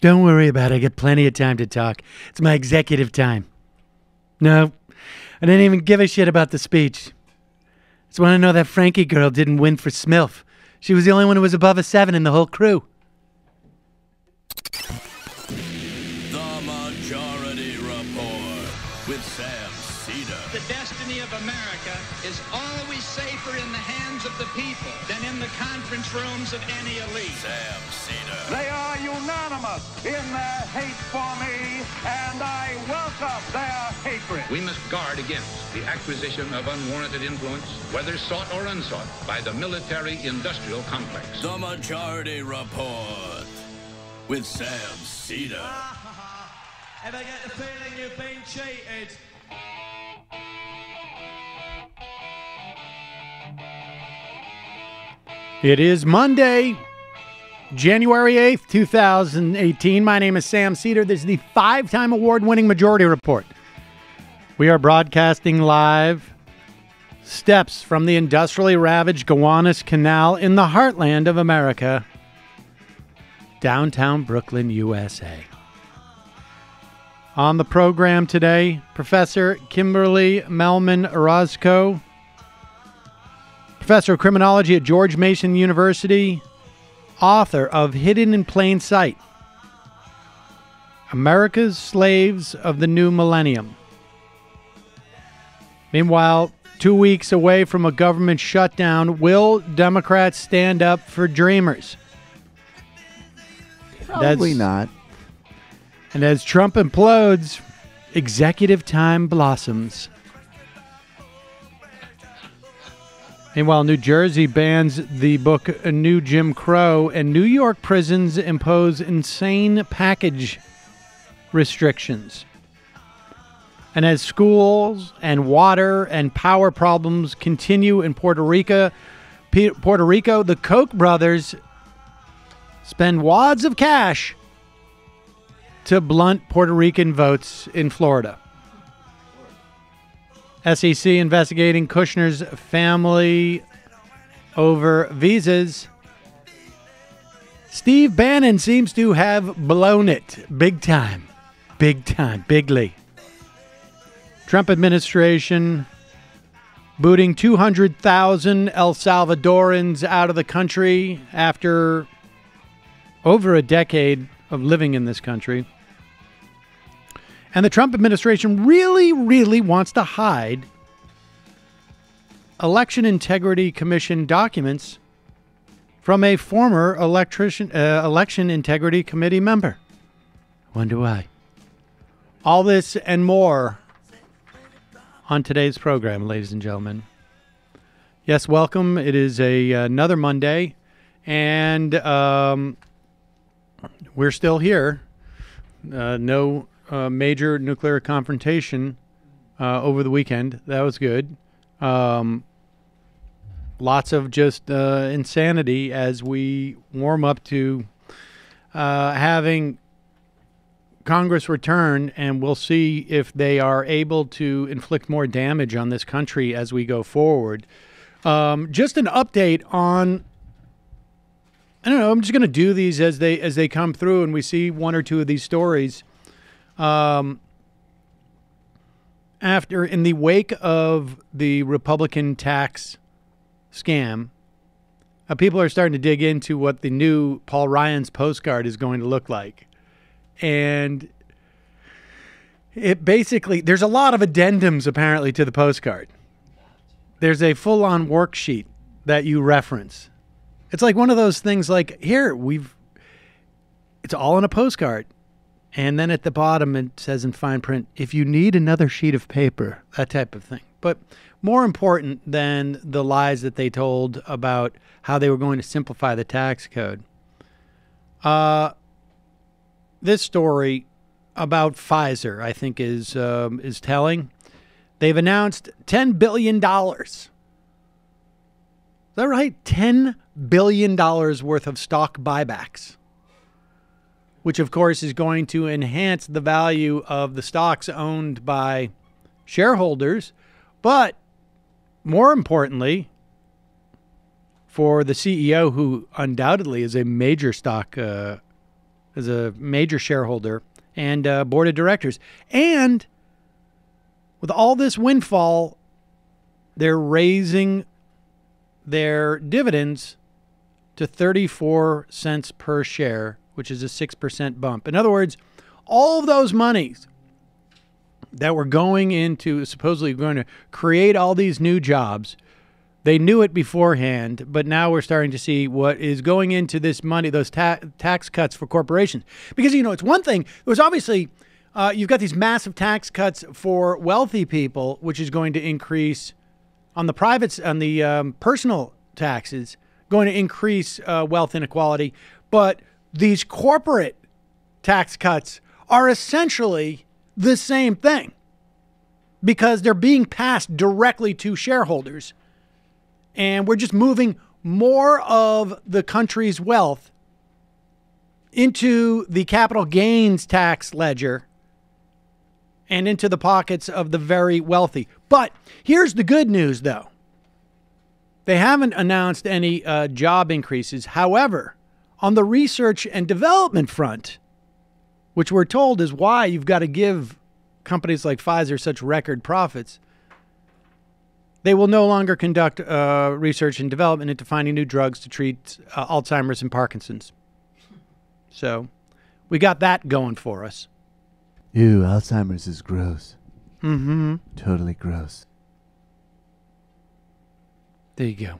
Don't worry about it. I get plenty of time to talk. It's my executive time. No, I didn't even give a shit about the speech. Just want to know that Frankie girl didn't win for Smilf. She was the only one who was above a 7 in the whole crew. The Majority Report with Sam Seder. The destiny of America is always safer in the hands of the people than in the conference rooms of any elite. Sam Seder. They are unanimous in their hate for me, and I welcome their hatred. We must guard against the acquisition of unwarranted influence, whether sought or unsought, by the military-industrial complex. The Majority Report with Sam Seder. Ever get the feeling you've been cheated? It is Monday, January 8th, 2018. My name is Sam Seder. This is the 5-time award-winning Majority Report. We are broadcasting live steps from the industrially ravaged Gowanus Canal in the heartland of America, downtown Brooklyn, USA. On the program today, Professor Kimberly Mehlman-Orozco, Professor of Criminology at George Mason University, author of Hidden in Plain Sight, America's Slaves of the New Millennium. Meanwhile, 2 weeks away from a government shutdown, will Democrats stand up for dreamers? Probably not. And as Trump implodes, executive time blossoms. Meanwhile, New Jersey bans the book A New Jim Crow, and New York prisons impose insane package restrictions. And as schools and water and power problems continue in Puerto Rico, the Koch brothers spend wads of cash to blunt Puerto Rican votes in Florida. SEC investigating Kushner's family over visas. Steve Bannon seems to have blown it big time, bigly. Trump administration booting 200,000 El Salvadorans out of the country after over a decade of living in this country. And the Trump administration really wants to hide Election Integrity Commission documents from a former Election Integrity Committee member. Wonder why. All this and more on today's program, ladies and gentlemen. Yes, welcome. It is another Monday, and we're still here. No major nuclear confrontation over the weekend. That was good. Lots of just insanity as we warm up to having Congress return, and we'll see if they are able to inflict more damage on this country as we go forward. Just an update on, I don't know, I'm just going to do these as they come through, and we see one or two of these stories. After, in the wake of the Republican tax scam, people are starting to dig into what the new Paul Ryan's postcard is going to look like. And it basically, there's a lot of addendums apparently to the postcard. There's a full-on worksheet that you reference. It's like one of those things like, here, it's all on a postcard. And then at the bottom, it says in fine print, if you need another sheet of paper, that type of thing. But more important than the lies that they told about how they were going to simplify the tax code. This story about Pfizer, I think, is telling. They've announced $10 billion. Is that right? $10 billion worth of stock buybacks, which, of course, is going to enhance the value of the stocks owned by shareholders. But more importantly, for the CEO, who undoubtedly is a major stock as a major shareholder and board of directors. And with all this windfall, they're raising their dividends to 34 cents per share, which is a 6% bump. In other words, all of those monies that were going into supposedly going to create all these new jobs, they knew it beforehand, but now we're starting to see what is going into this money, those tax cuts for corporations. Because, it's one thing. It was obviously, you've got these massive tax cuts for wealthy people, which is going to increase on the personal taxes, going to increase wealth inequality. But these corporate tax cuts are essentially the same thing because they're being passed directly to shareholders. And we're just moving more of the country's wealth into the capital gains tax ledger and into the pockets of the very wealthy. But here's the good news, though. They haven't announced any job increases. However, on the research and development front, which we're told is why you've got to give companies like Pfizer such record profits, they will no longer conduct research and development into finding new drugs to treat Alzheimer's and Parkinson's. So we got that going for us. Ew, Alzheimer's is gross. Mm-hmm. Totally gross. There you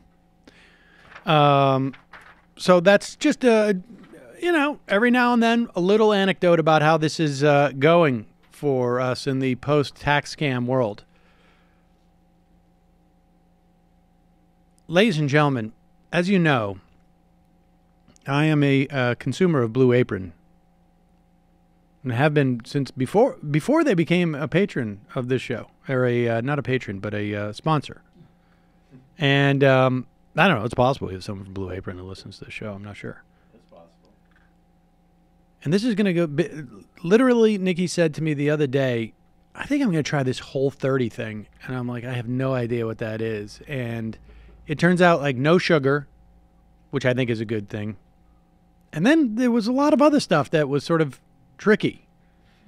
go. So that's just every now and then a little anecdote about how this is going for us in the post-tax scam world. Ladies and gentlemen, as you know, I am a consumer of Blue Apron and have been since before they became a patron of this show, or not a patron, but a sponsor. And I don't know, it's possible we have someone from Blue Apron that listens to the show. I'm not sure. That's possible. And this is going to go, literally, Nikki said to me the other day, I think I'm going to try this Whole30 thing. And I'm like, I have no idea what that is. And it turns out like no sugar, which I think is a good thing. And then there was a lot of other stuff that was sort of tricky.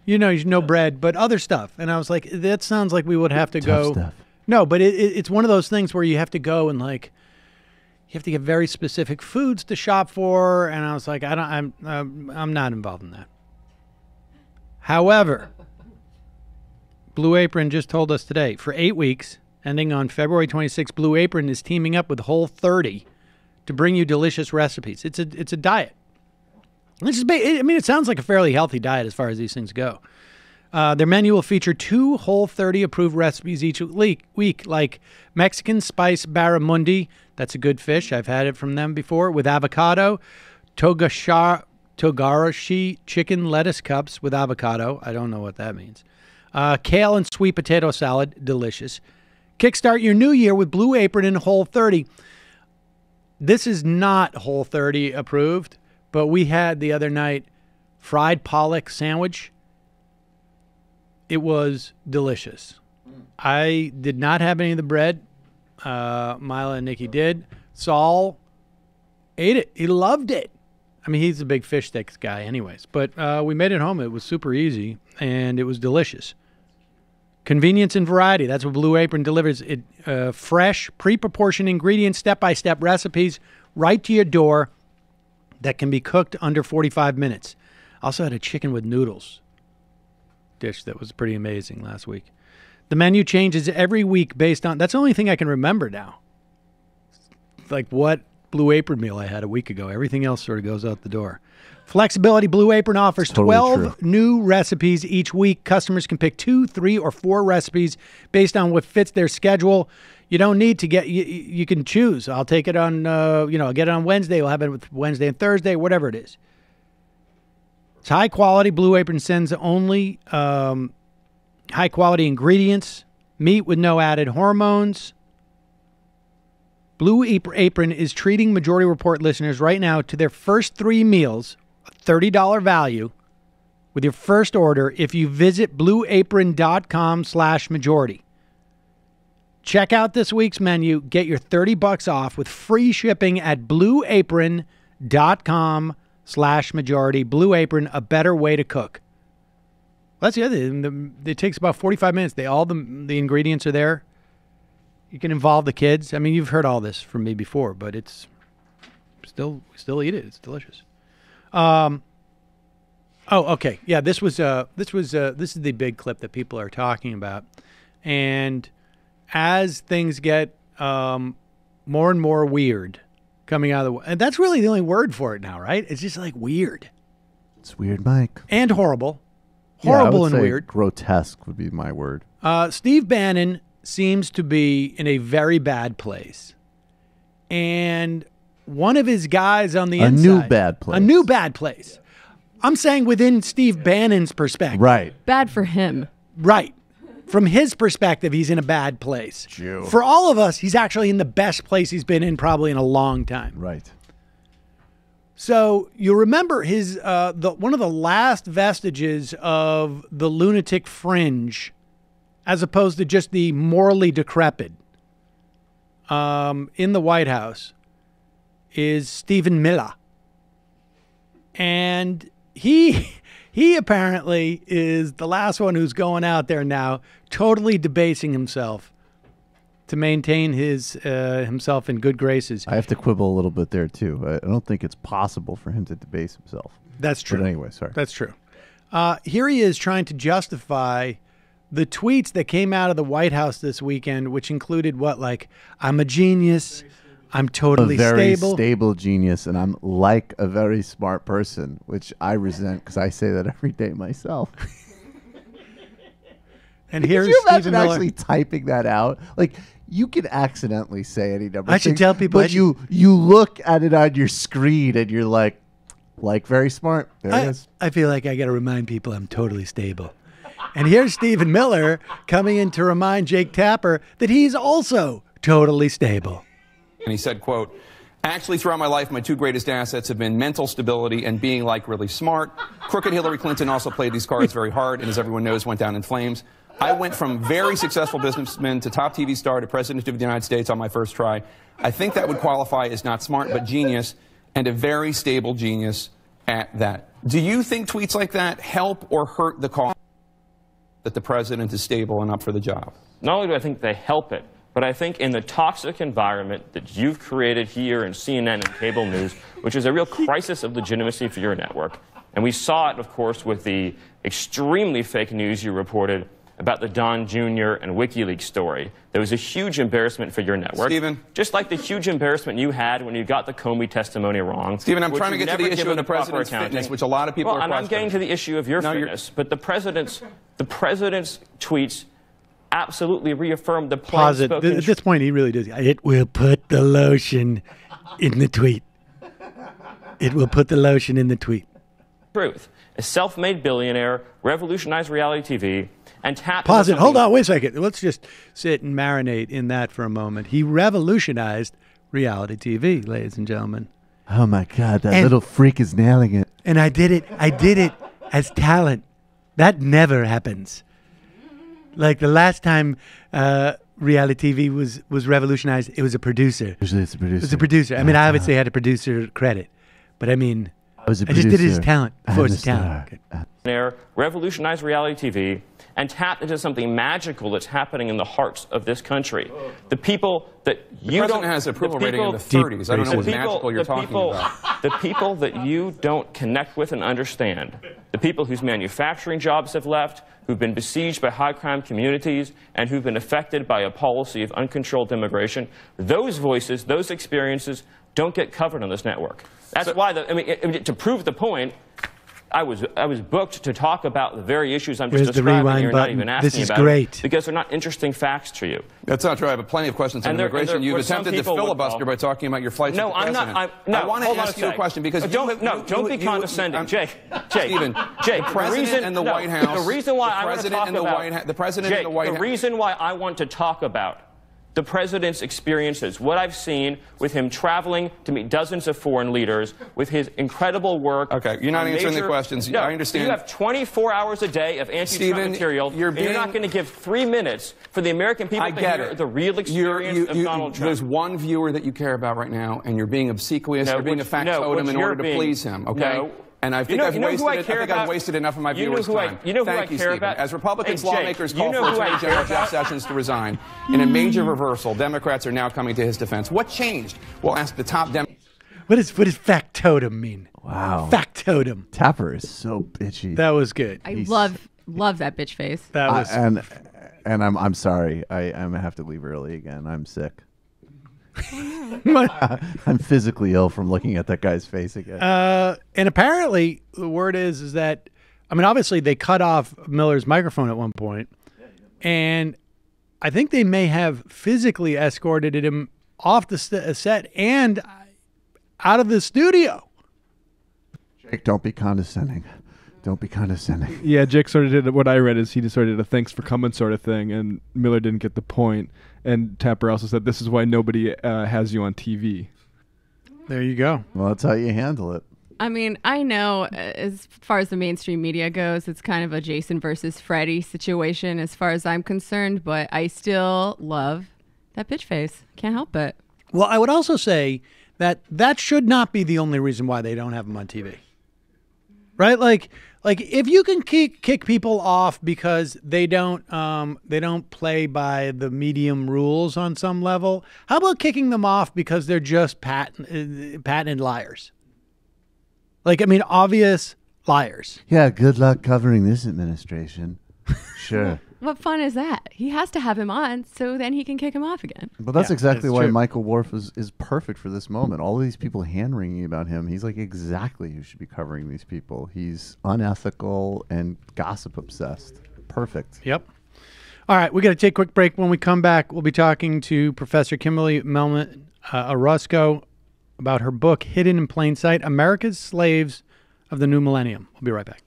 No bread, but other stuff. And I was like, that sounds like we would have to go. Stuff. No, but it's one of those things where you have to go and you have to get very specific foods to shop for. And I was like, I'm not involved in that. However, Blue Apron just told us today, for 8 weeks, ending on February 26th, Blue Apron is teaming up with Whole30 to bring you delicious recipes. It's a diet. It sounds like a fairly healthy diet as far as these things go. Their menu will feature 2 Whole30 approved recipes each week, like Mexican spice barramundi. That's a good fish. I've had it from them before, with avocado. Togarashi chicken lettuce cups with avocado. I don't know what that means. Kale and sweet potato salad. Delicious. Kickstart your new year with Blue Apron and Whole30. This is not Whole30 approved, but we had the other night fried pollock sandwich. It was delicious. I did not have any of the bread. Mila and Nikki did. Saul ate it. He loved it. I mean, he's a big fish sticks guy anyways. But we made it home. It was super easy, and it was delicious. Convenience and variety. That's what Blue Apron delivers. It fresh, pre-proportioned ingredients, step-by-step recipes right to your door that can be cooked under 45 minutes. Also had a chicken with noodles dish that was pretty amazing last week. The menu changes every week based on... That's the only thing I can remember now. Like what Blue Apron meal I had a week ago. Everything else sort of goes out the door. Flexibility. Blue Apron offers 12 new recipes each week. Customers can pick 2, 3, or 4 recipes based on what fits their schedule. You don't need to get... You can choose. I'll take it on... I'll get it on Wednesday. We'll have it with Wednesday and Thursday, whatever it is. It's high quality. Blue Apron sends only high quality ingredients, meat with no added hormones. Blue Apron is treating Majority Report listeners right now to their first 3 meals, a $30 value, with your first order if you visit blueapron.com/majority. Check out this week's menu. Get your $30 off with free shipping at blueapron.com/majority. /majority, Blue Apron, a better way to cook. That's the other thing. It takes about 45 minutes. All the ingredients are there. You can involve the kids. I mean, you've heard all this from me before, but it's still eat it. It's delicious. Oh, okay. Yeah, this is the big clip that people are talking about. And as things get more and more weird coming out of the, and that's really the only word for it now, right? It's just like weird. It's weird, Mike. And horrible. Yeah, I Horrible would and say weird. Grotesque would be my word. Steve Bannon seems to be in a very bad place. And one of his guys on the inside. A new bad place. A new bad place. I'm saying within Steve Bannon's perspective. Right. Bad for him. Right. From his perspective, he's in a bad place. Jew. For all of us, he's actually in the best place he's been in probably in a long time. Right. So you remember his one of the last vestiges of the lunatic fringe, as opposed to just the morally decrepit, in the White House, is Stephen Miller. And he apparently is the last one who's going out there now, totally debasing himself to maintain his himself in good graces. I have to quibble a little bit there, too. I don't think it's possible for him to debase himself. That's true. But anyway, sorry. That's true. Here he is trying to justify the tweets that came out of the White House this weekend, which included what, like, I'm a genius, I'm totally a very stable. stable genius, and I'm like a very smart person, which I resent because I say that every day myself. And here's Could you imagine Stephen Miller. actually typing that out? Like, you can accidentally say any number. I of should things, tell people but you look at it on your screen and you're like very smart. There it is. I feel like I got to remind people I'm totally stable. And here's Stephen Miller coming in to remind Jake Tapper that he's also totally stable. And he said, quote, actually, throughout my life, my two greatest assets have been mental stability and being, like, really smart. Crooked Hillary Clinton also played these cards very hard and, as everyone knows, went down in flames. I went from very successful businessman to top TV star to president of the United States on my first try. I think that would qualify as not smart, but genius, and a very stable genius at that. Do you think tweets like that help or hurt the cause that the president is stable and up for the job? Not only do I think they help it, but I think in the toxic environment that you've created here in CNN and cable news, which is a real crisis of legitimacy for your network, and we saw it, of course, with the extremely fake news you reported about the Don Jr. and WikiLeaks story. There was a huge embarrassment for your network. Stephen. Just like the huge embarrassment you had when you got the Comey testimony wrong. Stephen, I'm trying to get to the issue of the president's fitness, which a lot of people are questioning. I'm getting to the issue of your fitness, but the president's tweets absolutely reaffirmed the plain spoken. At this point, he really does. It will put the lotion in the tweet. It will put the lotion in the tweet. Truth. A self-made billionaire revolutionized reality TV and tapped. Pause it. Hold on. Wait a second. Let's just sit and marinate in that for a moment. He revolutionized reality TV, ladies and gentlemen. Oh, my God. That little freak is nailing it. And I did it as talent. That never happens. Like the last time reality TV was revolutionized, it was a producer. Usually it's a producer. It was a producer. I mean, I obviously had a producer credit, but I mean, I just did it as talent before it's talent. Revolutionized reality TV and tapped into something magical that's happening in the hearts of this country. The people that you don't... The president has approval rating in the 30s. I don't know what magical you're talking about. The people that you don't connect with and understand, the people whose manufacturing jobs have left, who've been besieged by high-crime communities, and who've been affected by a policy of uncontrolled immigration, those voices, those experiences don't get covered on this network. That's why, to prove the point, I was booked to talk about the very issues I'm just describing, and you're not even asking about it because they're not interesting facts to you. That's not true. I have plenty of questions on immigration. You've attempted to filibuster by talking about your flights with the president. I want to ask you a question because don't be condescending, Jake. Stephen, Jake, the president and the White House. The reason why I want to talk about the president and the White House. The reason why I want to talk about the president's experiences, what I've seen with him traveling to meet dozens of foreign leaders, with his incredible work. Okay, you're not answering the questions. No, I understand. You have 24 hours a day of anti-Trump material, and you're not going to give 3 minutes for the American people to hear the real experience of Donald Trump. There's one viewer that you care about right now, and you're being obsequious. You're being a factotum in order to please him, okay? No. And I think I've wasted enough of my viewers' time. Thank you, Stephen. As Republicans, lawmakers call for Attorney General Jeff Sessions to resign. In a major reversal, Democrats are now coming to his defense. What changed? We'll ask the top Democrats. What does factotum mean? Wow. Factotum. Tapper is so bitchy. That was good. I love that bitch face. That was and I'm sorry. I'm gonna have to leave early again. I'm sick. I'm physically ill from looking at that guy's face again. And apparently the word is that, I mean, obviously they cut off Miller's microphone at one point, and I think they may have physically escorted him off the set and out of the studio. Jake, don't be condescending. Don't be condescending. Yeah, Jake sort of did what I read is he just sort of did a thanks for coming sort of thing, and Miller didn't get the point. And Tapper also said this is why nobody has you on TV. There you go. Well, that's how you handle it. I mean, I know as far as the mainstream media goes, it's kind of a Jason versus Freddy situation as far as I'm concerned, but I still love that bitch face. Can't help it. Well, I would also say that should not be the only reason why they don't have him on TV. Right? Like if you can kick people off because they don't play by the medium rules on some level, how about kicking them off because they're just patented liars? Like, I mean, obvious liars. Yeah, good luck covering this administration. Sure. What fun is that? He has to have him on so then he can kick him off again. But that's exactly why Michael Wolff is perfect for this moment. All of these people hand-wringing about him, he's like exactly who should be covering these people. He's unethical and gossip-obsessed. Perfect. Yep. All right, we got to take a quick break. When we come back, we'll be talking to Professor Kimberly Mehlman-Orozco about her book, Hidden in Plain Sight, America's Slaves of the New Millennium. We'll be right back.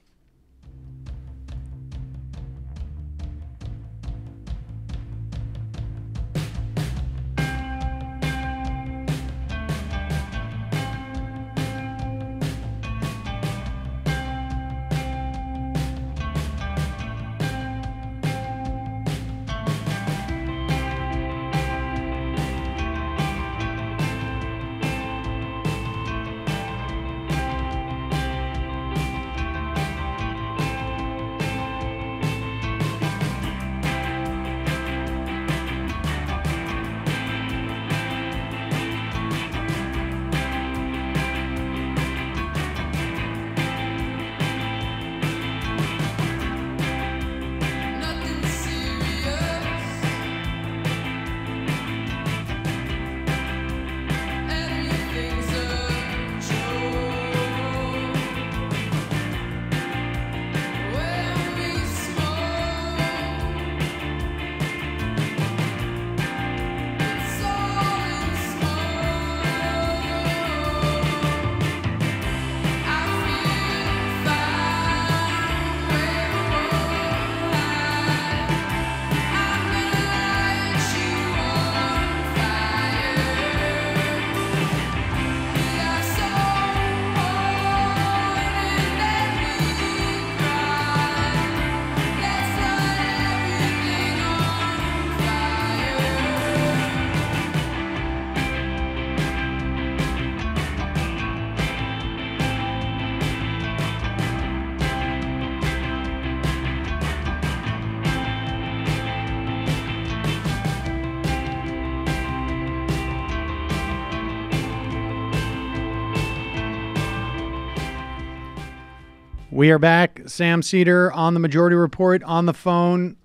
We are back. Sam Seder on the Majority Report on the phone.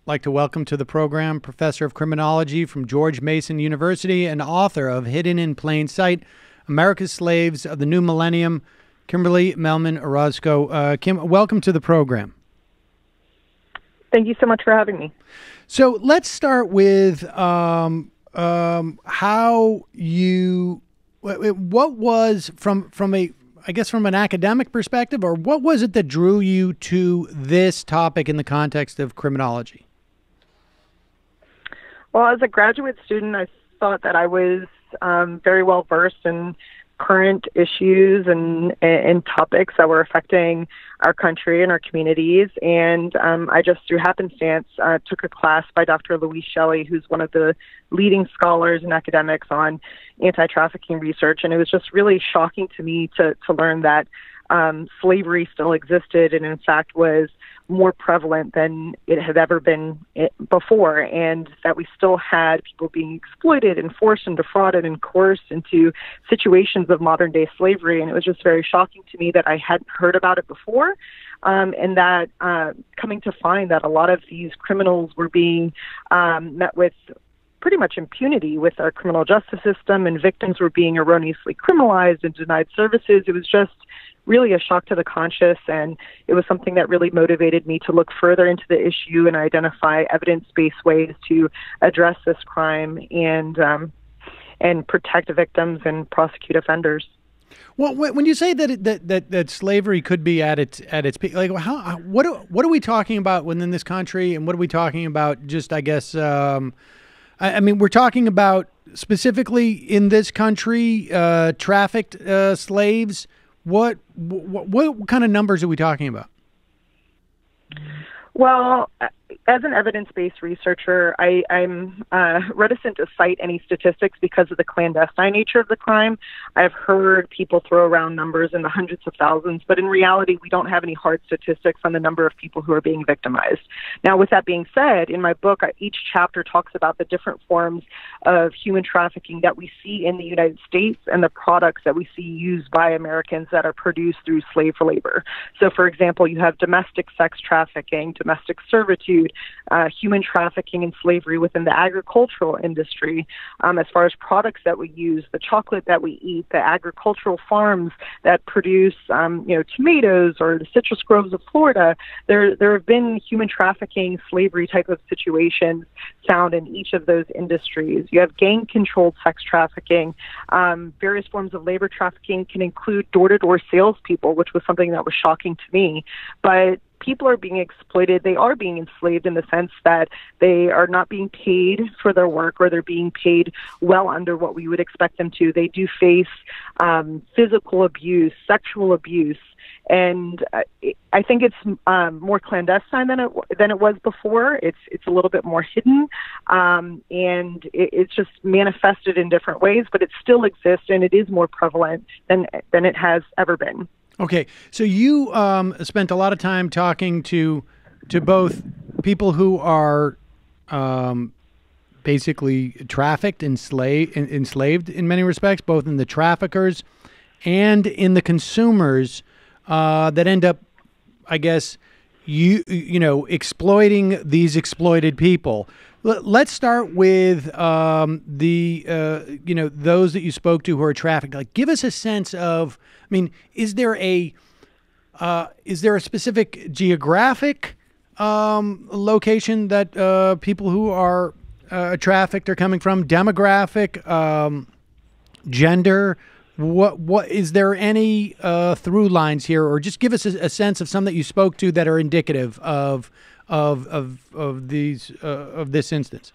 I'd like to welcome to the program Professor of Criminology from George Mason University and author of Hidden in Plain Sight, America's Slaves of the New Millennium, Kimberly Mehlman-Orozco. Kim, welcome to the program. Thank you so much for having me. So let's start with how you, what was from an academic perspective, or what was it that drew you to this topic in the context of criminology? Well, as a graduate student, I thought that I was very well versed in current issues and topics that were affecting our country and our communities. And I just, through happenstance, took a class by Dr. Louise Shelley, who's one of the leading scholars and academics on anti-trafficking research. And it was just really shocking to me to learn that slavery still existed and, in fact, was more prevalent than it had ever been before, and that we still had people being exploited and forced and defrauded and coerced into situations of modern day slavery. And it was just very shocking to me that I hadn't heard about it before, and that coming to find that a lot of these criminals were being met with pretty much impunity with our criminal justice system, and victims were being erroneously criminalized and denied services. It was just really a shock to the conscious, and it was something that really motivated me to look further into the issue and identify evidence-based ways to address this crime and protect victims and prosecute offenders. Well, when you say that slavery could be at its peak, like what are we talking about within this country, and what are we talking about? Just, I guess, I mean, we're talking about specifically in this country, trafficked slaves. What kind of numbers are we talking about? Well, as an evidence-based researcher, I'm reticent to cite any statistics because of the clandestine nature of the crime. I've heard people throw around numbers in the hundreds of thousands, but in reality, we don't have any hard statistics on the number of people who are being victimized. Now, with that being said, in my book, each chapter talks about the different forms of human trafficking that we see in the United States and the products that we see used by Americans that are produced through slave labor. So, for example, you have domestic sex trafficking, domestic servitude, human trafficking and slavery within the agricultural industry. As far as products that we use, the chocolate that we eat, the agricultural farms that produce, tomatoes, or the citrus groves of Florida, there have been human trafficking, slavery type of situations found in each of those industries. You have gang-controlled sex trafficking. Various forms of labor trafficking can include door-to-door salespeople, which was something that was shocking to me. But people are being exploited. They are being enslaved in the sense that they are not being paid for their work, or they're being paid well under what we would expect them to. They do face physical abuse, sexual abuse, and I think it's more clandestine than it was before. It's a little bit more hidden, and it's just manifested in different ways, but it still exists, and it is more prevalent than it has ever been. Okay, so you spent a lot of time talking to both people who are basically trafficked, enslaved in many respects, both in the traffickers and in the consumers that end up, I guess, exploiting these exploited people. Let's start with those that you spoke to who are trafficked. Like, give us a sense of. I mean, is there a specific geographic location that people who are trafficked are coming from? Demographic, gender. What is there any through lines here, or just give us a sense of some that you spoke to that are indicative of this instance?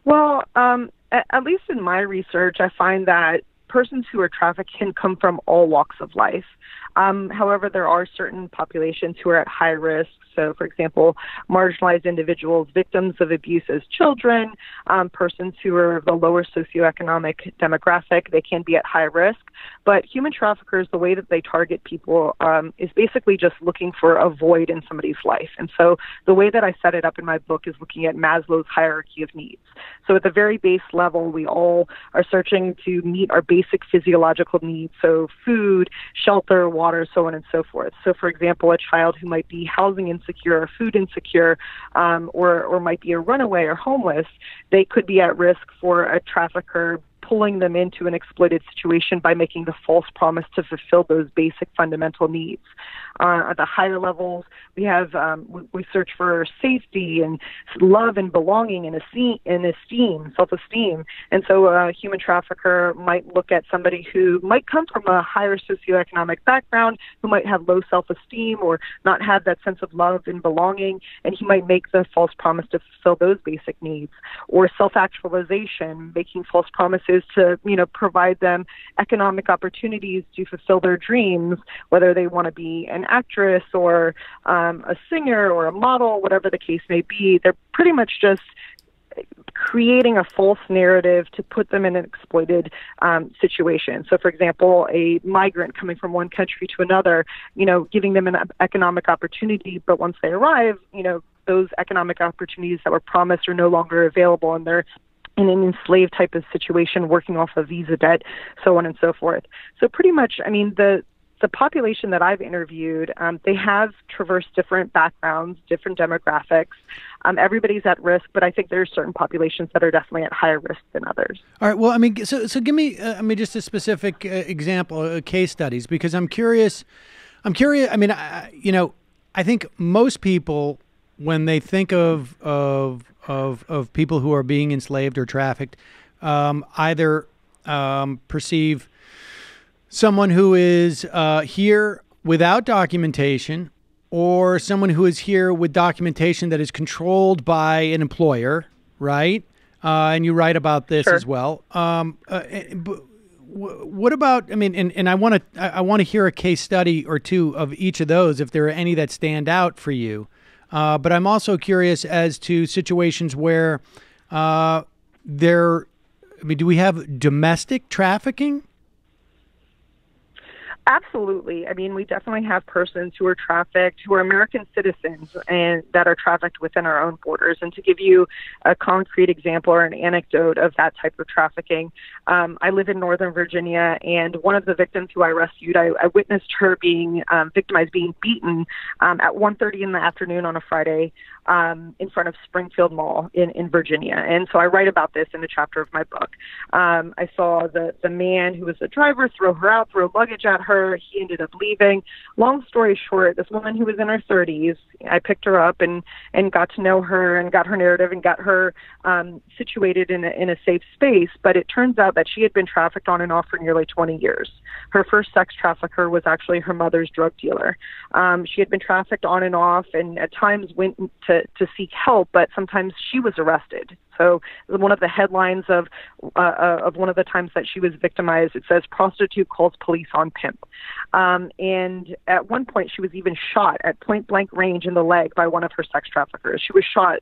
Well, at least in my research, I find that persons who are trafficked can come from all walks of life. However, there are certain populations who are at high risk. So, for example, marginalized individuals, victims of abuse as children, persons who are of the lower socioeconomic demographic, they can be at high risk. But human traffickers, the way that they target people is basically just looking for a void in somebody's life. And so the way that I set it up in my book is looking at Maslow's hierarchy of needs. So at the very base level, we all are searching to meet our basic physiological needs. So food, shelter, water, so on and so forth. So, for example, a child who might be housing insecure or food insecure, or might be a runaway or homeless, they could be at risk for a trafficker pulling them into an exploited situation by making the false promise to fulfill those basic fundamental needs. At the higher levels, we have we search for safety and love and belonging and esteem, self-esteem. And so a human trafficker might look at somebody who might come from a higher socioeconomic background, who might have low self-esteem or not have that sense of love and belonging, and he might make the false promise to fulfill those basic needs. Or self-actualization, making false promises to, provide them economic opportunities to fulfill their dreams, whether they want to be an actress or a singer or a model, whatever the case may be. They're pretty much just creating a false narrative to put them in an exploited situation. So, for example, a migrant coming from one country to another, giving them an economic opportunity, but once they arrive, those economic opportunities that were promised are no longer available, and they're in an enslaved type of situation, working off of visa debt, so on and so forth. So pretty much, the population that I've interviewed, they have traversed different backgrounds, different demographics. Everybody's at risk, but I think there are certain populations that are definitely at higher risk than others. All right. Well, so give me, just a specific example, case studies, because I'm curious. I think most people, when they think of people who are being enslaved or trafficked, either perceive someone who is here without documentation, or someone who is here with documentation that is controlled by an employer, right? And you write about this as well. What about? And I want to hear a case study or two of each of those, if there are any that stand out for you. But I'm also curious as to situations where do we have domestic trafficking? Absolutely. We definitely have persons who are trafficked, who are American citizens, and that are trafficked within our own borders. And to give you a concrete example or an anecdote of that type of trafficking, I live in Northern Virginia, and one of the victims who I rescued, I witnessed her being victimized, being beaten at 1:30 in the afternoon on a Friday in front of Springfield Mall in Virginia. And so I write about this in a chapter of my book. I saw the man who was the driver throw her out, throw luggage at her. He ended up leaving. Long story short, this woman who was in her 30s, I picked her up and got to know her and got her narrative and got her situated in a safe space. But it turns out that she had been trafficked on and off for nearly 20 years. Her first sex trafficker was actually her mother's drug dealer. She had been trafficked on and off, and at times went to seek help, but sometimes she was arrested. So one of the headlines of one of the times that she was victimized, it says, "Prostitute calls police on pimp." And at one point, she was even shot at point-blank range in the leg by one of her sex traffickers. She was shot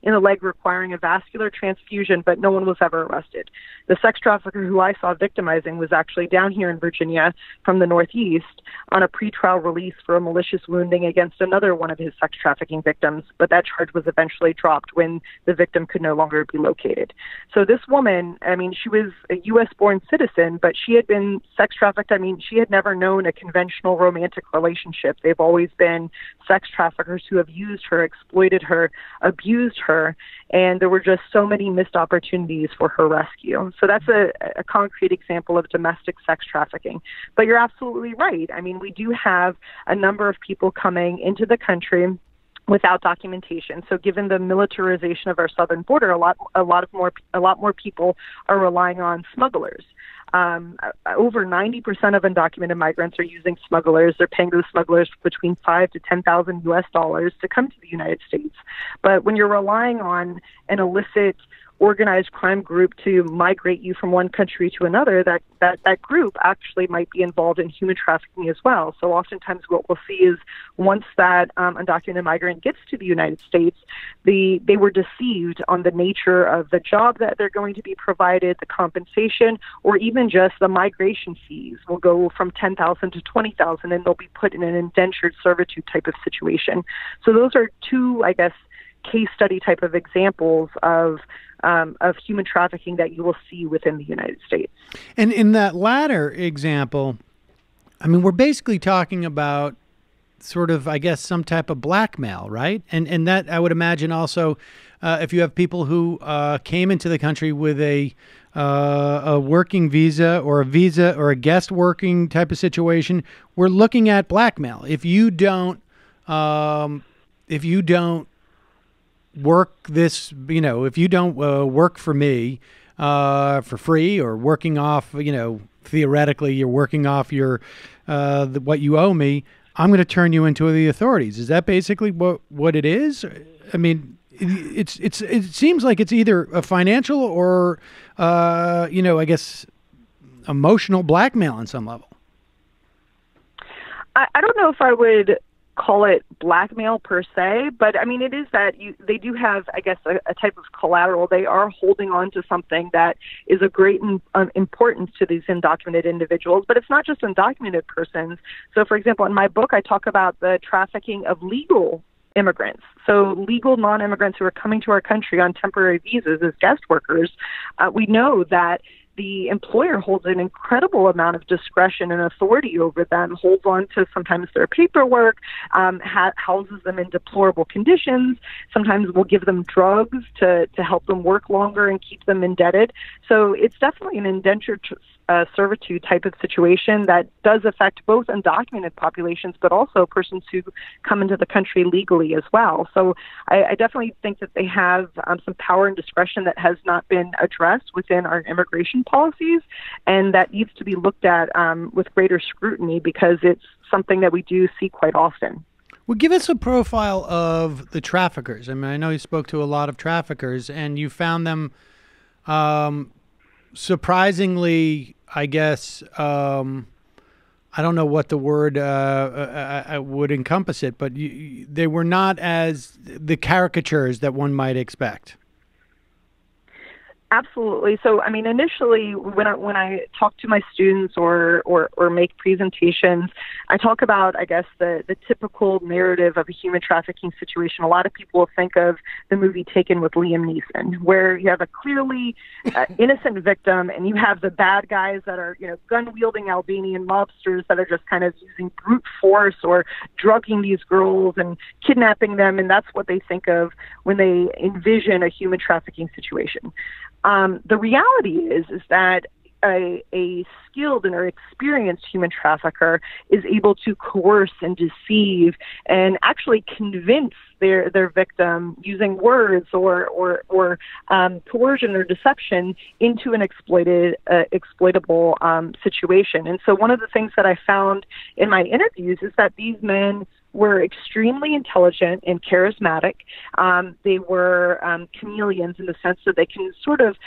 in the leg, requiring a vascular transfusion, but no one was ever arrested. The sex trafficker who I saw victimizing was actually down here in Virginia from the Northeast on a pretrial release for a malicious wounding against another one of his sex trafficking victims, but that charge was eventually dropped when the victim could no longer be located. So this woman, she was a U.S.-born citizen, but she had been sex trafficked. She had never known a conventional romantic relationship. They've always been sex traffickers who have used her, exploited her, abused her, and there were just so many missed opportunities for her rescue. So that's a concrete example of domestic sex trafficking. But you're absolutely right. We do have a number of people coming into the country without documentation. So given the militarization of our southern border, a lot more people are relying on smugglers. Over 90% of undocumented migrants are using smugglers. They're paying those smugglers between $5,000 to $10,000 US to come to the United States. But when you're relying on an illicit organized crime group to migrate you from one country to another, that group actually might be involved in human trafficking as well. So oftentimes what we'll see is once that undocumented migrant gets to the United States, they were deceived on the nature of the job that they're going to be provided, the compensation, or even just the migration fees will go from $10,000 to $20,000, and they'll be put in an indentured servitude type of situation. So those are two, case study type of examples of human trafficking that you will see within the United States. And in that latter example, we're basically talking about sort of, some type of blackmail, right? And that, I would imagine also, if you have people who came into the country with a a working visa or a guest working type of situation, we're looking at blackmail. If you don't work this, if you don't work for me for free, or working off, theoretically you're working off your what you owe me, I'm going to turn you into the authorities. Is that basically what it is? I mean, it seems like it's either a financial or I guess emotional blackmail on some level. I don't know if I would call it blackmail per se, but I mean, it is that they do have, I guess, a type of collateral. They are holding on to something that is of great importance to these undocumented individuals, but it's not just undocumented persons. So, for example, in my book, I talk about the trafficking of legal immigrants. So legal non-immigrants who are coming to our country on temporary visas as guest workers. We know that the employer holds an incredible amount of discretion and authority over them, holds on to sometimes their paperwork, houses them in deplorable conditions, sometimes will give them drugs to help them work longer and keep them indebted. So it's definitely an indentured servitude type of situation that does affect both undocumented populations, but also persons who come into the country legally as well. So I definitely think that they have some power and discretion that has not been addressed within our immigration policies, and that needs to be looked at with greater scrutiny, because it's something that we do see quite often. Well, give us a profile of the traffickers. I mean, I know you spoke to a lot of traffickers, and you found them surprisingly, I guess, I don't know what the word I would encompass it, but they were not as the caricatures that one might expect. Absolutely. So, I mean, initially, when I talk to my students or make presentations, I talk about, I guess, the typical narrative of a human trafficking situation. A lot of people will think of the movie Taken with Liam Neeson, where you have a clearly innocent victim, and you have the bad guys that are, gun-wielding Albanian mobsters that are just kind of using brute force or drugging these girls and kidnapping them, and that's what they think of when they envision a human trafficking situation. The reality is that a skilled and or experienced human trafficker is able to coerce and deceive and actually convince their victim using words or coercion or deception into an exploitable situation. And so one of the things that I found in my interviews is that these men were extremely intelligent and charismatic. They were chameleons in the sense that they can sort of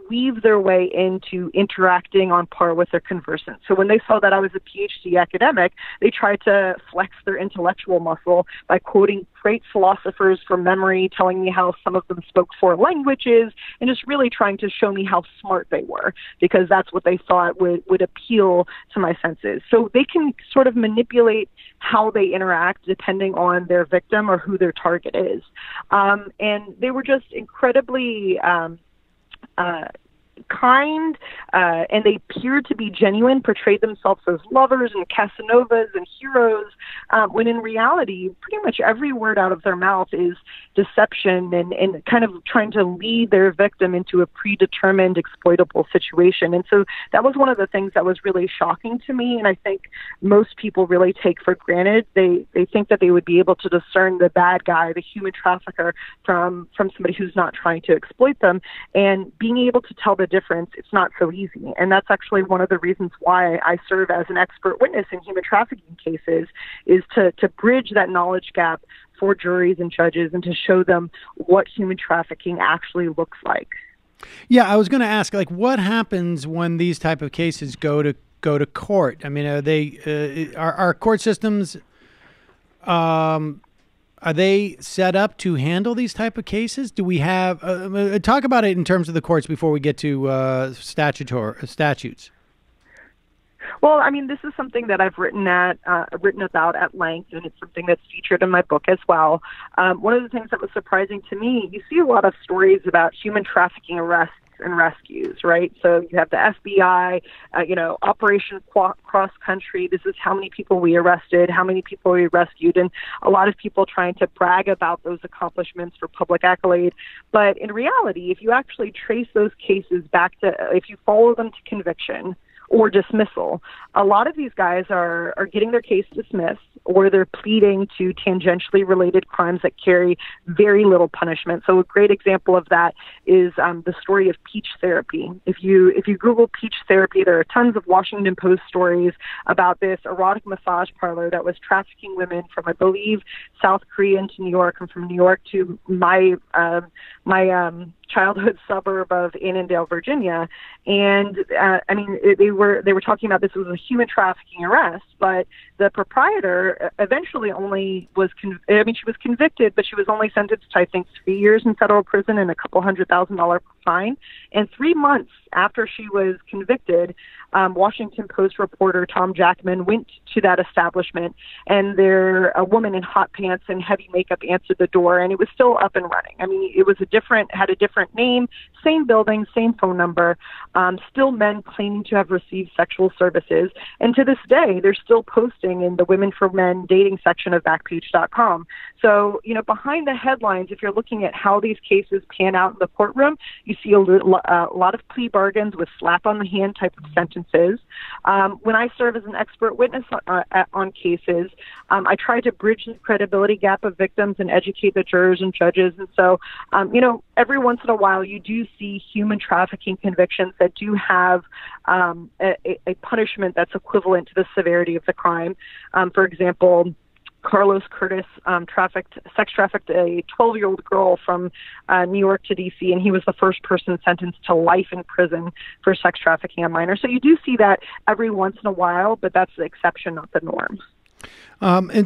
weave their way into interacting on par with their conversants. So when they saw that I was a PhD academic, they tried to flex their intellectual muscle by quoting great philosophers from memory, telling me how some of them spoke 4 languages, and just really trying to show me how smart they were, because that's what they thought would appeal to my senses. So they can sort of manipulate how they interact depending on their victim or who their target is. And they were just incredibly kind, and they appeared to be genuine, portrayed themselves as lovers and Casanovas and heroes, when in reality, pretty much every word out of their mouth is deception and kind of trying to lead their victim into a predetermined exploitable situation. And so that was one of the things that was really shocking to me, and I think most people really take for granted. They think that they would be able to discern the bad guy, the human trafficker, from somebody who's not trying to exploit them, and being able to tell the difference, it's not so easy. And that's actually one of the reasons why I serve as an expert witness in human trafficking cases, is to bridge that knowledge gap for juries and judges and to show them what human trafficking actually looks like. Yeah, I was going to ask, like, what happens when these type of cases go to court? I mean, are court systems are they set up to handle these type of cases? Do we have talk about it in terms of the courts before we get to statutes? Well, I mean, this is something that I've written about at length, and it's something that's featured in my book as well. One of the things that was surprising to me, you see a lot of stories about human trafficking arrests and rescues, right? So you have the FBI, Operation Cross Country. This is how many people we arrested, how many people we rescued, and a lot of people trying to brag about those accomplishments for public accolade. But in reality, if you actually trace those cases back to, if you follow them to conviction or dismissal, a lot of these guys are getting their case dismissed, or they're pleading to tangentially related crimes that carry very little punishment. So a great example of that is the story of peach therapy. If you Google peach therapy, there are tons of Washington Post stories about this erotic massage parlor that was trafficking women from, I believe, South Korea into New York, and from New York to my childhood suburb of Annandale, Virginia. And they were talking about this was a human trafficking arrest, but the proprietor eventually only was she was convicted, but she was only sentenced to, I think, 3 years in federal prison and a couple $100,000 fine. And 3 months after she was convicted, Washington Post reporter Tom Jackman went to that establishment, and a woman in hot pants and heavy makeup answered the door, and it was still up and running. I mean, it was had a different name, same building, same phone number, still men claiming to have received sexual services. And to this day, they're still posting in the Women for Men dating section of Backpage.com. So, behind the headlines, if you're looking at how these cases pan out in the courtroom, you see a lot of plea bargains with slap on the hand type of sentences. When I serve as an expert witness on cases, I try to bridge the credibility gap of victims and educate the jurors and judges. And so, every once in a while, you do see human trafficking convictions that do have a punishment that's equivalent to the severity of the crime. For example, Carlos Curtis sex trafficked a 12-year-old girl from New York to D.C., and he was the first person sentenced to life in prison for sex trafficking a minor. So you do see that every once in a while, but that's the exception, not the norm. And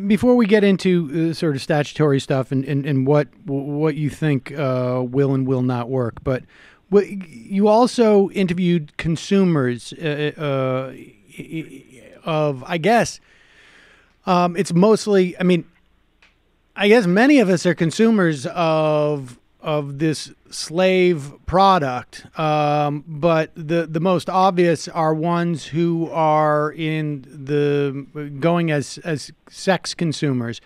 before we get into sort of statutory stuff and what you think will and will not work, but you also interviewed consumers of, I guess, it's mostly, I guess many of us are consumers of this slave product, but the most obvious are ones who are going as sex consumers.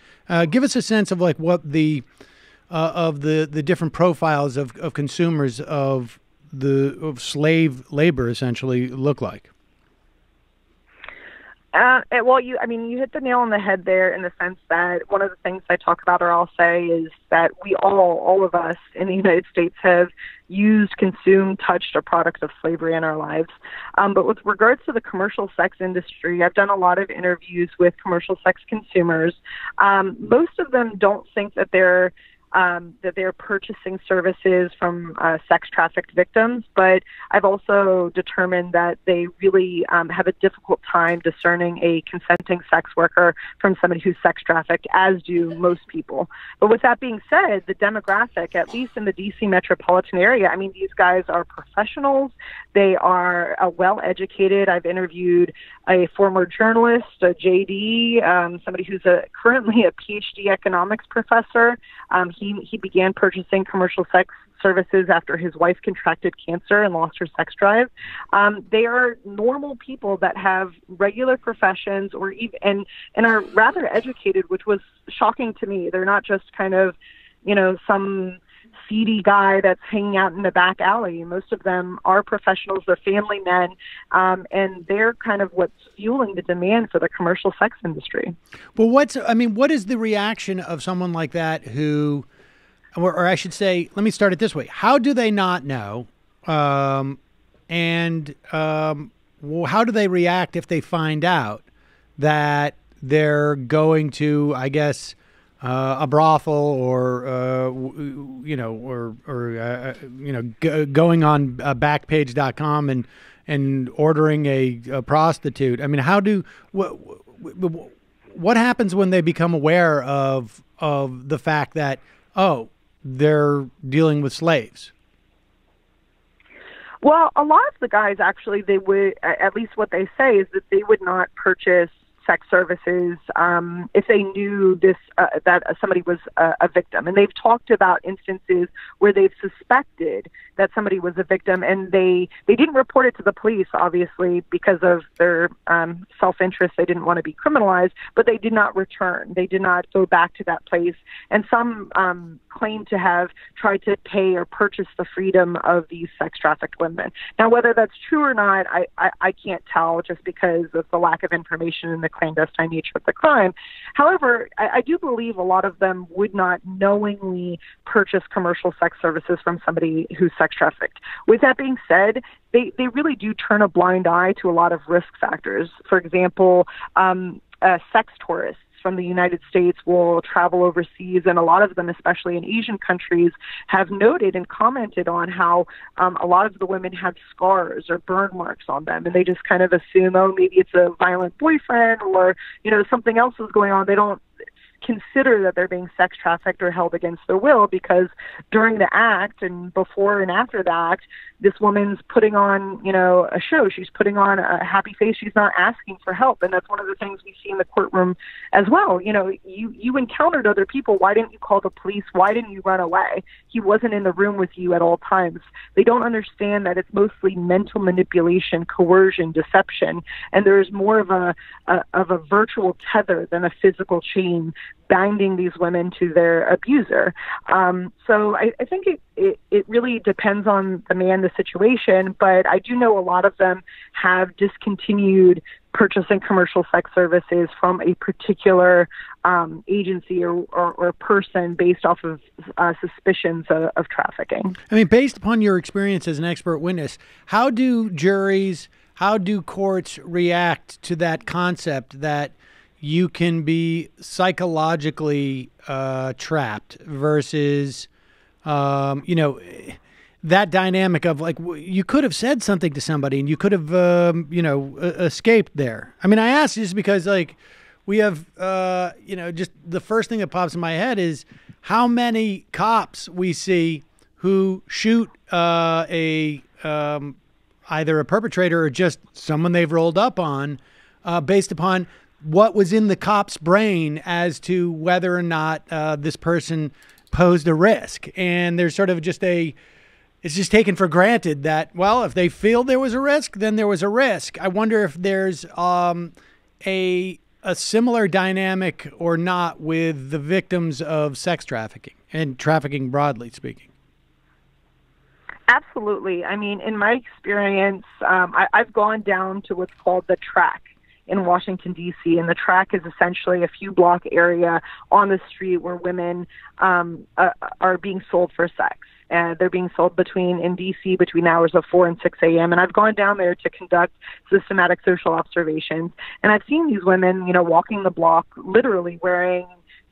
Give us a sense of like what the different profiles of consumers of slave labor essentially look like. You hit the nail on the head there in the sense that one of the things I talk about, or I'll say, is that we all of us in the United States have used, consumed, touched a product of slavery in our lives. But with regards to the commercial sex industry, I've done a lot of interviews with commercial sex consumers. Most of them don't think that they're purchasing services from sex trafficked victims, but I've also determined that they really have a difficult time discerning a consenting sex worker from somebody who's sex trafficked, as do most people. But with that being said, the demographic, at least in the D.C. metropolitan area, these guys are professionals. They are well-educated. I've interviewed a former journalist, a JD, somebody who's currently a PhD economics professor. He began purchasing commercial sex services after his wife contracted cancer and lost her sex drive. They are normal people that have regular professions, or even and are rather educated, which was shocking to me. They're not just kind of, some seedy guy that's hanging out in the back alley. Most of them are professionals, they're family men, and they're kind of what's fueling the demand for the commercial sex industry. Well, what is the reaction of someone like that who, or I should say, let me start it this way. How do they not know? How do they react if they find out that they're going to, I guess, a brothel or going on Backpage.com and ordering a prostitute? What happens when they become aware of the fact that, they're dealing with slaves? Well, a lot of the guys actually, they would, at least what they say is that they would not purchase sex services if they knew this that somebody was a victim. And they've talked about instances where they've suspected that somebody was a victim, and they didn't report it to the police, obviously, because of their self-interest. They didn't want to be criminalized, but they did not return. They did not go back to that place. And some claim to have tried to pay or purchase the freedom of these sex trafficked women. Now, whether that's true or not, I can't tell, just because of the lack of information and the clandestine nature of the crime. However, I do believe a lot of them would not knowingly purchase commercial sex services from somebody who's sex trafficked. With that being said, they really do turn a blind eye to a lot of risk factors. For example, sex tourists from the United States will travel overseas, and a lot of them, especially in Asian countries, have noted and commented on how a lot of the women have scars or burn marks on them, and they just kind of assume, oh, maybe it's a violent boyfriend, or, you know, something else is going on. They don't consider that they're being sex trafficked or held against their will, because during the act and before and after the act, this woman's putting on, you know, a show. She's putting on a happy face. She's not asking for help. And that's one of the things we see in the courtroom as well. You know, you encountered other people. Why didn't you call the police? Why didn't you run away? He wasn't in the room with you at all times. They don't understand that it's mostly mental manipulation, coercion, deception, and there's more of a virtual tether than a physical chain binding these women to their abuser. So I think it really depends on the man, the situation, but I do know a lot of them have discontinued purchasing commercial sex services from a particular agency or person based off of suspicions of trafficking. I mean, based upon your experience as an expert witness, how do courts react to that concept that you can be psychologically trapped versus, you know, that dynamic of, like, you could have said something to somebody and you could have, you know, escaped there. I mean, I asked just because, like, we have, you know, just the first thing that pops in my head is how many cops we see who shoot either a perpetrator or just someone they've rolled up on based upon what was in the cop's brain as to whether or not this person posed a risk. And there's sort of just it's just taken for granted that, well, if they feel there was a risk, then there was a risk. I wonder if there's a similar dynamic or not with the victims of sex trafficking and trafficking broadly speaking. Absolutely. I mean, in my experience, I've gone down to what's called the track in Washington, D.C., and the track is essentially a few block area on the street where women are being sold for sex. And they're being sold in D.C. between the hours of 4 and 6 a.m. And I've gone down there to conduct systematic social observations. And I've seen these women, you know, walking the block, literally wearing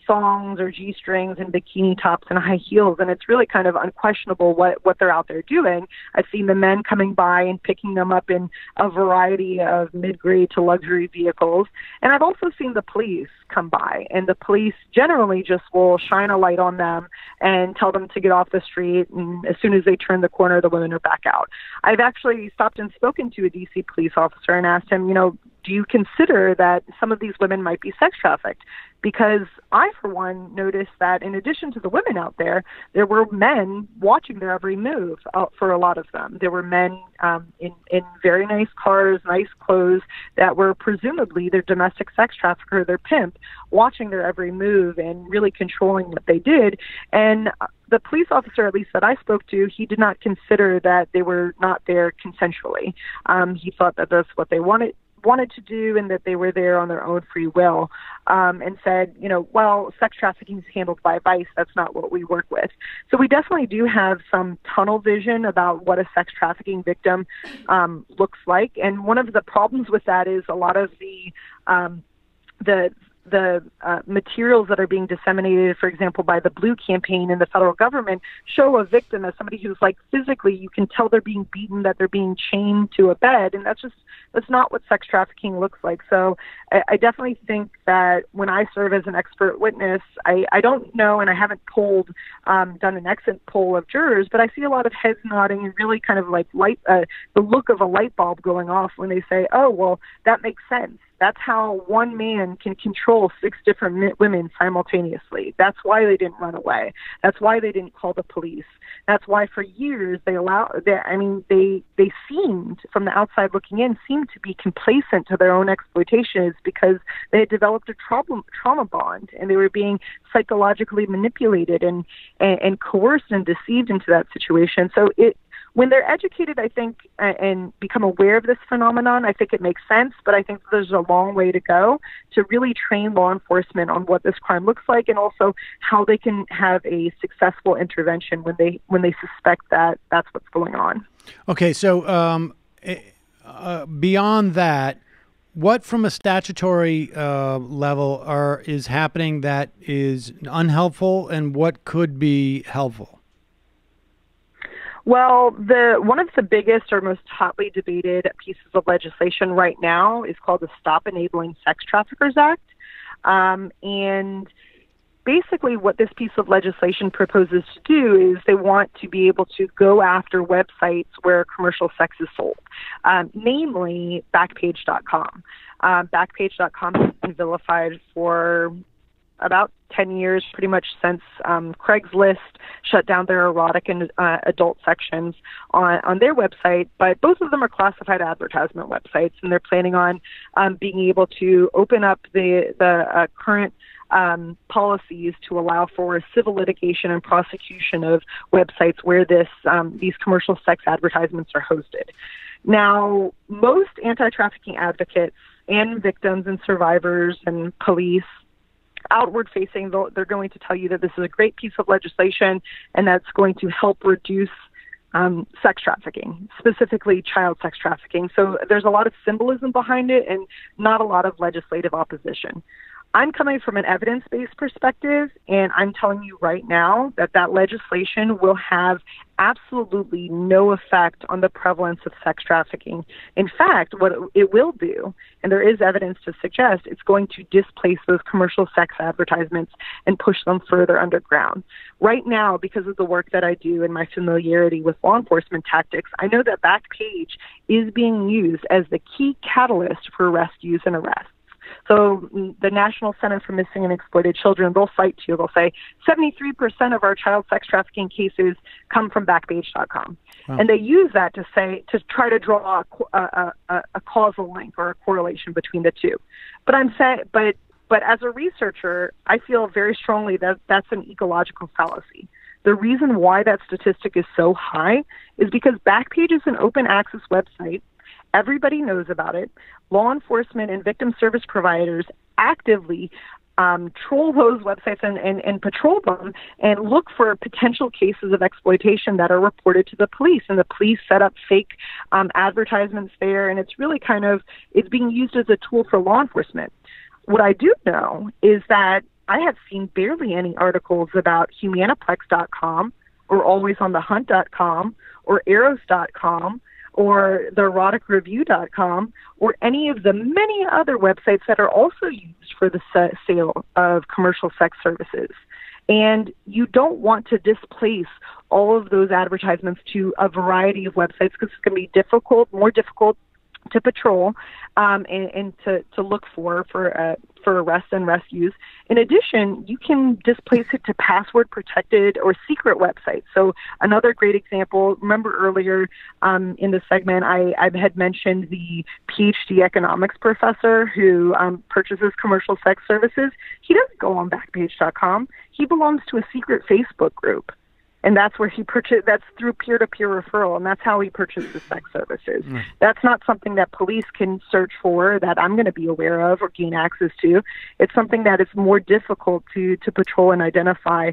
thongs or G-strings and bikini tops and high heels, and it's really kind of unquestionable what they're out there doing. I've seen the men coming by and picking them up in a variety of mid-grade to luxury vehicles, and I've also seen the police come by, and the police generally just will shine a light on them and tell them to get off the street, and as soon as they turn the corner, the women are back out. I've actually stopped and spoken to a DC police officer and asked him, you know, do you consider that some of these women might be sex trafficked? Because I, for one, noticed that in addition to the women out there, there were men watching their every move for a lot of them. There were men in very nice cars, nice clothes, that were presumably their domestic sex trafficker, their pimp, watching their every move and really controlling what they did. And the police officer, at least that I spoke to, he did not consider that they were not there consensually. He thought that that's what they wanted to do and that they were there on their own free will, and said, you know, well, sex trafficking is handled by ICE. That's not what we work with. So we definitely do have some tunnel vision about what a sex trafficking victim looks like. And one of the problems with that is a lot of the materials that are being disseminated, for example, by the Blue campaign in the federal government, show a victim as somebody who's, like, physically, you can tell they're being beaten, that they're being chained to a bed, and that's not what sex trafficking looks like. So I definitely think that when I serve as an expert witness, I don't know, and I haven't done an exit poll of jurors, but I see a lot of heads nodding and really kind of like the look of a light bulb going off when they say, oh, well, that makes sense. That's how one man can control 6 different women simultaneously. That's why they didn't run away. That's why they didn't call the police. That's why for years they seemed, from the outside looking in, seemed to be complacent to their own exploitation, because they had developed a trauma bond, and they were being psychologically manipulated and coerced and deceived into that situation. So when they're educated, I think, and become aware of this phenomenon, I think it makes sense, but I think there's a long way to go to really train law enforcement on what this crime looks like, and also how they can have a successful intervention when they suspect that that's what's going on. Okay, so beyond that, what from a statutory level is happening that is unhelpful, and what could be helpful? Well, one of the biggest or most hotly debated pieces of legislation right now is called the Stop Enabling Sex Traffickers Act. And basically what this piece of legislation proposes to do is they want to be able to go after websites where commercial sex is sold, namely Backpage.com. Backpage.com has been vilified for about 10 years, pretty much since Craigslist shut down their erotic and adult sections on their website. But both of them are classified advertisement websites, and they're planning on being able to open up the current policies to allow for civil litigation and prosecution of websites where these commercial sex advertisements are hosted. Now, most anti-trafficking advocates and victims and survivors and police, outward facing, they're going to tell you that this is a great piece of legislation and that's going to help reduce sex trafficking, specifically child sex trafficking. So there's a lot of symbolism behind it and not a lot of legislative opposition. I'm coming from an evidence-based perspective, and I'm telling you right now that legislation will have absolutely no effect on the prevalence of sex trafficking. In fact, what it will do, and there is evidence to suggest, it's going to displace those commercial sex advertisements and push them further underground. Right now, because of the work that I do and my familiarity with law enforcement tactics, I know that Backpage is being used as the key catalyst for arrest, use, and arrest. So the National Center for Missing and Exploited Children, they'll cite you. They'll say 73% of our child sex trafficking cases come from Backpage.com. Wow. And they use that to try to draw a causal link or a correlation between the two. But but as a researcher, I feel very strongly that that's an ecological fallacy. The reason why that statistic is so high is because Backpage is an open access website. Everybody knows about it. Law enforcement and victim service providers actively troll those websites and patrol them and look for potential cases of exploitation that are reported to the police. And the police set up fake advertisements there, and it's really it's being used as a tool for law enforcement. What I do know is that I have seen barely any articles about Humaniplex.com or AlwaysOnTheHunt.com or Eros.com or the eroticreview.com, or any of the many other websites that are also used for the sale of commercial sex services. And you don't want to displace all of those advertisements to a variety of websites, because it's going to be more difficult to patrol and to look for arrest and rescues. In addition, you can displace it to password protected or secret websites. So another great example, remember earlier in the segment, I had mentioned the PhD economics professor who purchases commercial sex services. He doesn't go on Backpage.com. He belongs to a secret Facebook group. And that's where he purchased, that's through peer-to-peer referral, and that's how he purchases sex services. Mm. That's not something that police can search for, that I'm going to be aware of or gain access to. It's something that is more difficult to patrol and identify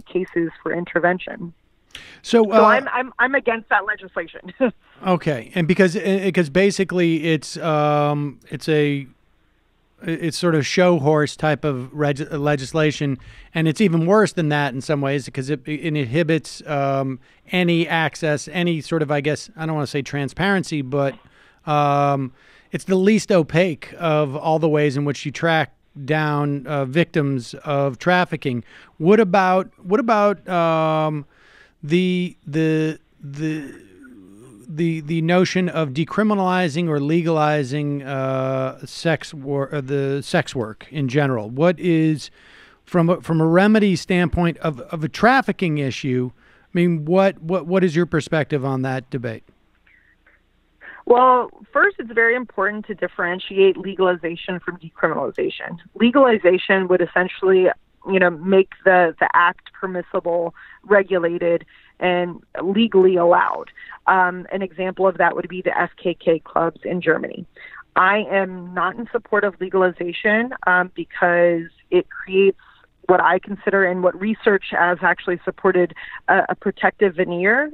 cases for intervention. So I'm against that legislation. Okay, and because basically it's sort of show horse type of legislation, and it's even worse than that in some ways, because it inhibits any access, any sort of, I guess, I don't want to say transparency, but it's the least opaque of all the ways in which you track down victims of trafficking. What about the the notion of decriminalizing or legalizing the sex work in general. What is from a remedy standpoint of a trafficking issue? I mean, what is your perspective on that debate? Well, first, it's very important to differentiate legalization from decriminalization. Legalization would essentially, make the act permissible, regulated, and legally allowed. An example of that would be the FKK clubs in Germany. I am not in support of legalization because it creates what I consider and what research has actually supported a protective veneer.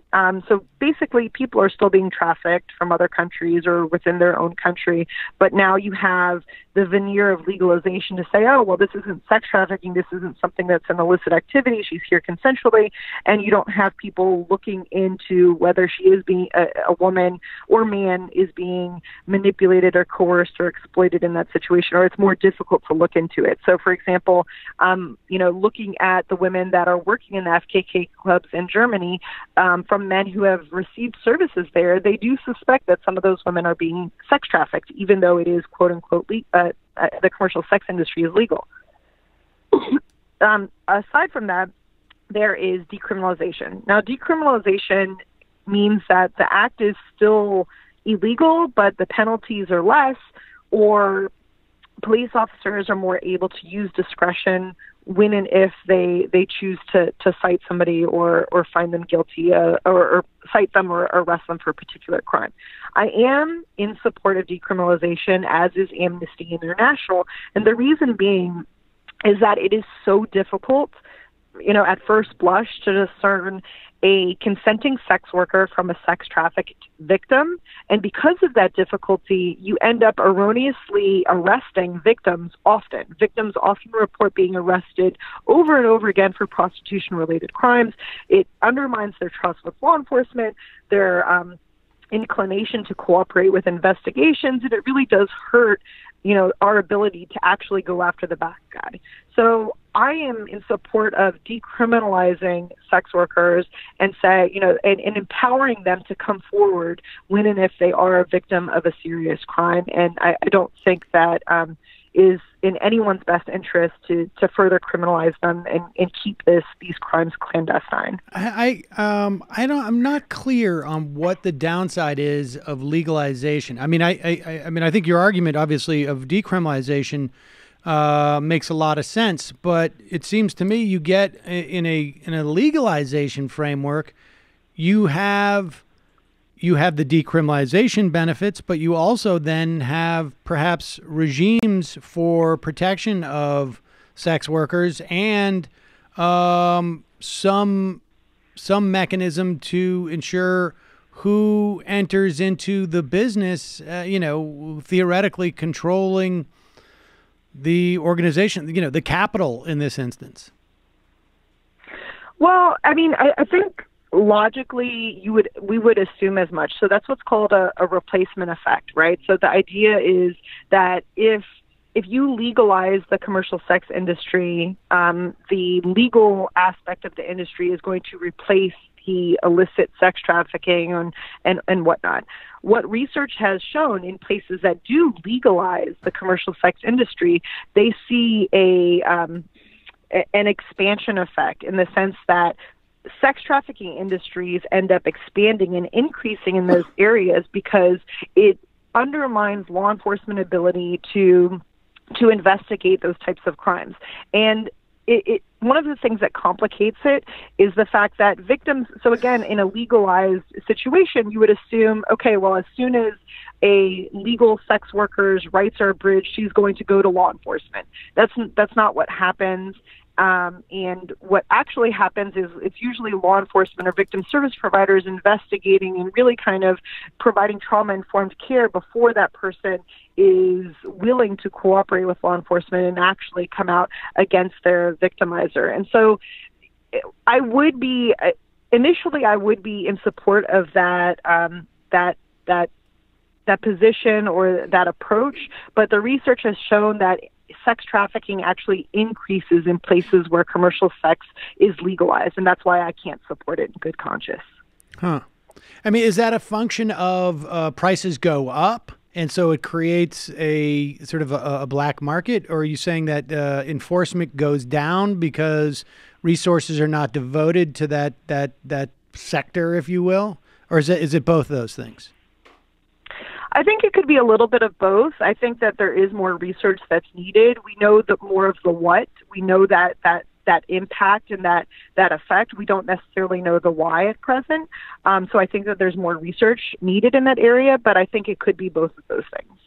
So basically, people are still being trafficked from other countries or within their own country, but now you have the veneer of legalization to say, oh, well, this isn't sex trafficking, this isn't something that's an illicit activity, she's here consensually, and you don't have people looking into whether she is being a woman or man is being manipulated or coerced or exploited in that situation, or it's more difficult to look into it. So, for example, looking at the women that are working in the FKK clubs in Germany, from men who have received services there, they do suspect that some of those women are being sex trafficked, even though it is, quote unquote, the commercial sex industry is legal. Aside from that, there is decriminalization. Now, decriminalization means that the act is still illegal, but the penalties are less, or police officers are more able to use discretion when and if they choose to cite somebody or find them guilty or cite them or arrest them for a particular crime. I am in support of decriminalization, as is Amnesty International, and the reason being is that it is so difficult, at first blush, to discern a consenting sex worker from a sex trafficked victim. And because of that difficulty, you end up erroneously arresting victims often. Victims often report being arrested over and over again for prostitution-related crimes. It undermines their trust with law enforcement, their inclination to cooperate with investigations, and it really does hurt our ability to actually go after the bad guy. So I am in support of decriminalizing sex workers and and empowering them to come forward when and if they are a victim of a serious crime. And I don't think that is in anyone's best interest to further criminalize them and keep these crimes clandestine. I'm not clear on what the downside is of legalization. I mean, I think your argument, obviously, of decriminalization makes a lot of sense, but it seems to me you get in a legalization framework, you have the decriminalization benefits, but you also then have perhaps regimes for protection of sex workers and some mechanism to ensure who enters into the business, theoretically controlling the organization, the capital in this instance. Well, I mean, I think logically we would assume as much. So that's what's called a replacement effect, right? So the idea is that if you legalize the commercial sex industry, the legal aspect of the industry is going to replace the illicit sex trafficking and whatnot. What research has shown in places that do legalize the commercial sex industry, they see an expansion effect in the sense that sex trafficking industries end up expanding and increasing in those areas because it undermines law enforcement ability to investigate those types of crimes. And one of the things that complicates it is the fact that victims, so again, in a legalized situation, you would assume, okay, well, as soon as a legal sex worker's rights are abridged, she's going to go to law enforcement. That's not what happens. And what actually happens is it's usually law enforcement or victim service providers investigating and really kind of providing trauma-informed care before that person is willing to cooperate with law enforcement and actually come out against their victimizer. And so I would be in support of that position or that approach, but the research has shown that sex trafficking actually increases in places where commercial sex is legalized, and that's why I can't support it in good conscience. Huh. I mean, is that a function of prices go up, and so it creates a sort of a black market? Or are you saying that enforcement goes down because resources are not devoted to that sector, if you will? Or is it both of those things? I think it could be a little bit of both. I think that there is more research that's needed. We know more of the what. We know that impact and that effect. We don't necessarily know the why at present. So I think that there's more research needed in that area, but I think it could be both of those things.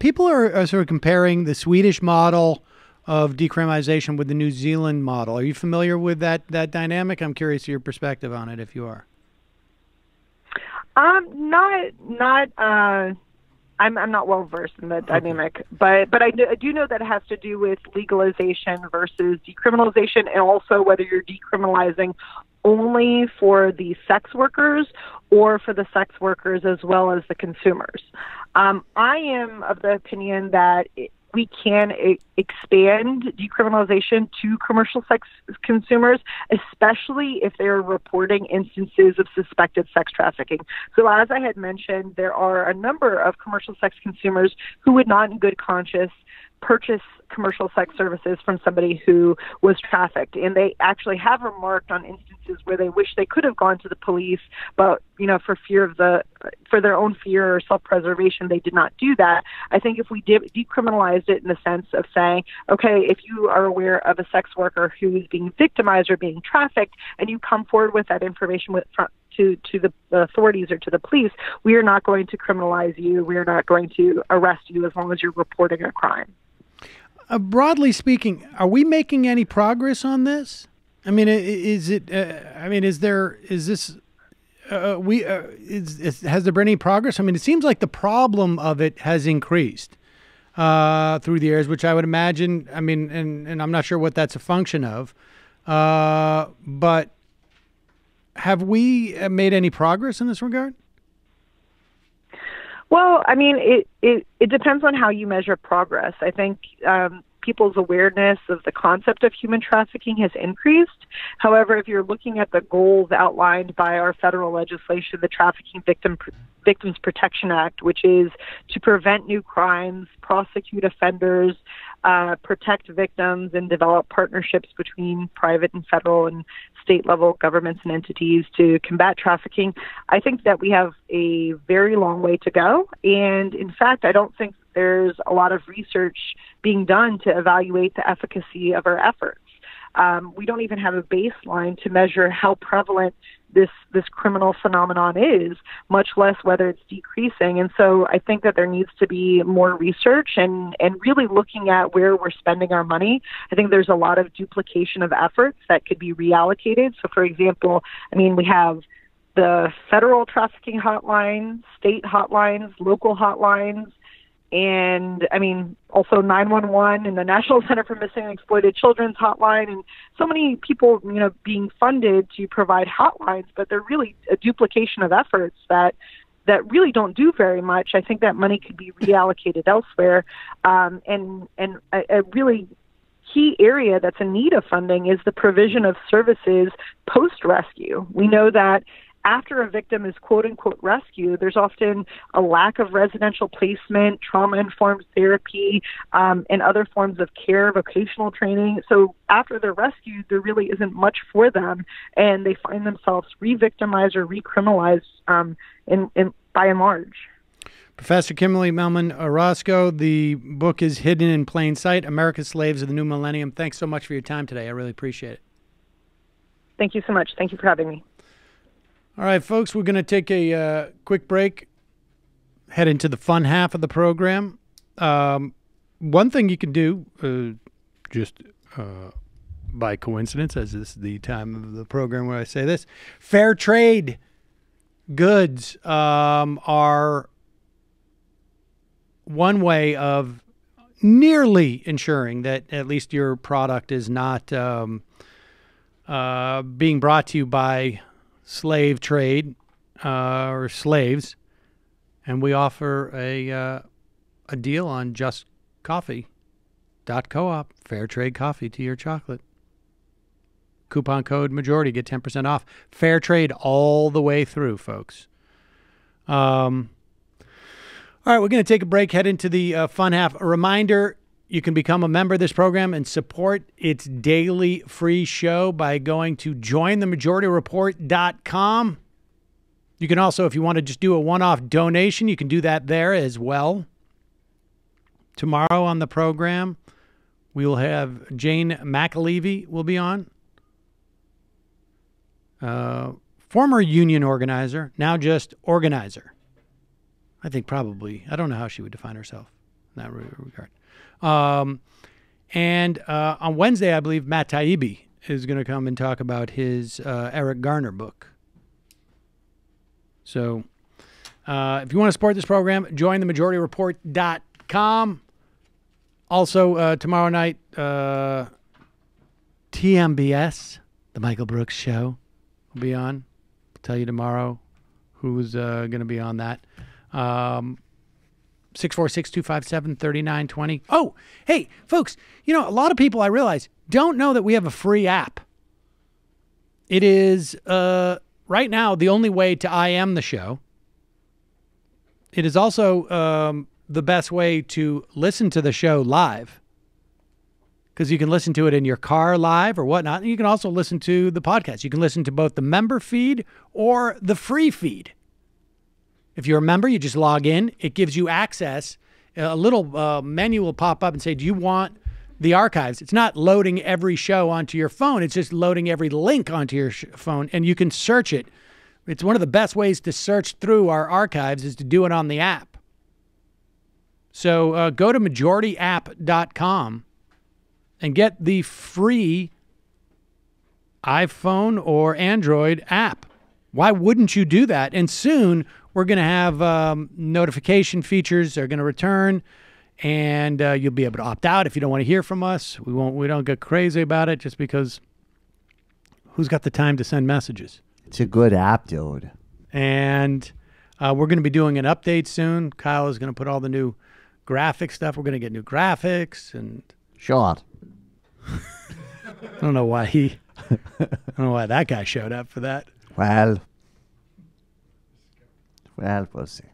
People are sort of comparing the Swedish model of decriminalization with the New Zealand model. Are you familiar with that dynamic? I'm curious your perspective on it, if you are. I'm not well versed in the dynamic, but I do know that it has to do with legalization versus decriminalization, and also whether you're decriminalizing only for the sex workers or for the sex workers as well as the consumers. I am of the opinion that we can expand decriminalization to commercial sex consumers, especially if they're reporting instances of suspected sex trafficking. So as I had mentioned, there are a number of commercial sex consumers who would not in good conscience purchase commercial sex services from somebody who was trafficked. And they actually have remarked on instances where they wish they could have gone to the police, but, for their own fear or self-preservation, they did not do that. I think if we decriminalized it in the sense of saying, okay, if you are aware of a sex worker who is being victimized or being trafficked, and you come forward with that information to the authorities or to the police, we are not going to criminalize you. We are not going to arrest you as long as you're reporting a crime. Broadly speaking, are we making any progress on this? I mean, has there been any progress? I mean, it seems like the problem of it has increased through the years, which I would imagine. I mean, and I'm not sure what that's a function of, but have we made any progress in this regard? Well, I mean, it depends on how you measure progress. I think people's awareness of the concept of human trafficking has increased. However, if you're looking at the goals outlined by our federal legislation, the Trafficking Victims Protection Act, which is to prevent new crimes, prosecute offenders, protect victims, and develop partnerships between private and federal and state level governments and entities to combat trafficking, I think that we have a very long way to go. And in fact, I don't think there's a lot of research being done to evaluate the efficacy of our efforts. We don't even have a baseline to measure how prevalent this criminal phenomenon is, much less whether it's decreasing. And so I think that there needs to be more research and really looking at where we're spending our money. I think there's a lot of duplication of efforts that could be reallocated. So, for example, I mean, we have the federal trafficking hotline, state hotlines, local hotlines, and I mean, also 911 and the National Center for Missing and Exploited Children's hotline, and so many people, being funded to provide hotlines, but they're really a duplication of efforts that really don't do very much. I think that money could be reallocated elsewhere. And a really key area that's in need of funding is the provision of services post-rescue. We know that after a victim is quote-unquote rescued, there's often a lack of residential placement, trauma-informed therapy, and other forms of care, vocational training. So after they're rescued, there really isn't much for them, and they find themselves re-victimized or re-criminalized by and large. Professor Kimberly Mehlman-Orozco, the book is Hidden in Plain Sight, America's Slaves of the New Millennium. Thanks so much for your time today. I really appreciate it. Thank you so much. Thank you for having me. All right, folks, we're going to take a quick break, head into the fun half of the program. One thing you can do, just by coincidence, as this is the time of the program where I say this, fair trade goods are one way of nearly ensuring that at least your product is not being brought to you by slave trade or slaves, and we offer a deal on justcoffee.coop, fair trade coffee to your chocolate. Coupon code majority, get 10% off. Fair trade all the way through, folks. All right, we're going to take a break, head into the fun half. A reminder, you can become a member of this program and support its daily free show by going to jointhemajorityreport.com. You can also, if you want to just do a one-off donation, you can do that there as well. Tomorrow on the program, we will have Jane McAlevey will be on. Former union organizer, now just organizer. I think probably. I don't know how she would define herself in that regard. And on Wednesday, I believe Matt Taibbi is going to come and talk about his Eric Garner book. So if you want to support this program, join themajorityreport.com. Also, tomorrow night, TMBS, the Michael Brooks Show, will be on. I'll tell you tomorrow who's going to be on that. 646-257-3920. Oh, hey, folks, a lot of people, I realize, don't know that we have a free app. It is, right now, the only way to IM the show. It is also the best way to listen to the show live, because you can listen to it in your car live or whatnot. You can also listen to the podcast. You can listen to both the member feed or the free feed. If you're a member, you just log in. It gives you access. A little menu will pop up and say, do you want the archives? It's not loading every show onto your phone. It's just loading every link onto your phone, and you can search it. It's one of the best ways to search through our archives is to do it on the app. So go to majorityapp.com and get the free iPhone or Android app. Why wouldn't you do that? And soon we're going to have notification features are going to return, and you'll be able to opt out if you don't want to hear from us. We don't get crazy about it just because who's got the time to send messages? It's a good app, dude. And we're going to be doing an update soon. Kyle is going to put all the new graphic stuff. We're going to get new graphics and shot. I don't know why that guy showed up for that. Well, we'll see.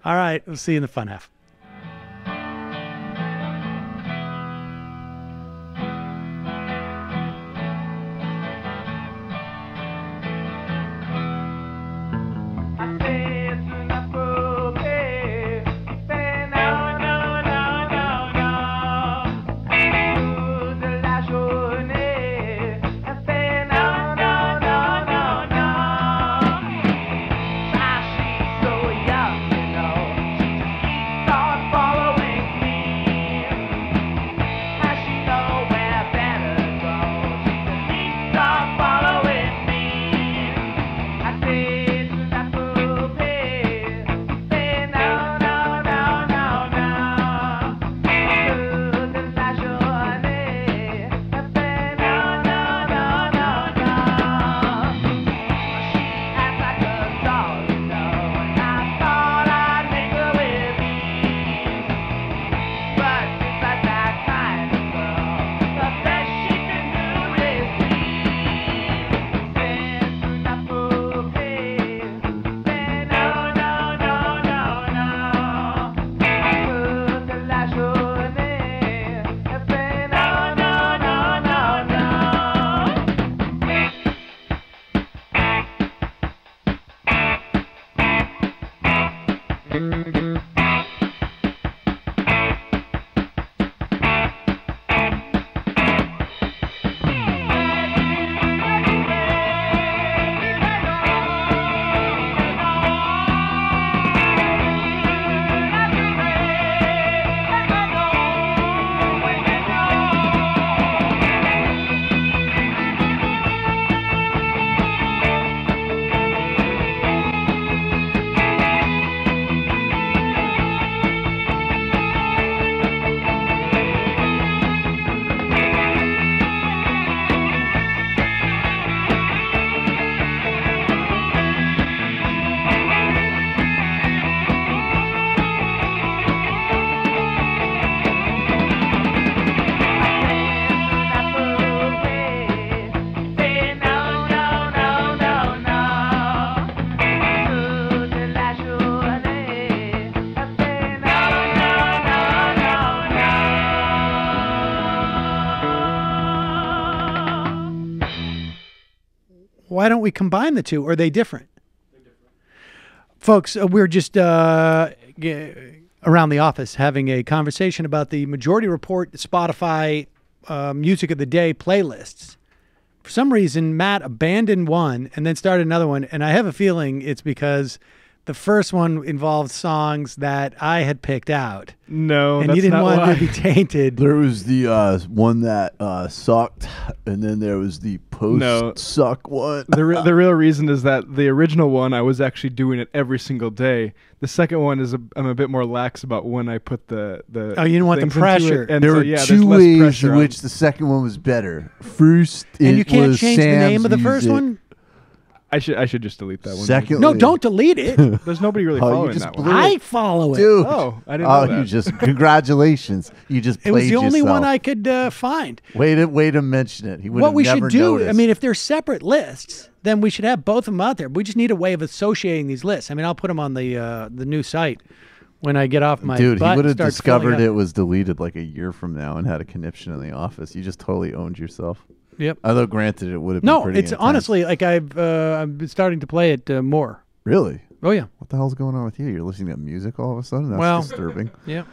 All right, we'll see you in the fun half. why don't we combine the two? Or are they different? Folks, we're just around the office having a conversation about the Majority Report Spotify Music of the Day playlists. For some reason, Matt abandoned one and then started another one, and I have a feeling it's because the first one involved songs that I had picked out. No, and that's you didn't not want why. to be tainted. There was the one that sucked, and then there was the post-suck one. The real reason is that the original one, I was actually doing it every single day. The second one is I'm a bit more lax about when I put the Oh, you didn't want the things into pressure. it. And There so, were yeah, there's two less ways pressure in on- which the second one was better. First, And you it can't was change the name Sam's of the first music. one? I should just delete that one. Secondly, No, don't delete it. There's nobody really Oh, you following just that blew one. I follow it. Dude. Oh, I didn't know that. You just congratulations. You just It was played the only yourself. one I could find. Way to mention it. He would What have we never should do, noticed. I mean, if they're separate lists, then we should have both of them out there. We just need a way of associating these lists. I mean, I'll put them on the new site when I get off my Dude, butt he would and have start filling discovered up. it was deleted like a year from now and had a conniption in the office. You just totally owned yourself. Yep. Although, granted, it would have been No, pretty it's intense. honestly like I'm been starting to play it more. Really? Oh yeah. What the hell's going on with you? You're listening to music all of a sudden? That's Well, disturbing. Yep.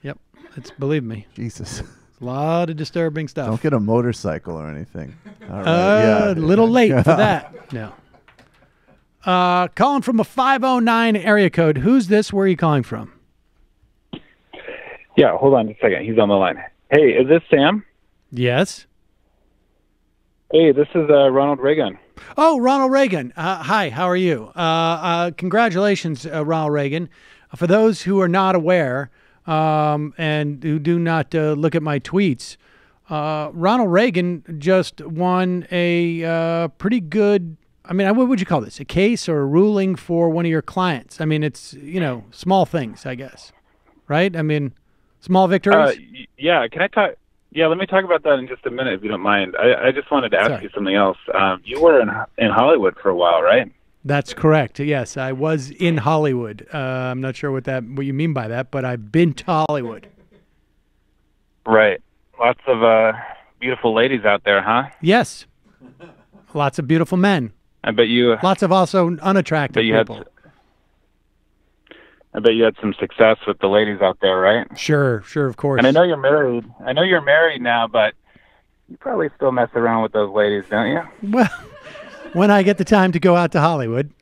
Yep. It's believe me, Jesus. a lot of disturbing stuff. Don't get a motorcycle or anything. All right. Yeah. A little late for that. No. Calling from a 509 area code. Who's this? Where are you calling from? Yeah, hold on a second. He's on the line. Hey, is this Sam? Yes. Hey, this is Ronald Reagan. Oh, Ronald Reagan. Hi, how are you? Congratulations, Ronald Reagan. For those who are not aware and who do not look at my tweets, Ronald Reagan just won a pretty good, I mean, what would you call this? A case or a ruling for one of your clients? I mean, it's, small things, I guess. Right? I mean, small victories? Yeah, can I talk? Yeah, let me talk about that in just a minute, if you don't mind. I just wanted to ask you something else. You were in Hollywood for a while, right? That's correct. Yes, I was in Hollywood. I'm not sure what you mean by that, but I've been to Hollywood. Right. Lots of beautiful ladies out there, huh? Yes. Lots of beautiful men. I bet you. Lots of also unattractive people. I bet you had some success with the ladies out there, right? Sure, of course. And I know you're married. I know you're married now, but you probably still mess around with those ladies, don't you? Well, when I get the time to go out to Hollywood.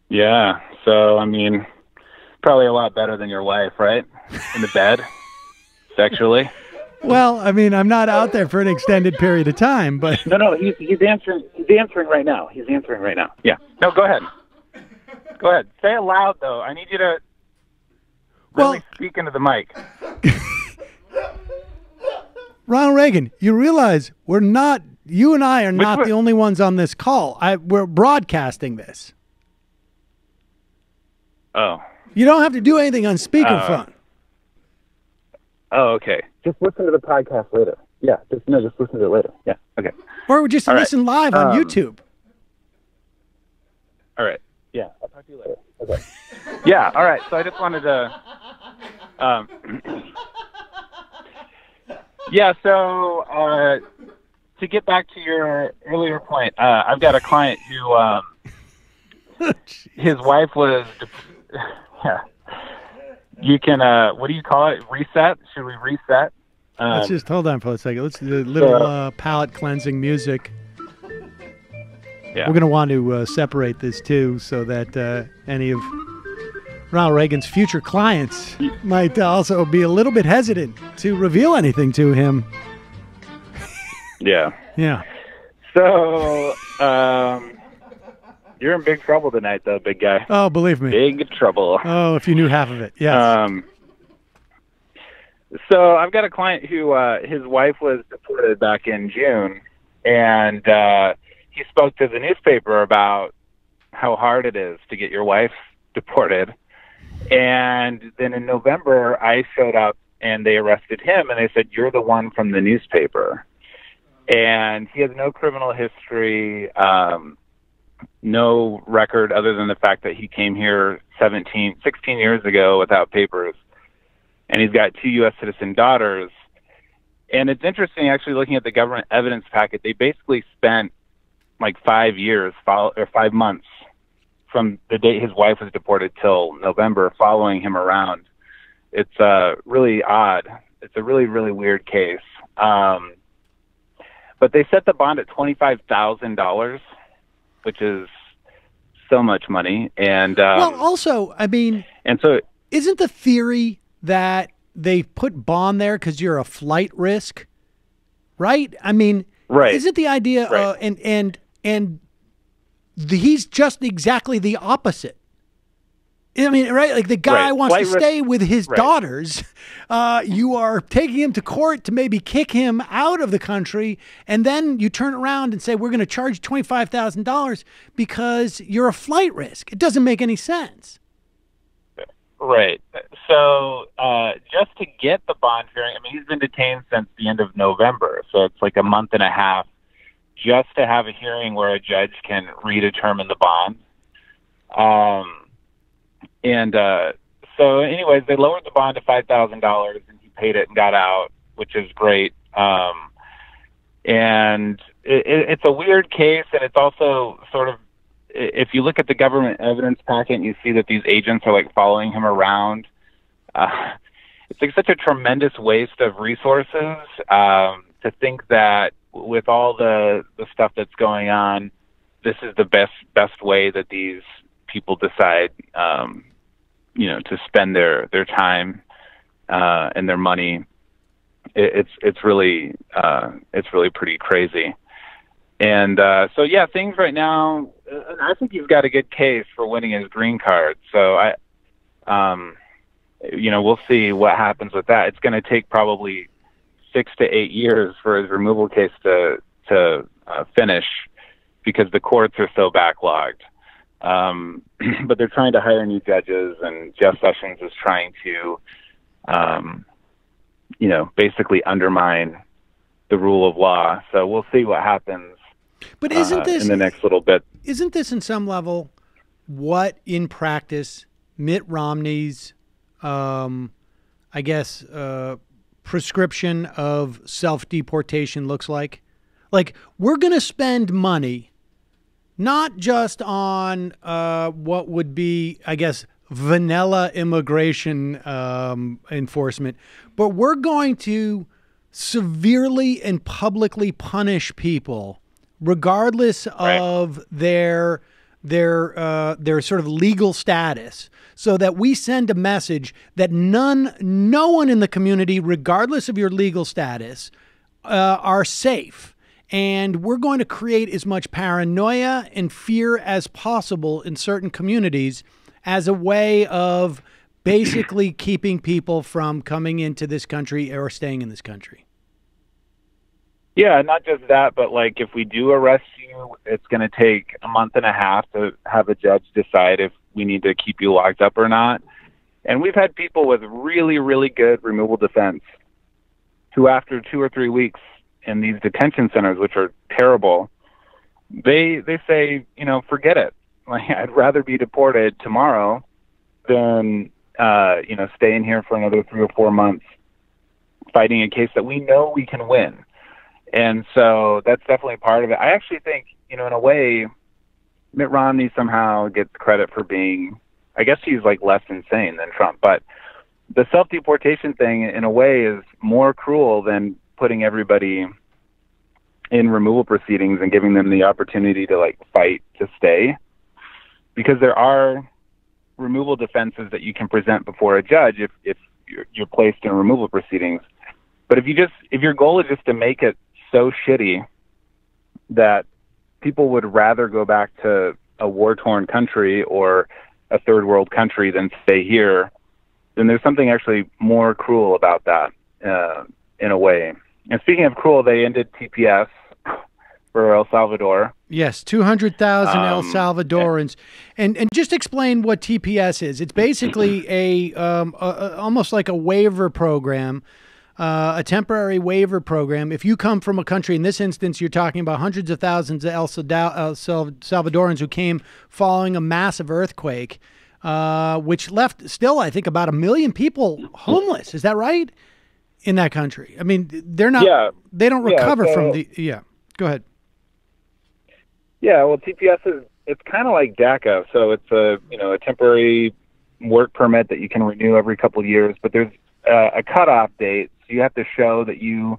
Yeah. So, I mean, probably a lot better than your wife, right? In the bed, sexually. Well, I mean, I'm not out there for an extended period of time, but No, he's answering. He's answering right now. Yeah. No, go ahead. Go ahead. Say it loud, though. I need you to really speak into the mic. Ronald Reagan, you realize you and I are not the only ones on this call. We're broadcasting this. Oh. You don't have to do anything on speakerphone. Oh, okay. Just listen to the podcast later. Yeah, just listen to it later. Yeah, okay. Or just All right. listen live on YouTube. All right. Yeah, I'll talk to you later. Okay. Yeah, all right. So I just wanted to... yeah, so to get back to your earlier point, I've got a client who his wife was... yeah. You can, what do you call it? Reset? Should we reset? Let's just hold on for a second. Let's do a little palate cleansing music. Yeah. We're going to want to separate this too so that any of Ronald Reagan's future clients might also be a little bit hesitant to reveal anything to him. Yeah. Yeah. So, you're in big trouble tonight, though, big guy. Oh, believe me. Big trouble. Oh, if you knew half of it. Yes. So I've got a client who his wife was deported back in June, and he spoke to the newspaper about how hard it is to get your wife deported. And then in November, I showed up, and they arrested him, and they said, "You're the one from the newspaper." And he has no criminal history, no record other than the fact that he came here 16 years ago without papers. And he's got 2 U.S. citizen daughters. And it's interesting, actually, looking at the government evidence packet. They basically spent like 5 years, or 5 months from the date his wife was deported till November, following him around. It's really odd. It's a really, really weird case. But they set the bond at $25,000, which is so much money. And well, also, I mean, and so isn't the theory that they put bond there because you're a flight risk, right? I mean, right. Isn't the idea? Right. He's just exactly the opposite. I mean, right? Like the guy wants to stay with his daughters. You are taking him to court to maybe kick him out of the country, and then you turn around and say, we're going to charge you $25,000 because you're a flight risk. It doesn't make any sense. Right. So just to get the bond hearing, I mean, he's been detained since the end of November, so it's like a month and a half just to have a hearing where a judge can redetermine the bond. So anyways, they lowered the bond to $5,000 and he paid it and got out, which is great. And it's a weird case, and it's also sort of, if you look at the government evidence packet, you see that these agents are like following him around. It's like such a tremendous waste of resources to think that with all the stuff that's going on, this is the best way that these people decide, to spend their time and their money. It's really pretty crazy. And so yeah, things right now. I think he's got a good case for winning his green card. So we'll see what happens with that. It's going to take probably 6 to 8 years for his removal case to finish because the courts are so backlogged. But they're trying to hire new judges, and Jeff Sessions is trying to, basically undermine the rule of law. So we'll see what happens. But isn't this in the next little bit? Isn't this, in some level, what in practice Mitt Romney's, prescription of self-deportation looks like? Like, we're going to spend money not just on what would be, I guess, vanilla immigration enforcement, but we're going to severely and publicly punish people regardless of their sort of legal status, so that we send a message that no one in the community, regardless of your legal status, are safe. And we're going to create as much paranoia and fear as possible in certain communities as a way of basically keeping people from coming into this country or staying in this country. Yeah, not just that, but like if we do arrest you, it's going to take a month and a half to have a judge decide if we need to keep you locked up or not. And we've had people with really, really good removal defense who, after 2 or 3 weeks in these detention centers, which are terrible, they say, forget it. Like, I'd rather be deported tomorrow than, stay in here for another 3 or 4 months fighting a case that we know we can win. And so that's definitely part of it. I actually think, in a way, Mitt Romney somehow gets credit for being, I guess he's like less insane than Trump, but the self-deportation thing in a way is more cruel than putting everybody in removal proceedings and giving them the opportunity to like fight to stay, because there are removal defenses that you can present before a judge if you're placed in removal proceedings. But if your goal is just to make it so shitty that people would rather go back to a war-torn country or a third world country than stay here, then there's something actually more cruel about that, in a way. And speaking of cruel, they ended TPS for El Salvador. Yes, 200,000 El Salvadorans. And just explain what TPS is. It's basically a almost like a waiver program, a temporary waiver program. If you come from a country, in this instance, you're talking about hundreds of thousands of El Salvadorans who came following a massive earthquake, which left still, I think, about 1 million people homeless. Is that right? in that country. I mean, they're not. Yeah. They don't Yeah, recover so- from the. Yeah. Go ahead. Yeah, well, TPS it's kind of like DACA, so it's a temporary work permit that you can renew every couple of years, but there's a cutoff date, so you have to show that you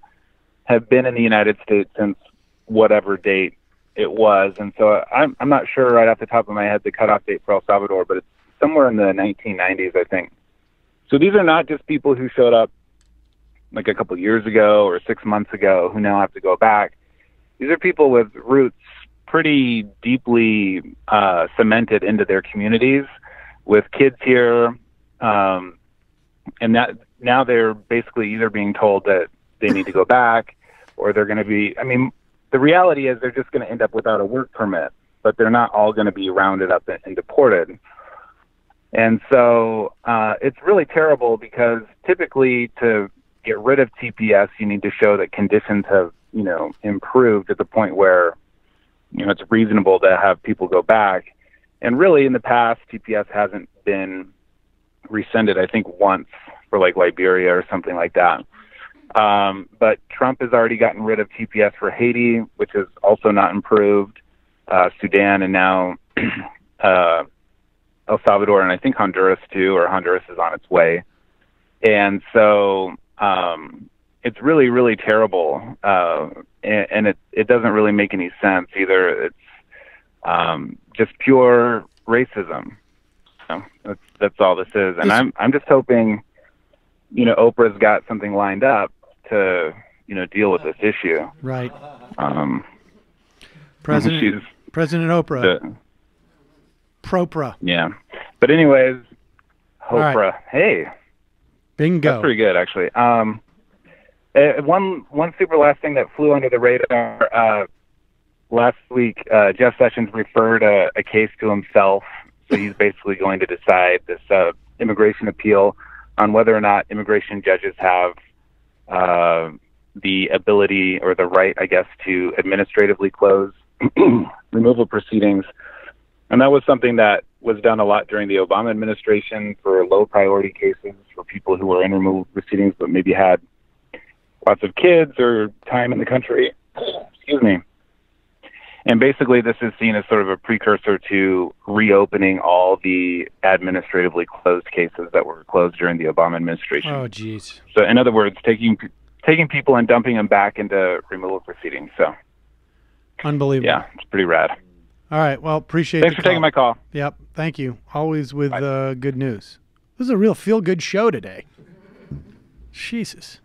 have been in the United States since whatever date it was, and so I'm not sure right off the top of my head the cutoff date for El Salvador, but it's somewhere in the 1990s, I think. So these are not just people who showed up like a couple of years ago or 6 months ago who now have to go back. These are people with roots pretty deeply cemented into their communities, with kids here, and that now they're basically either being told that they need to go back, or they're going to be. I mean, the reality is they're just going to end up without a work permit, but they're not all going to be rounded up and deported. And so it's really terrible because typically to get rid of TPS, you need to show that conditions have improved at the point where it's reasonable to have people go back. And really, in the past, TPS hasn't been rescinded, I think, once for like Liberia or something like that. But Trump has already gotten rid of TPS for Haiti, which is also not improved, Sudan, and now El Salvador, and I think Honduras too, or Honduras is on its way. And so it's really, really terrible, and it doesn't really make any sense either. It's just pure racism. That's all this is. And I'm just hoping, Oprah's got something lined up to, deal with this issue. Right. President Oprah. Propra. Yeah. But anyways, Oprah. Right. Hey. Bingo. That's pretty good, actually. One super last thing that flew under the radar last week, Jeff Sessions referred a case to himself. So he's basically going to decide this immigration appeal on whether or not immigration judges have the ability or the right, I guess, to administratively close removal proceedings. And that was something that was done a lot during the Obama administration for low priority cases for people who were in removal proceedings but maybe had lots of kids or time in the country. Excuse me. And basically this is seen as sort of a precursor to reopening all the administratively closed cases that were closed during the Obama administration. Oh, geez. So in other words, taking people and dumping them back into removal proceedings. So unbelievable. Yeah, it's pretty rad. All right. Well, appreciate Thanks the for taking my call. Yep. Thank you. Always with good news. This is a real feel-good show today. Jesus.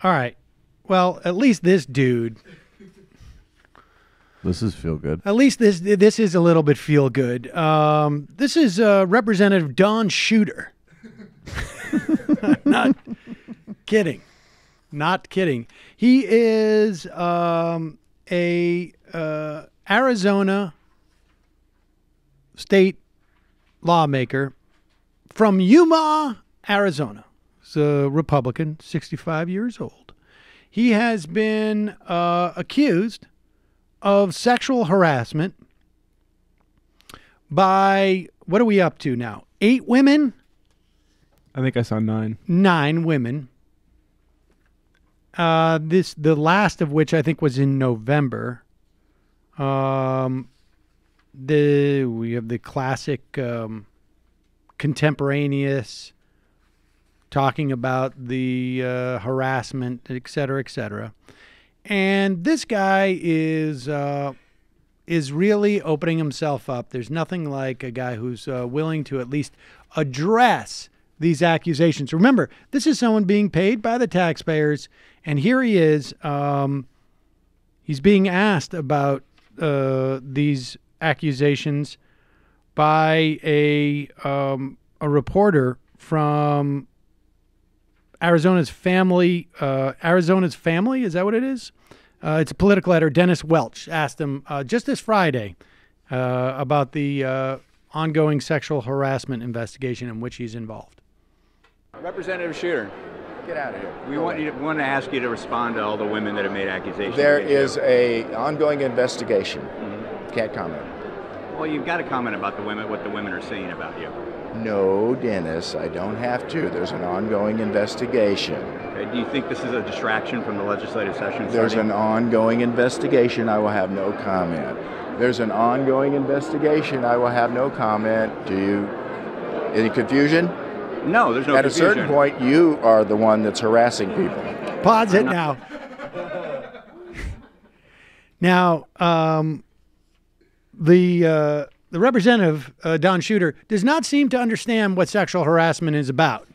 All right. Well, at least this dude. This is feel good. At least this is a little bit feel good. This is Representative Don Shooter. Not kidding. Not kidding. He is a Arizona state lawmaker from Yuma, Arizona. He's a Republican, 65 years old. He has been accused of sexual harassment by, what are we up to now? 8 women? I think I saw 9. 9 women. The last of which I think was in November. We have the classic contemporaneous talking about the harassment, et cetera, et cetera. And this guy is really opening himself up. There's nothing like a guy who's willing to at least address these accusations. Remember, this is someone being paid by the taxpayers, and here he is. He's being asked about these accusations by a reporter from Arizona's Family. Arizona's Family, is that what it is? It's a political editor. Dennis Welch asked him just this Friday about the ongoing sexual harassment investigation in which he's involved. Representative Shooter, Get out of here. we want to ask you to respond to all the women that have made accusations. There against you. is a ongoing investigation. Can't comment. Well, you've got to comment about the women, what the women are saying about you. No, Dennis, I don't have to. There's an ongoing investigation. Okay, do you think this is a distraction from the legislative session? There's an ongoing investigation. I will have no comment. There's an ongoing investigation. I will have no comment. Do you? Any confusion? No, there's no confusion. At a certain point, you are the one that's harassing people. Pause it now. Now, the representative, Don Shooter, does not seem to understand what sexual harassment is about.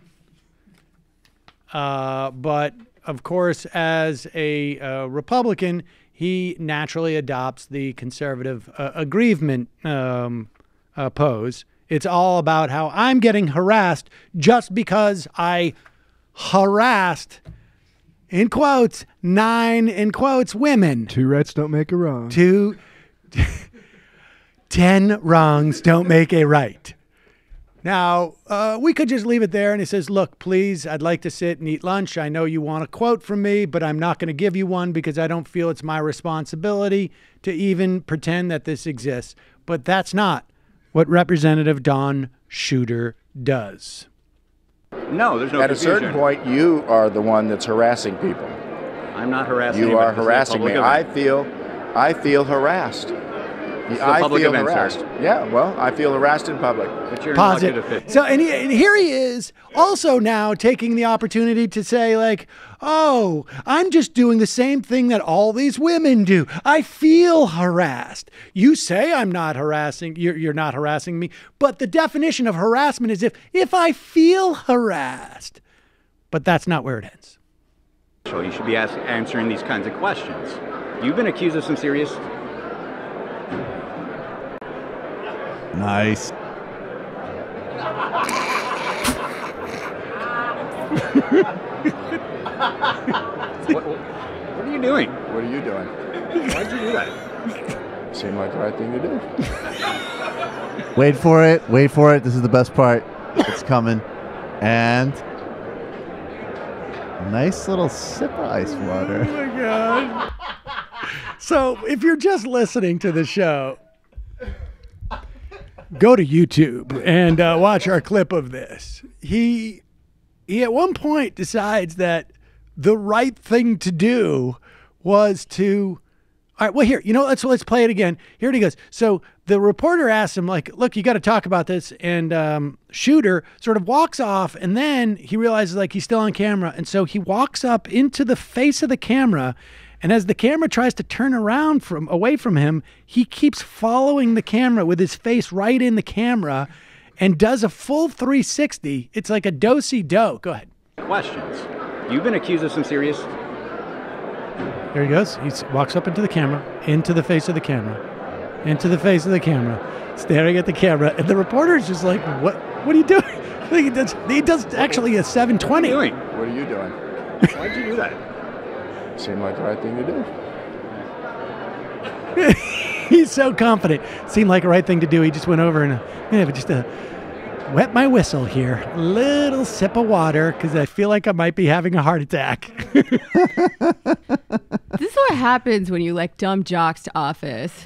But, of course, as a Republican, he naturally adopts the conservative aggrievement pose. It's all about how I'm getting harassed just because I harassed, in quotes, 9, in quotes, women. 2 rights don't make a wrong. 10 wrongs don't make a right. Now, we could just leave it there. And he says, look, please, I'd like to sit and eat lunch. I know you want a quote from me, but I'm not going to give you one because I don't feel it's my responsibility to even pretend that this exists. But that's not what Representative Don Shooter does. No, there's no At confusion. a certain point, you are the one that's harassing people. I'm not harassing you. You are harassing me. I feel harassed. I feel harassed. Sir. Yeah, well, I feel harassed in public. But you're Pause elected it. official. So, and here he is also now taking the opportunity to say, like, oh, I'm just doing the same thing that all these women do. I feel harassed. You say I'm not harassing, you're not harassing me, but the definition of harassment is if I feel harassed. But that's not where it ends. So you should be answering these kinds of questions. You've been accused of some serious... Nice. What are you doing? What are you doing? Why'd you do that? Seemed like the right thing to do. Wait for it. Wait for it. This is the best part. It's coming. And nice little sip of ice water. Oh, my God. So if you're just listening to the show, go to YouTube and watch our clip of this. He at one point decides that the right thing to do was to, all right, well, here, let's play it again. Here he goes. So the reporter asks him, like, look, you got to talk about this. And Shooter sort of walks off, and then he realizes, like, he's still on camera. And so he walks up into the face of the camera. And as the camera tries to turn around away from him, he keeps following the camera with his face right in the camera and does a full 360. It's like a do-si-do. Go ahead. Questions. You've been accused of some serious... There he goes. He walks up into the camera, into the face of the camera, into the face of the camera, staring at the camera. And the reporter is just like, what are you doing? He does actually a 720. What are you doing? Why'd you do that? Seemed like the right thing to do. He's so confident. Seemed like the right thing to do. He just went over and wet my whistle here. A little sip of water because I feel like I might be having a heart attack. This is what happens when you elect dumb jocks to office.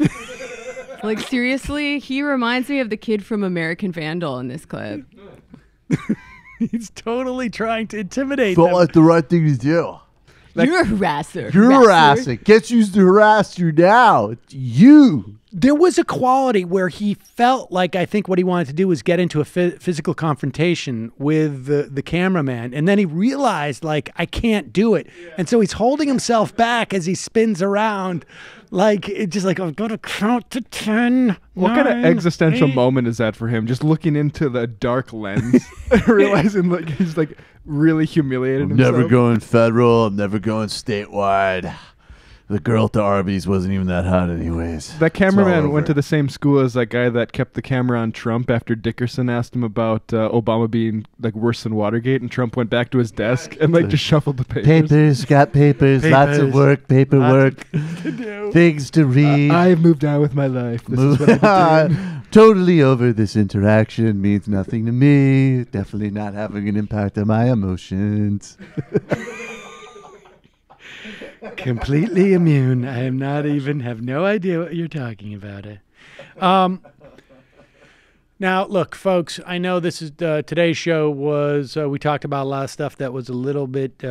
Like, seriously, he reminds me of the kid from American Vandal in this clip. He's totally trying to intimidate Felt them. like the right thing to do. Like, you're a harasser. You're harassing. Gets used to harass you now. It's you. There was a quality where he felt like, I think what he wanted to do was get into a physical confrontation with the cameraman. And then he realized, like, I can't do it. Yeah. And so he's holding himself back as he spins around. Like, it's just like, I'm going to count to 10. What kind of existential moment is that for him? Just looking into the dark lens, realizing like he's like really humiliated himself. Never going federal. I'm never going statewide. The girl at the Arby's wasn't even that hot anyways. That cameraman went to the same school as that guy that kept the camera on Trump after Dickerson asked him about Obama being like worse than Watergate, and Trump went back to his desk and like just shuffled the papers. Got papers, lots of work, paperwork, things to read. I've moved on with my life. This is what I'm doing. Totally over this interaction, means nothing to me. Definitely not having an impact on my emotions. Completely immune. I am not even, have no idea what you're talking about. Now, look, folks, I know this is today's show was we talked about a lot of stuff that was a little bit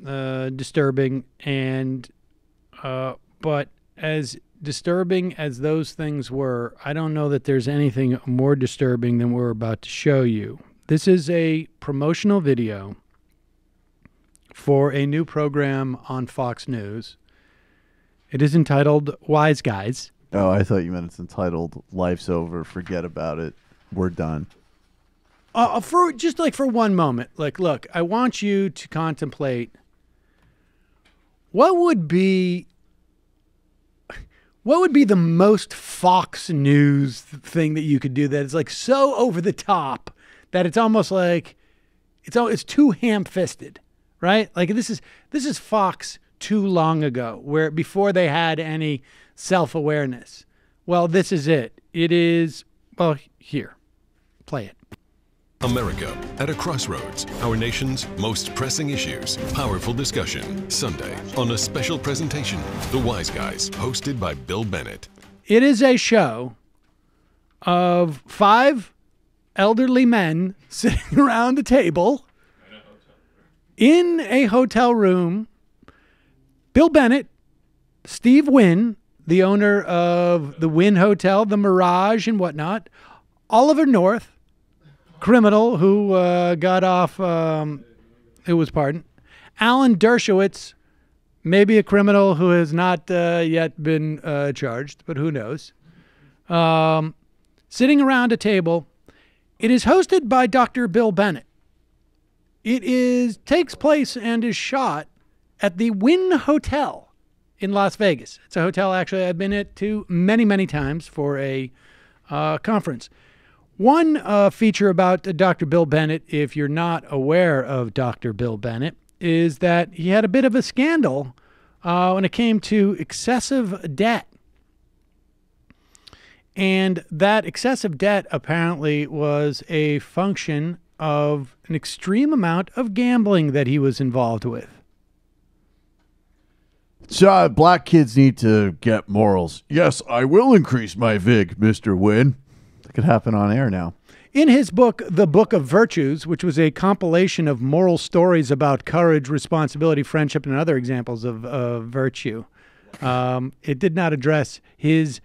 disturbing, and but as disturbing as those things were, I don't know that there's anything more disturbing than we're about to show you. This is a promotional video for a new program on Fox News. It is entitled Wise Guys. Oh, I thought you meant it's entitled "Life's Over, Forget About It, We're Done." For just like for one moment, like, look, I want you to contemplate what would be the most Fox News thing that you could do that is like so over the top that it's almost like it's too ham-fisted, right? Like this is Fox too long ago, where before they had any self-awareness. Well, this is it. It is, well, here. Play it. America at a crossroads. Our nation's most pressing issues. Powerful discussion. Sunday on a special presentation, The Wise Guys, hosted by Bill Bennett. It is a show of 5 elderly men sitting around a table in a hotel room. Bill Bennett, Steve Wynn, the owner of the Wynn Hotel, the Mirage and whatnot, Oliver North, criminal who got off, who was pardoned, Alan Dershowitz, maybe a criminal who has not yet been charged, but who knows, sitting around a table. It is hosted by Dr. Bill Bennett. It takes place and is shot at the Wynn Hotel in Las Vegas. It's a hotel, actually, I've been to many, many times for a conference. One feature about Dr. Bill Bennett, if you're not aware of Dr. Bill Bennett, is that he had a bit of a scandal when it came to excessive debt. And that excessive debt apparently was a function of an extreme amount of gambling that he was involved with. So, black kids need to get morals. Yes, I will increase my VIG, Mr. Wynn. That could happen on air now. In his book, The Book of Virtues, which was a compilation of moral stories about courage, responsibility, friendship, and other examples of virtue, it did not address his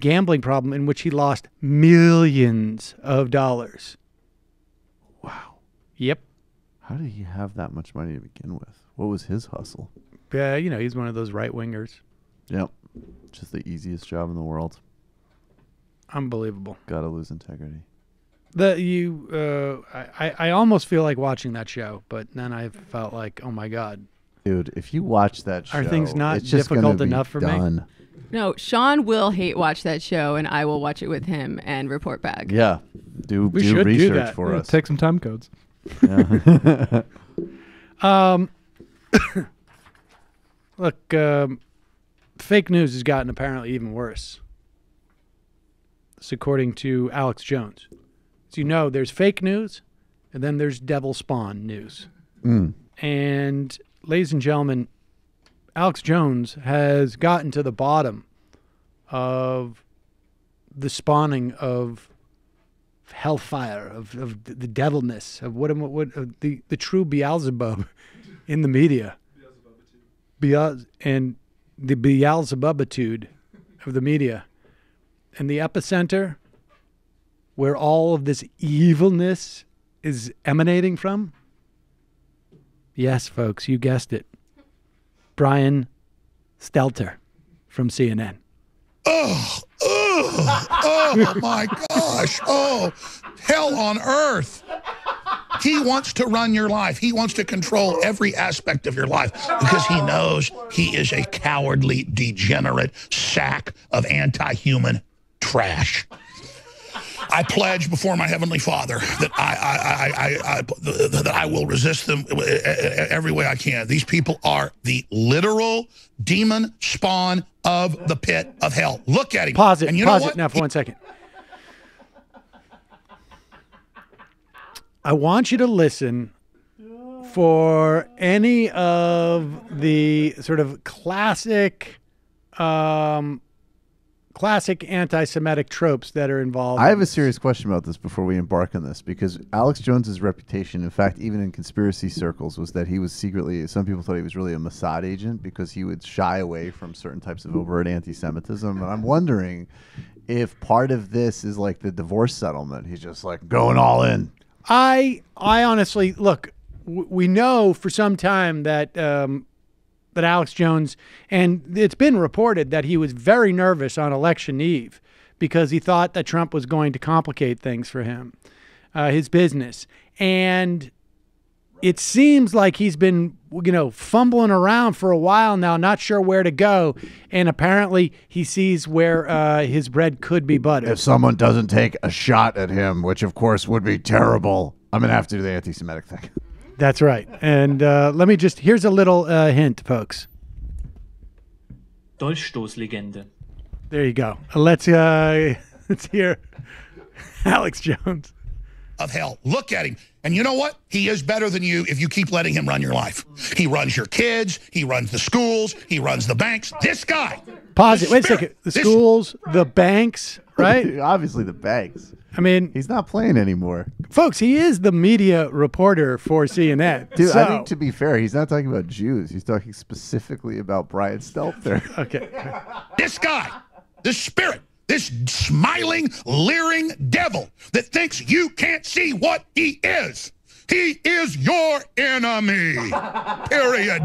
gambling problem in which he lost millions of dollars. Wow. Yep. How did he have that much money to begin with? What was his hustle? Yeah, he's one of those right-wingers. Yep. Just the easiest job in the world. Unbelievable. Gotta lose integrity. I almost feel like watching that show, but then I felt like, oh my God. Dude, if you watch that show, are things not it's just difficult gonna be enough for done. me? No, Sean will hate watch that show, and I will watch it with him and report back. Yeah. Do should research do that. for us. Take some time codes. Yeah. Look, fake news has gotten apparently even worse. This according to Alex Jones. So there's fake news, and then there's devil spawn news. And ladies and gentlemen, Alex Jones has gotten to the bottom of the spawning of hellfire, of the devilness, of what the true Beelzebub in the media. And the Beelzebubitude of the media. And the epicenter where all of this evilness is emanating from? Yes, folks, you guessed it. Brian Stelter from CNN. Oh my gosh. Oh, hell on earth. He wants to run your life. He wants to control every aspect of your life because he knows he is a cowardly, degenerate sack of anti-human trash. I pledge before my Heavenly Father that I will resist them every way I can. These people are the literal demon spawn of the pit of hell. Look at him. Pause it. And you Pause know it what? now for 1 second. I want you to listen for any of the sort of classic classic anti-Semitic tropes that are involved. I have a serious question about this before we embark on this, because Alex Jones's reputation, in fact, even in conspiracy circles, was that he was secretly, some people thought he was really a Mossad agent because he would shy away from certain types of overt anti-Semitism. And I'm wondering if part of this is like the divorce settlement. He's just like going all in. I honestly, look, we know for some time that that Alex Jones, and it's been reported that he was very nervous on election eve because he thought that Trump was going to complicate things for him, his business. And it seems like he's been, fumbling around for a while now, not sure where to go. And apparently he sees where his bread could be buttered. If someone doesn't take a shot at him, which of course would be terrible, I'm going to have to do the anti-Semitic thing. That's right. And let me just, here's a little hint, folks. Dolchstoßlegende. There you go. Let's hear Alex Jones. Of hell. Look at him. And you know what? He is better than you if you keep letting him run your life. He runs your kids. He runs the schools. He runs the banks. This guy. Pause it. Wait a second. The schools, the banks, right? Obviously the banks. I mean, he's not playing anymore. Folks, he is the media reporter for CNN. Dude, so, I think to be fair, he's not talking about Jews. He's talking specifically about Brian Stelter. Okay. This guy, this spirit, this smiling, leering devil that thinks you can't see what he is. He is your enemy. Period.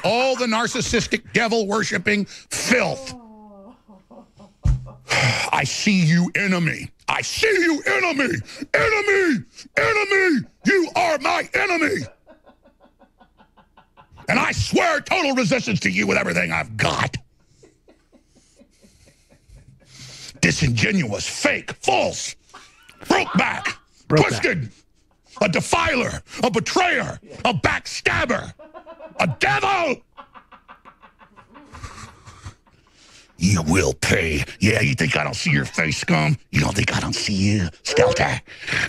All the narcissistic, devil-worshipping filth. I see you, enemy. I see you, enemy. Enemy. Enemy. You are my enemy. And I swear total resistance to you with everything I've got. Disingenuous, fake, false, brokeback, twisted, a defiler, a betrayer, a backstabber, a devil. You will pay. Yeah, you think I don't see your face, scum? You don't think I don't see you, Stelter?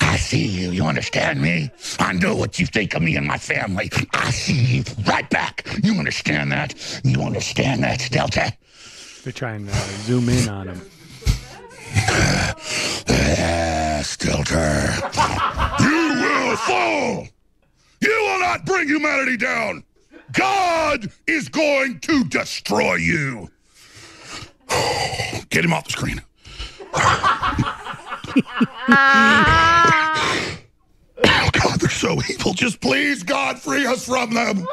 I see you. You understand me? I know what you think of me and my family. I see you right back. You understand that? You understand that, Stelter? They're trying to zoom in on him. Stelter. You will fall. You will not bring humanity down. God is going to destroy you. Get him off the screen. Oh, God, they're so evil. Just please, God, free us from them.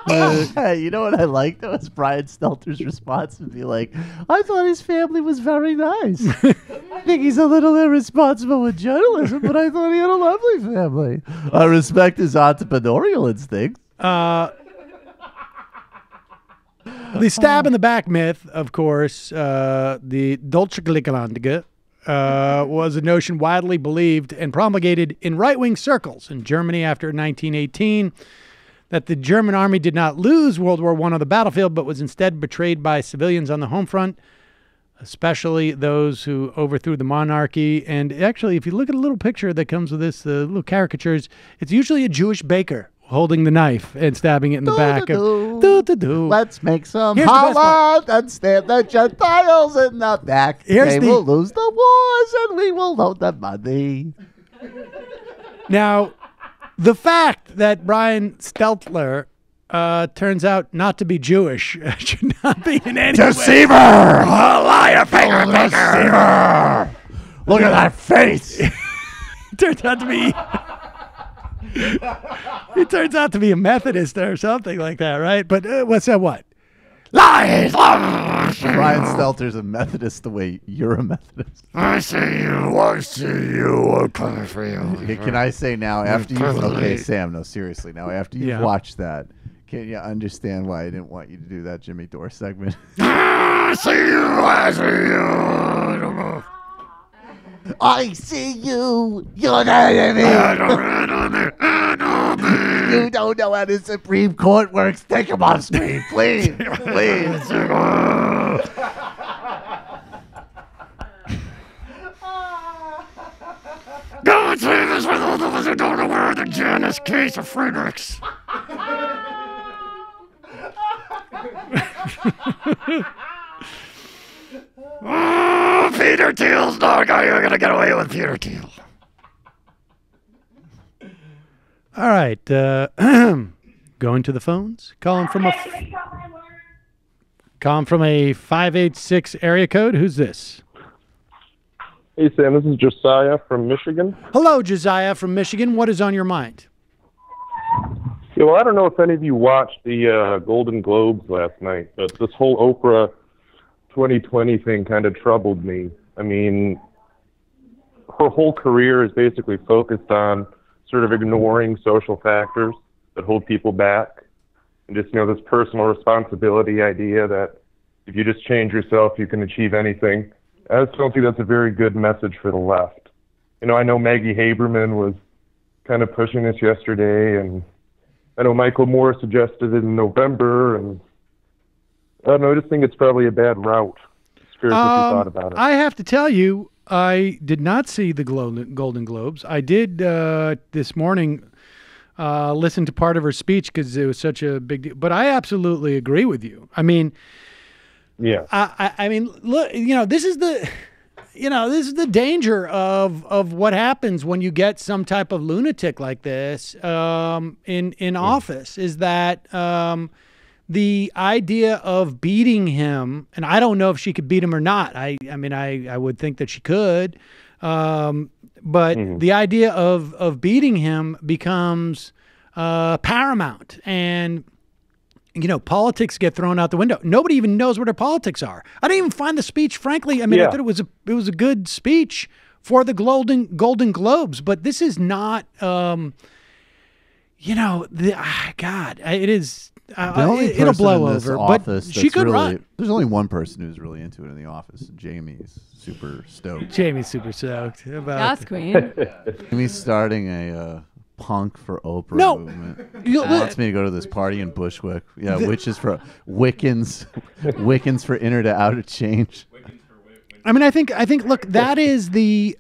You know what I like, though, is Brian Stelter's response would be like, I thought his family was very nice. I think he's a little irresponsible with journalism, but I thought he had a lovely family. I respect his entrepreneurial instincts. The stab in the back myth, of course, the Dolchstoßlegende, was a notion widely believed and promulgated in right-wing circles in Germany after 1918, that the German army did not lose World War I on the battlefield, but was instead betrayed by civilians on the home front, especially those who overthrew the monarchy. And actually, if you look at a little picture that comes with this, little caricatures, it's usually a Jewish baker holding the knife and stabbing it in the back. Let's make some Holland and stab the Gentiles in the back. They will lose the wars and we will load the money. Now, the fact that Brian Stelter turns out not to be Jewish should not be in any Deceiver! way. Liar, faker, deceiver! Look at that face! Turns out to be... He turns out to be a Methodist or something like that, right? But what's that? What? Lies! Brian Stelter's a Methodist the way you're a Methodist. I see you. I see you. I'm coming for you. Okay, can I say now, after you... Okay, Sam, no, seriously. Now, after you've watched that, can you understand why I didn't want you to do that Jimmy Dore segment? I see you. I see you. I don't know. I see you. You're the enemy. You don't know how the Supreme Court works. Take him off screen, please. Please. God save us with all those who don't know where the Janus case of Friedrichs. Peter Thiel's not going to get away with Peter Thiel. All right. Going to the phones. Calling from a 586 area code. Who's this? Hey, Sam. This is Josiah from Michigan. Hello, Josiah from Michigan. What is on your mind? Yeah, well, I don't know if any of you watched the Golden Globes last night, but this whole Oprah 2020 thing kind of troubled me. I mean, her whole career is basically focused on sort of ignoring social factors that hold people back, and just, this personal responsibility idea that if you just change yourself, you can achieve anything. I just don't think that's a very good message for the left. I know Maggie Haberman was kind of pushing this yesterday, and I know Michael Moore suggested it in November, and I don't know, I just think it's probably a bad route. Just curious what you thought about it. I have to tell you, I did not see the Golden Globes. I did this morning listen to part of her speech because it was such a big deal. But I absolutely agree with you. I mean, yeah. I mean, look, this is the danger of what happens when you get some type of lunatic like this in office, is that the idea of beating him, and I don't know if she could beat him or not. I mean, I would think that she could, but the idea of beating him becomes paramount, and politics get thrown out the window. Nobody even knows what her politics are. I didn't even find the speech, frankly. I mean, I thought it was a good speech for the Golden Globes, but this is not. God, it is. It'll blow over. But she could run. There's only one person who's really into it in the office. Jamie's super stoked. Jamie's super stoked about. Yes, Queen. Jamie's starting a punk for Oprah movement. He wants me to go to this party in Bushwick. Yeah, Wiccans for inner to outer change. I mean, I think. Look, that is the.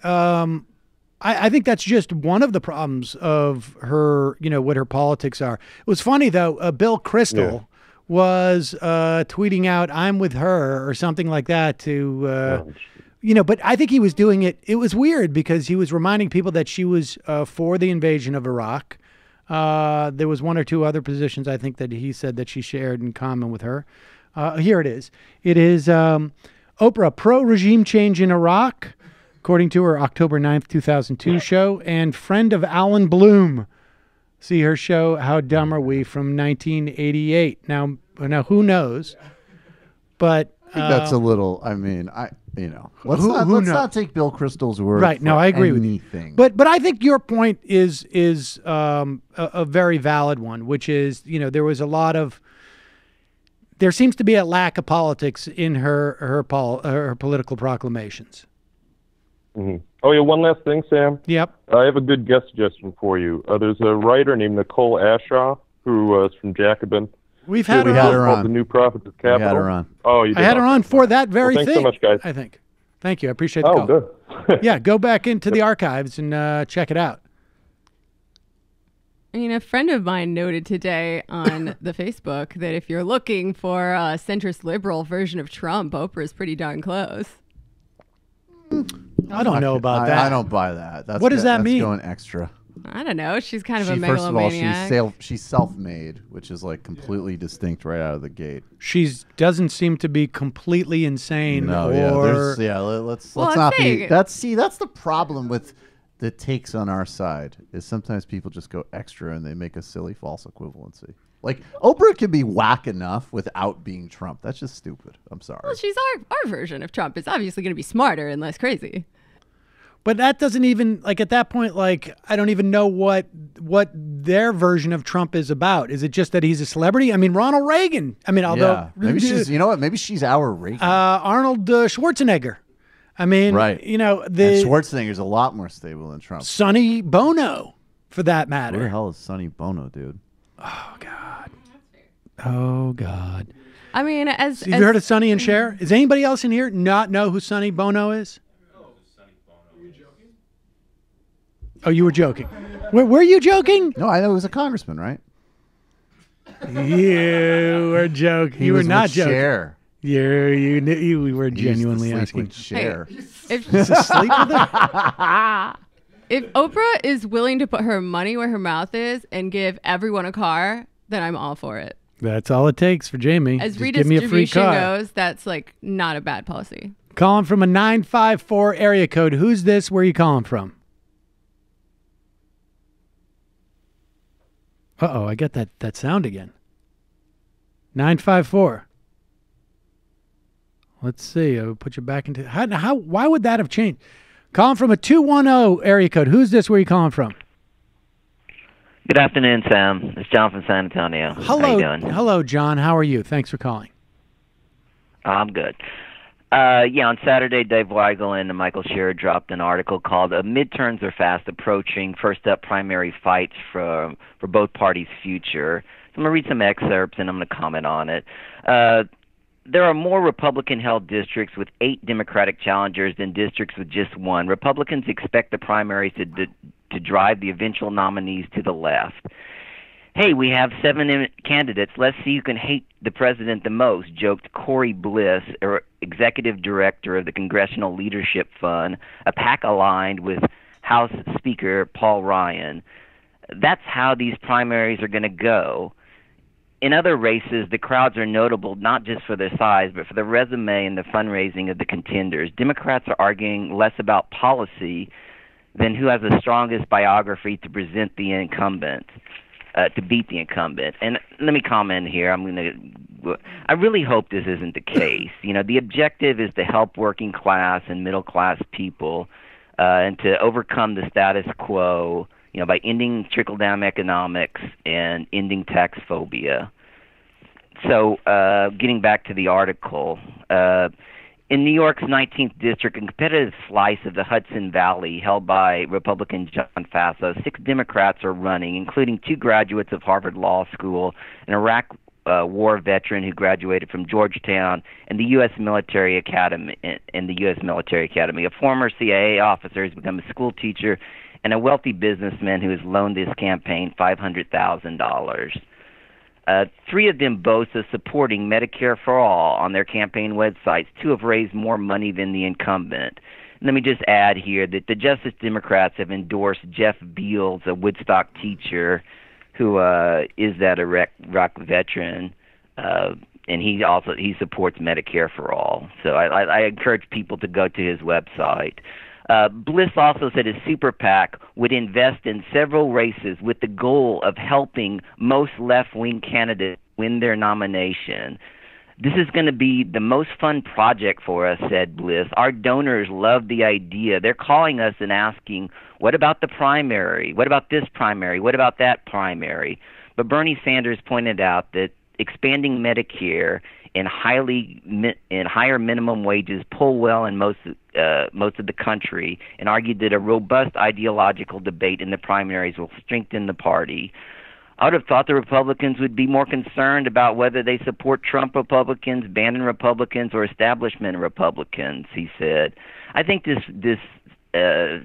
I think that's just one of the problems of her. What her politics are. It was funny though. Bill Kristol was tweeting out, "I'm with her" or something like that to. But I think he was doing it. It was weird because he was reminding people that she was for the invasion of Iraq. There was one or two other positions I think that he said that she shared in common with her. Here it is. It is Oprah, pro-regime change in Iraq, according to her October 9th, 2002 show, and friend of Alan Bloom. See her show, How Dumb Are We, from 1988. Now who knows? But I think that's a little. I mean, let's not take Bill Kristol's word. Right? No, I agree anything. with you. But I think your point is a very valid one, which is there was a lot of. There seems to be a lack of politics in her political proclamations. Mm-hmm. Oh yeah, one last thing, Sam. Yep. I have a good guest suggestion for you. There's a writer named Nicole Ashaw who is from Jacobin. We've had her on. The New Prophets of Capital. We had her on. Oh, you did. I had her on for that very thing. Thanks so much, guys. I think. Thank you. I appreciate the call. Good. Yeah, go back into the archives and check it out. I mean, a friend of mine noted today on the Facebook that if you're looking for a centrist liberal version of Trump, Oprah is pretty darn close. I don't know about that. I don't buy that. What does that mean? That's going extra. I don't know. She's kind of a First of all, megalomaniac. she's self-made, which is like completely distinct right out of the gate. She doesn't seem to be completely insane. No, let's not be. That's the problem with the takes on our side is sometimes people just go extra and they make a silly false equivalency. Like Oprah can be whack enough without being Trump. That's just stupid. I'm sorry. Well, she's our version of Trump. It's obviously going to be smarter and less crazy. But that doesn't even, like, at that point, like, I don't even know what their version of Trump is about. Is it just that he's a celebrity? I mean, Ronald Reagan. I mean, although maybe she's, maybe she's our Reagan. Arnold Schwarzenegger. I mean, right. And Schwarzenegger's a lot more stable than Trump. Sonny Bono, for that matter. Who the hell is Sonny Bono, dude? Oh God. Oh God. I mean, have you heard of Sonny and Cher? Is anybody else in here not know who Sonny Bono is? Oh, you were joking. Were you joking? No, I know he was a congressman, right? You were joking. You were not joking. Cher. We were He used to genuinely sleep asking. with Cher. If Just sleep with her? If Oprah is willing to put her money where her mouth is and give everyone a car, then I'm all for it. That's all it takes for Jamie. As Just give me a free redistribution car. goes, that's like not a bad policy. Calling from a 954 area code. Who's this? Where are you calling from? Uh-oh, I got that sound again. 954. Let's see. I'll put you back into... Why would that have changed? Calling from a 210 area code. Who's this? Where are you calling from? Good afternoon, Sam. It's John from San Antonio. Hello. How you doing? Hello, John. How are you? Thanks for calling. I'm good. On Saturday, Dave Weigel and Michael Scherer dropped an article called "Midterms Are Fast Approaching. First Up Primary Fights for Both Parties' Future." So I'm going to read some excerpts, and I'm going to comment on it. There are more Republican-held districts with 8 Democratic challengers than districts with just 1. Republicans expect the primaries to drive the eventual nominees to the left. Hey, we have 7 candidates. Let's see who can hate the president the most, joked Corey Bliss, executive director of the Congressional Leadership Fund, a PAC aligned with House Speaker Paul Ryan. That's how these primaries are going to go. In other races, the crowds are notable not just for their size, but for the resume and the fundraising of the contenders. Democrats are arguing less about policy than who has the strongest biography to present the incumbent. To beat the incumbent. And let me comment here. I really hope this isn't the case. The objective is to help working class and middle class people and to overcome the status quo, by ending trickle-down economics and ending tax phobia. So getting back to the article, in New York's 19th District, a competitive slice of the Hudson Valley held by Republican John Faso, 6 Democrats are running, including 2 graduates of Harvard Law School, an Iraq War veteran who graduated from Georgetown, and the U.S. Military Academy. A former CIA officer has become a school teacher, and a wealthy businessman who has loaned his campaign $500,000. 3 of them boast of supporting Medicare for All on their campaign websites. 2 have raised more money than the incumbent. Let me just add here that the Justice Democrats have endorsed Jeff Beals, a Woodstock teacher who is that Iraq veteran, and he supports Medicare for All. So I encourage people to go to his website. Bliss also said his super PAC would invest in several races with the goal of helping most left-wing candidates win their nomination. This is going to be the most fun project for us, said Bliss. Our donors love the idea. They're calling us and asking, what about the primary? What about this primary? What about that primary? But Bernie Sanders pointed out that expanding Medicare and higher minimum wages pull well in most of the country, and argued that a robust ideological debate in the primaries will strengthen the party. I would have thought the Republicans would be more concerned about whether they support Trump Republicans, Bannon Republicans, or establishment Republicans, he said. I think this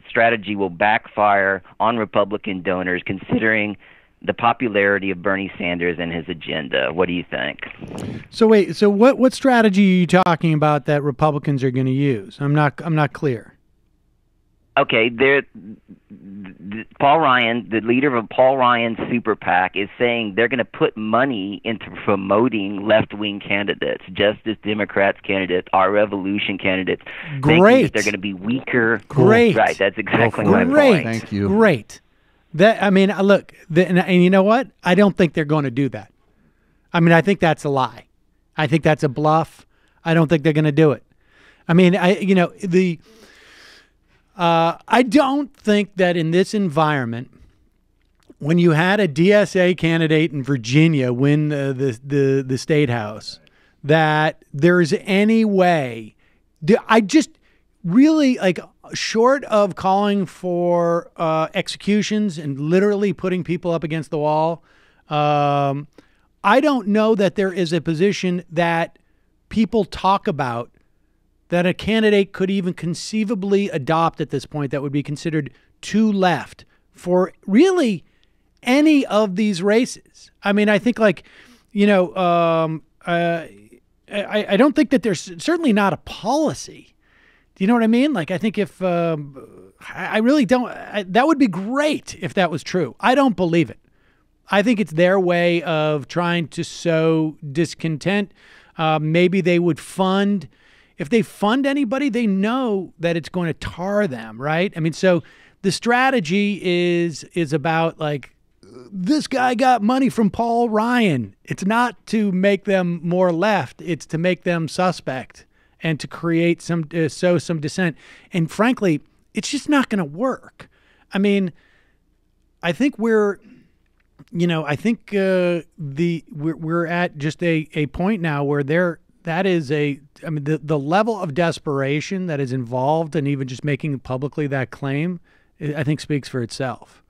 strategy will backfire on Republican donors, considering the popularity of Bernie Sanders and his agenda. What do you think? So wait, what strategy are you talking about that Republicans are going to use? I'm not clear. Okay, Paul Ryan, the leader of Paul Ryan's super PAC, is saying they're going to put money into promoting left-wing candidates, Justice Democrats candidates, our Revolution candidates. Great. They're going to be weaker. Great. Right, that's exactly my Great. point. Thank you. Great. Look, and you know what? I don't think they're going to do that. I think that's a lie. I think that's a bluff. I don't think they're going to do it. I don't think that in this environment, when you had a DSA candidate in Virginia win the state house, that there's any way. I just really, short of calling for executions and literally putting people up against the wall, I don't know that there is a position that people talk about that a candidate could even conceivably adopt at this point that would be considered too left for really any of these races. I think I don't think that there's certainly not a policy. Do you know what I mean? Like, I think if I really don't, that would be great if that was true. I don't believe it. I think it's their way of trying to sow discontent. Maybe they would fund, if they fund anybody, they know that it's going to tar them, right? I mean, so the strategy is about like, this guy got money from Paul Ryan. It's not to make them more left. It's to make them suspect and to create sow some dissent. And frankly, it's just not going to work. I mean, I think we're at just a point now where the level of desperation that is involved in even just making publicly that claim, I think speaks for itself.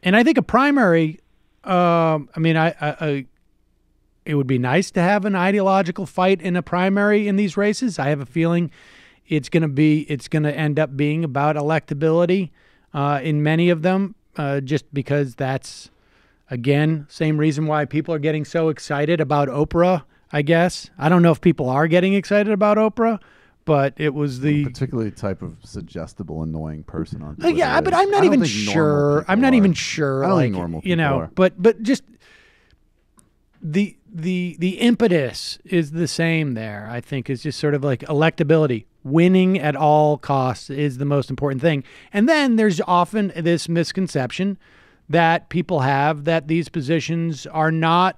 And I think a primary, it would be nice to have an ideological fight in a primary in these races. I have a feeling it's going to end up being about electability in many of them, just because that's, again, same reason why people are getting so excited about Oprah, I guess. I don't know if people are getting excited about Oprah, but it was particularly type of suggestible, annoying person on Twitter. Yeah, but I'm not even sure. I'm not even sure. I don't like, think normal people are. But just the impetus is the same there. I think is just sort of like electability. Winning at all costs is the most important thing. And then there's often this misconception that people have that these positions are not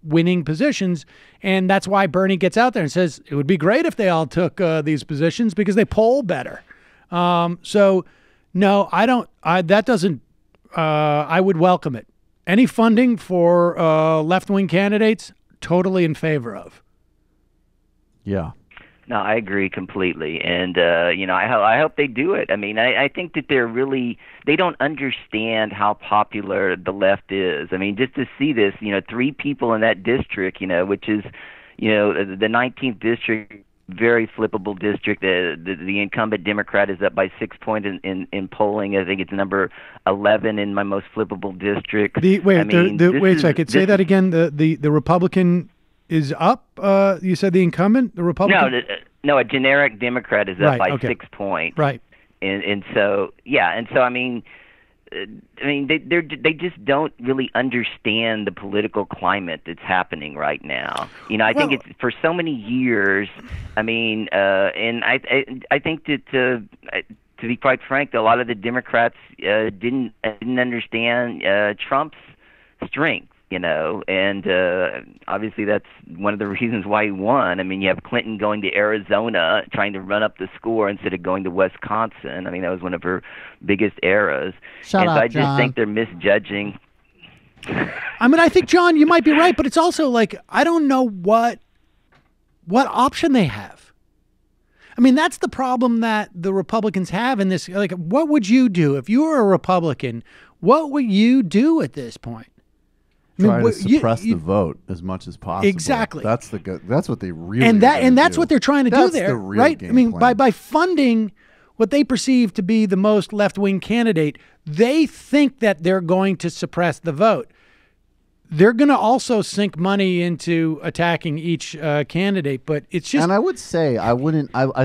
winning positions. And that's why Bernie gets out there and says it would be great if they all took these positions because they poll better. So, no, I don't. I would welcome it. Any funding for left-wing candidates, totally in favor of. Yeah. No, I agree completely, and I hope they do it. I mean, I think that they don't understand how popular the left is. I mean, just to see this, 3 people in that district, which is, the 19th district, very flippable district. The incumbent Democrat is up by 6 points in polling. I think it's number 11 in my most flippable district. Wait a second. Say that again. The Republican is up. You said the incumbent, the Republican. No, a generic Democrat is up by 6 points. Right. And so I mean, they just don't really understand the political climate that's happening right now. I think it's for so many years. I mean, and I think that to be quite frank, a lot of the Democrats didn't understand Trump's strength. And obviously that's one of the reasons why he won. I mean, you have Clinton going to Arizona trying to run up the score instead of going to Wisconsin. I mean, that was one of her biggest eras. Shut up, I just John. think they're misjudging. I mean, I think, John, you might be right, but it's also like, I don't know what option they have. I mean, that's the problem that the Republicans have in this. Like, what would you do if you were a Republican? What would you do at this point? Try to suppress the vote as much as possible. Exactly. That's what they really and that's what they're trying to do there, the real right? Game I mean, plan. by funding what they perceive to be the most left-wing candidate, they think that they're going to suppress the vote. They're going to also sink money into attacking each candidate, but it's just. And I would say I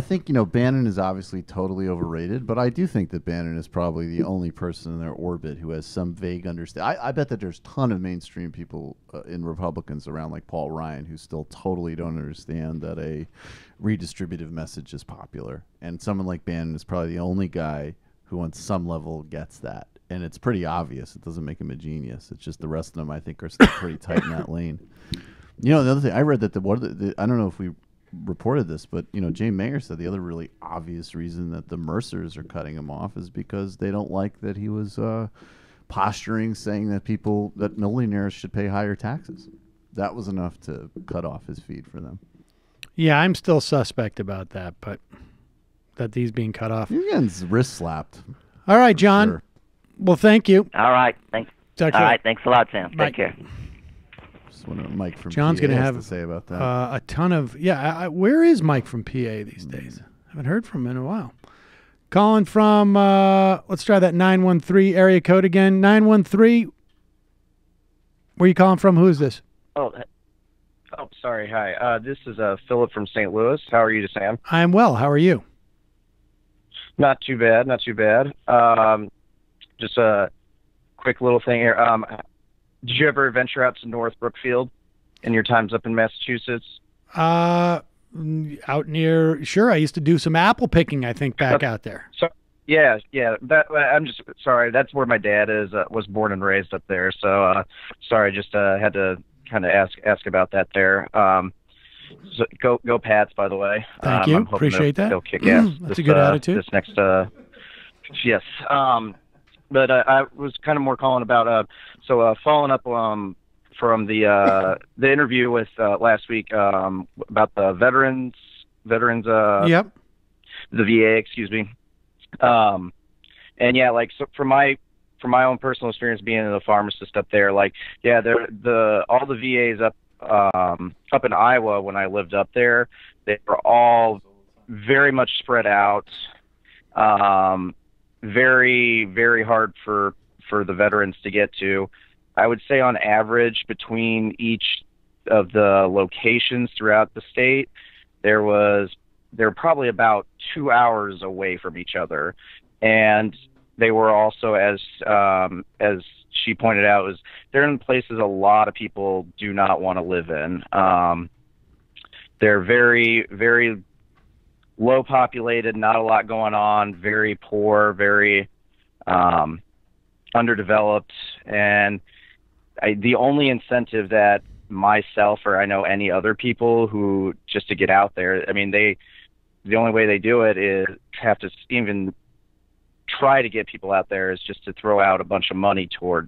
think Bannon is obviously totally overrated, but I do think that Bannon is probably the only person in their orbit who has some vague understanding. I bet that there's a ton of mainstream people in Republicans around like Paul Ryan who still totally don't understand that a redistributive message is popular, and someone like Bannon is probably the only guy who on some level gets that. And it's pretty obvious. It doesn't make him a genius. It's just the rest of them, I think, are still pretty tight in that lane. The other thing I read that I don't know if we reported this, but Jane Mayer said the other really obvious reason that the Mercers are cutting him off is because they don't like that he was posturing, saying that millionaires should pay higher taxes. That was enough to cut off his feed for them. Yeah, I'm still suspect about that, but that he's being cut off. He's getting his wrist slapped. All right, John. Sure. Well, thank you. All right. Thanks. All right. Thanks a lot, Sam. Bye. Take care. Just wonder what Mike from John's PA going to has have to say about that. a ton of where is Mike from PA these days? Haven't heard from him in a while. Calling from let's try that 913 area code again. 913. Where are you calling from? Who is this? Oh, Oh, sorry. Hi. This is Philip from St. Louis. How are you, Sam? I'm well. How are you? Not too bad. Not too bad. Just a quick little thing here. Did you ever venture out to North Brookfield in your times up in Massachusetts? Out near, sure. I used to do some apple picking, I think, back out there. So, yeah. I'm just sorry. That's where my dad is. Was born and raised up there. So sorry. Just had to kind of ask about that there. So go Pats, by the way. Thank you. I'm hoping Appreciate that. they'll kick ass. That's a good attitude. This next, yes. But I was kind of more calling about following up from the interview with last week about the veterans. Yep. The VA, excuse me. And yeah, like so from my own personal experience being a pharmacist up there, like yeah, all the VAs up in Iowa when I lived up there, they were all very much spread out. Very, very hard for the veterans to get to. I would say on average between each of the locations throughout the state, they're probably about 2 hours away from each other. And they were also, as she pointed out, they're in places a lot of people do not want to live in. They're very, very low populated, not a lot going on, very poor, very underdeveloped. And the only incentive that myself or I know any other people who just to get out there, I mean, the only way they do it is have to even try to get people out there is just to throw out a bunch of money to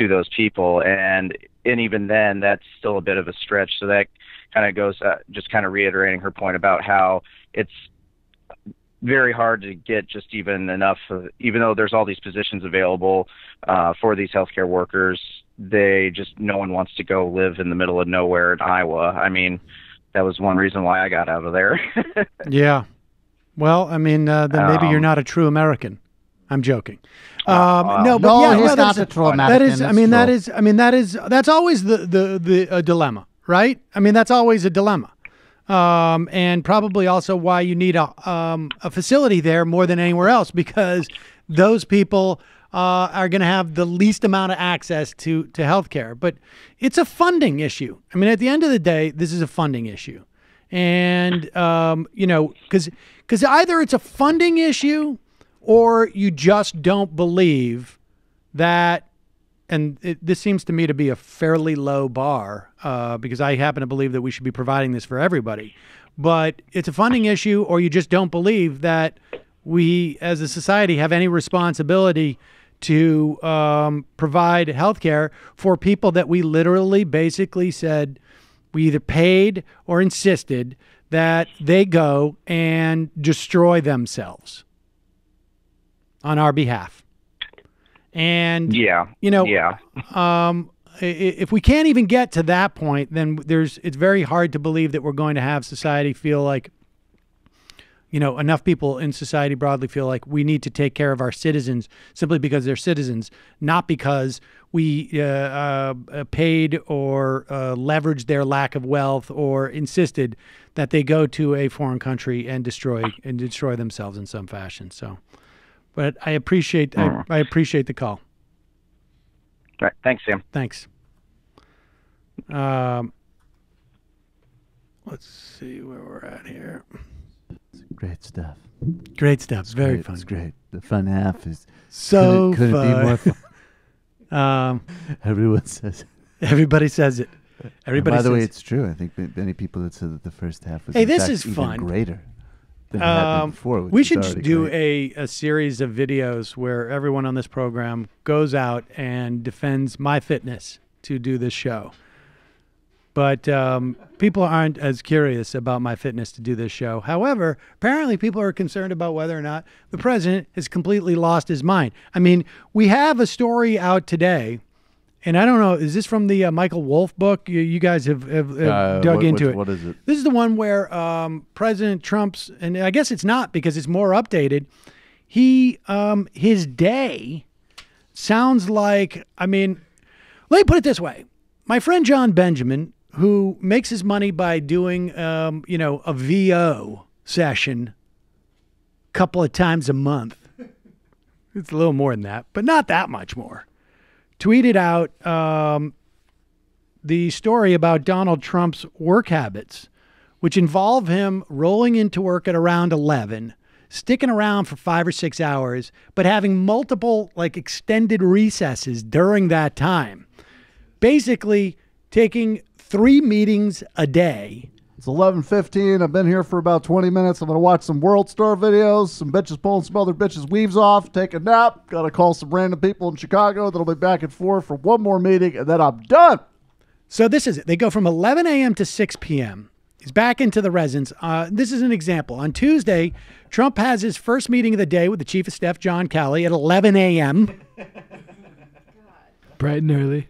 those people. And even then, that's still a bit of a stretch. So that kind of goes, just kind of reiterating her point about how it's very hard to get just even enough, even though there's all these positions available for these healthcare workers, no one wants to go live in the middle of nowhere in Iowa. I mean, that was one reason why I got out of there. Yeah. Well, I mean, then maybe you're not a true American. I'm joking. No, but yeah, he's not a true American. That's always the dilemma, right? I mean, that's always a dilemma. And probably also why you need a facility there more than anywhere else, because those people are going to have the least amount of access to healthcare. But it's a funding issue. I mean, at the end of the day, this is a funding issue. And, because either it's a funding issue or you just don't believe that, and this seems to me to be a fairly low bar because I happen to believe that we should be providing this for everybody. But it's a funding issue, or you just don't believe that we as a society have any responsibility to provide health care for people that we literally basically said we either paid or insisted that they go and destroy themselves on our behalf. And, if we can't even get to that point, then it's very hard to believe that we're going to have society feel like, enough people in society broadly feel like we need to take care of our citizens simply because they're citizens, not because we paid or leveraged their lack of wealth or insisted that they go to a foreign country and destroy themselves in some fashion. So, but I appreciate the call. All right. Thanks, Sam. Thanks. Let's see where we're at here. Great stuff. Great stuff. Very fun. It's great. The fun half is so couldn't fun. Be more fun. Everyone says it. Everybody says it. Everybody. By the says way, it's true. I think many people that said that the first half was Hey, in this fact is even fun. greater than it had been before. Which We is should already do great. a series of videos where everyone on this program goes out and defends my fitness to do this show. But people aren't as curious about my fitness to do this show. However, apparently people are concerned about whether or not the president has completely lost his mind. I mean, we have a story out today, and I don't know, is this from the Michael Wolff book? You guys have dug into it. What is it? This is the one where President Trump's, and I guess it's not because it's more updated, his day sounds like, I mean, let me put it this way. My friend John Benjamin, who makes his money by doing, a VO session a couple of times a month. It's a little more than that, but not that much more. Tweeted out the story about Donald Trump's work habits, which involve him rolling into work at around 11, sticking around for 5 or 6 hours, but having multiple extended recesses during that time. Basically taking 3 meetings a day. It's 11:15. I've been here for about 20 minutes. I'm going to watch some World Star videos, some bitches pulling some other bitches' weaves off, take a nap, got to call some random people in Chicago that'll be back and forth for one more meeting, and then I'm done. So this is it. They go from 11 a.m. to 6 p.m. He's back into the residence. This is an example. On Tuesday, Trump has his first meeting of the day with the chief of staff, John Kelly, at 11 a.m. Bright and early.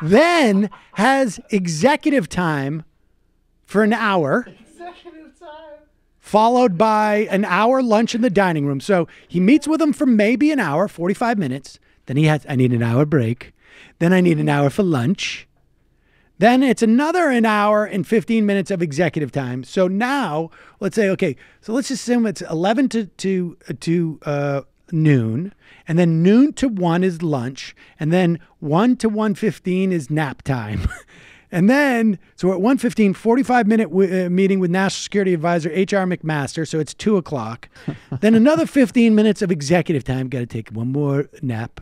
Then has executive time for an hour. Followed by an hour lunch in the dining room. So he meets with them for maybe an hour, 45 minutes. Then I need an hour break. Then I need an hour for lunch. Then it's another an hour and 15 minutes of executive time. So now let's say, okay, so let's assume it's 11 to noon, and then noon to 1 is lunch, and then 1 to 1:15 is nap time. And then, so at 1:15, 45-minute meeting with National Security Advisor H.R. McMaster, so it's 2 o'clock. Then another 15 minutes of executive time, got to take one more nap.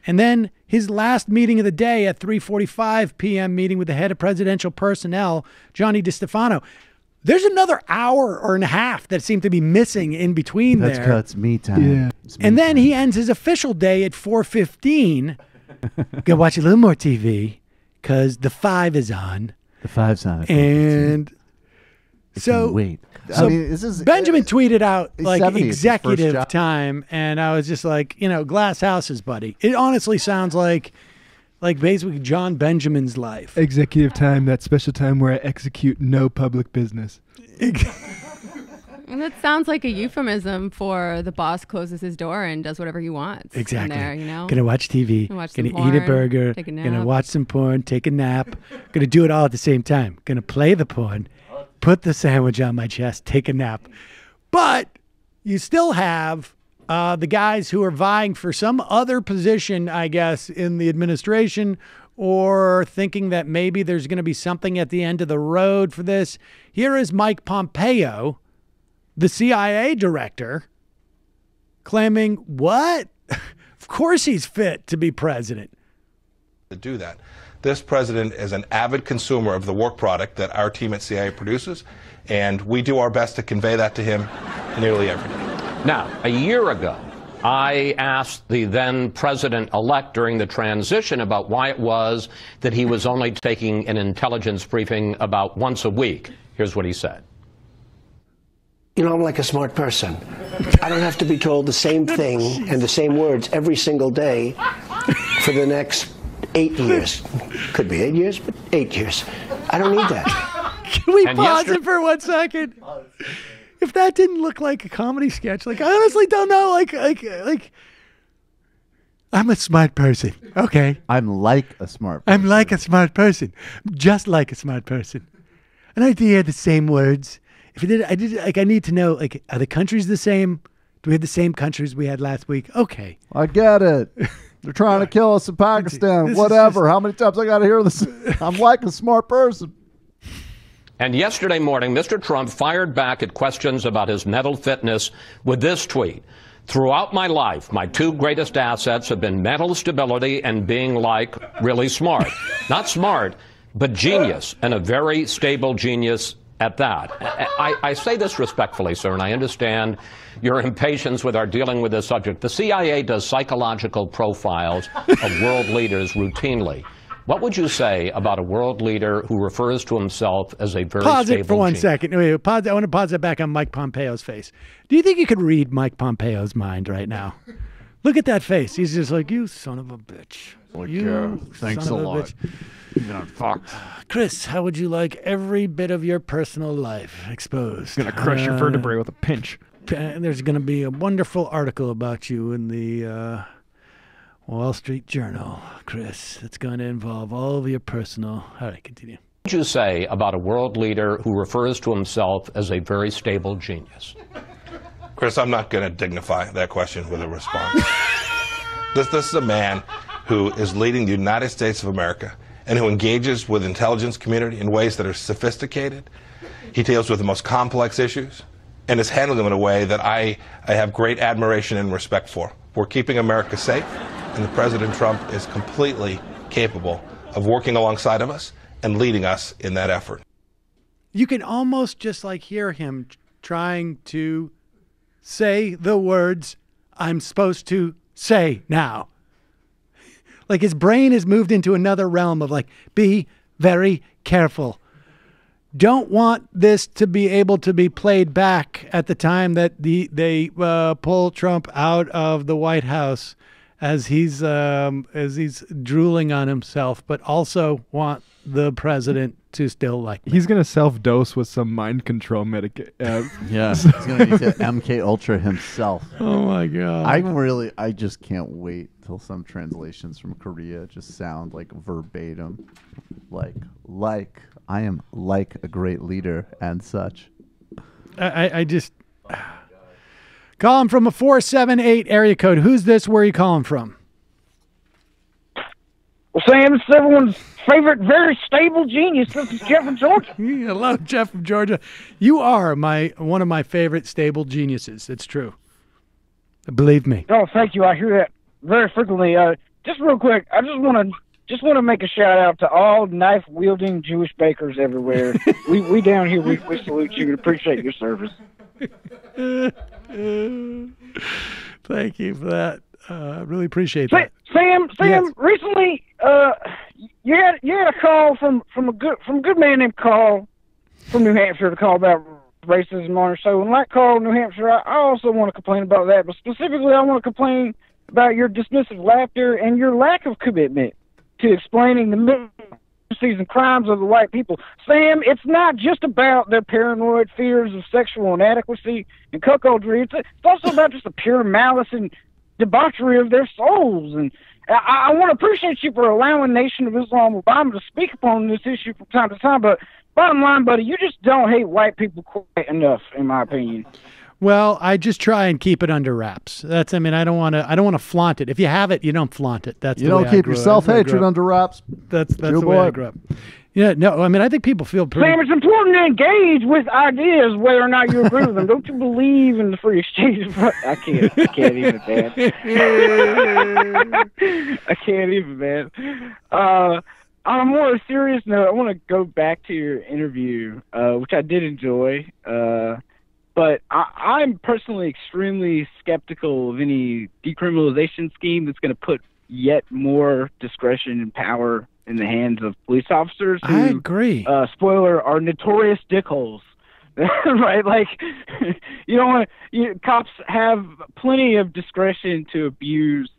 And then his last meeting of the day at 3:45 p.m. meeting with the head of presidential personnel, Johnny DiStefano. There's another hour or and a half that seemed to be missing in between there. That's me time. Yeah. And then he ends his official day at 4:15. Go watch a little more TV because the 5 is on. The 5's on. And so, wait. So I mean, this is Benjamin tweeted out like 70, executive time, and I was just like, glass houses, buddy. It honestly sounds like basically John Benjamin's life. Executive time, that special time where I execute no public business. And that sounds like a euphemism for the boss closes his door and does whatever he wants. Exactly. In there, Gonna watch TV. Gonna eat a burger. Take a nap. Gonna watch some porn. Take a nap. Gonna do it all at the same time. Gonna play the porn. Put the sandwich on my chest. Take a nap. But you still have the guys who are vying for some other position, I guess, in the administration, or thinking that maybe there's going to be something at the end of the road for this. Here is Mike Pompeo, the CIA director, claiming, what? Of course he's fit to be president. To do that. This president is an avid consumer of the work product that our team at CIA produces, and we do our best to convey that to him nearly every day. Now, a year ago, I asked the then president-elect during the transition about why it was that he was only taking an intelligence briefing about once a week. Here's what he said. I'm like a smart person. I don't have to be told the same thing and the same words every single day for the next 8 years. Could be 8 years, but 8 years. I don't need that. Can we pause it for 1 second? If that didn't look like a comedy sketch, I honestly don't know. Like, I'm a smart person. Okay. I'm like a smart person. I'm like a smart person. Just like a smart person. And I hear the same words. If I need to know, are the countries the same? Do we have the same countries we had last week? Okay. I get it. They're trying to kill us in Pakistan. Whatever. How many times I got to hear this? I'm like a smart person. And yesterday morning, Mr. Trump fired back at questions about his mental fitness with this tweet. Throughout my life, my 2 greatest assets have been mental stability and being really smart. Not smart, but genius, and a very stable genius at that. I say this respectfully, sir, and I understand your impatience with our dealing with this subject. The CIA does psychological profiles of world leaders routinely. What would you say about a world leader who refers to himself as a very pause stable it for 1 genius? second. Wait, pause. I want to pause it back on Mike Pompeo's face. Do you think you could read Mike Pompeo's mind right now? Look at that face. He's just like, you son of a bitch. Thanks a lot. Fuck. Chris, how would you like every bit of your personal life exposed? Gonna crush your vertebrae with a pinch. And there's going to be a wonderful article about you in the Wall Street Journal, Chris. It's going to involve all of your personal. All right, continue. What would you say about a world leader who refers to himself as a very stable genius? Chris, I'm not going to dignify that question with a response. This is a man who is leading the United States of America and who engages with the intelligence community in ways that are sophisticated. He deals with the most complex issues and is handling them in a way that I have great admiration and respect for. We're keeping America safe, and the President Trump is completely capable of working alongside of us and leading us in that effort. You can almost just like hear him trying to say the words I'm supposed to say now. Like his brain has moved into another realm of like, be very careful. Don't want this to be able to be played back at the time that they pull Trump out of the White House as he's drooling on himself, but also want the president to still like me. He's going to self-dose with some mind control medication. Yeah, he's going to need to MK Ultra himself. Oh, my God. I just can't wait till some translations from Korea just sound like verbatim. Like I am like a great leader and such. I just... Call him from a 478 area code. Who's this? Where are you calling from? Well, Sam, this is everyone's favorite, very stable genius. This is Jeff from Georgia. Hello, Jeff from Georgia. You are one of my favorite stable geniuses. It's true. Believe me. Oh, thank you. I hear that very frequently. Just real quick, I just want to make a shout out to all knife wielding Jewish bakers everywhere. we down here we salute you and appreciate your service. Thank you for that. I really appreciate that. Sam, Yes. recently you had a call from a good man named Carl from New Hampshire to call about racism on our show. And like Carl, New Hampshire, I also want to complain about that, but specifically I want to complain about your dismissive laughter and your lack of commitment to explaining the mysteries and crimes of the white people. Sam, it's not just about their paranoid fears of sexual inadequacy and cuckoldry. It's also about just the pure malice and debauchery of their souls. And I want to appreciate you for allowing Nation of Islam Obama to speak upon this issue from time to time, but bottom line, buddy, you just don't hate white people quite enough, in my opinion. Well, I just try and keep it under wraps. I don't want to flaunt it. If you have it, you don't flaunt it. That's you the way don't keep your self-hatred under wraps. That's the way I grew up. Yeah, no, I mean, I think people feel pretty... Sam, it's important to engage with ideas whether or not you agree with them. Don't you believe in the free exchange? I can't even, man. I can't even, man. On a more serious note, I want to go back to your interview, which I did enjoy. But I'm personally extremely skeptical of any decriminalization scheme that's going to put yet more discretion and power in the hands of police officers who, I agree. Spoiler, are notorious dickholes. Right? Like, cops have plenty of discretion to abuse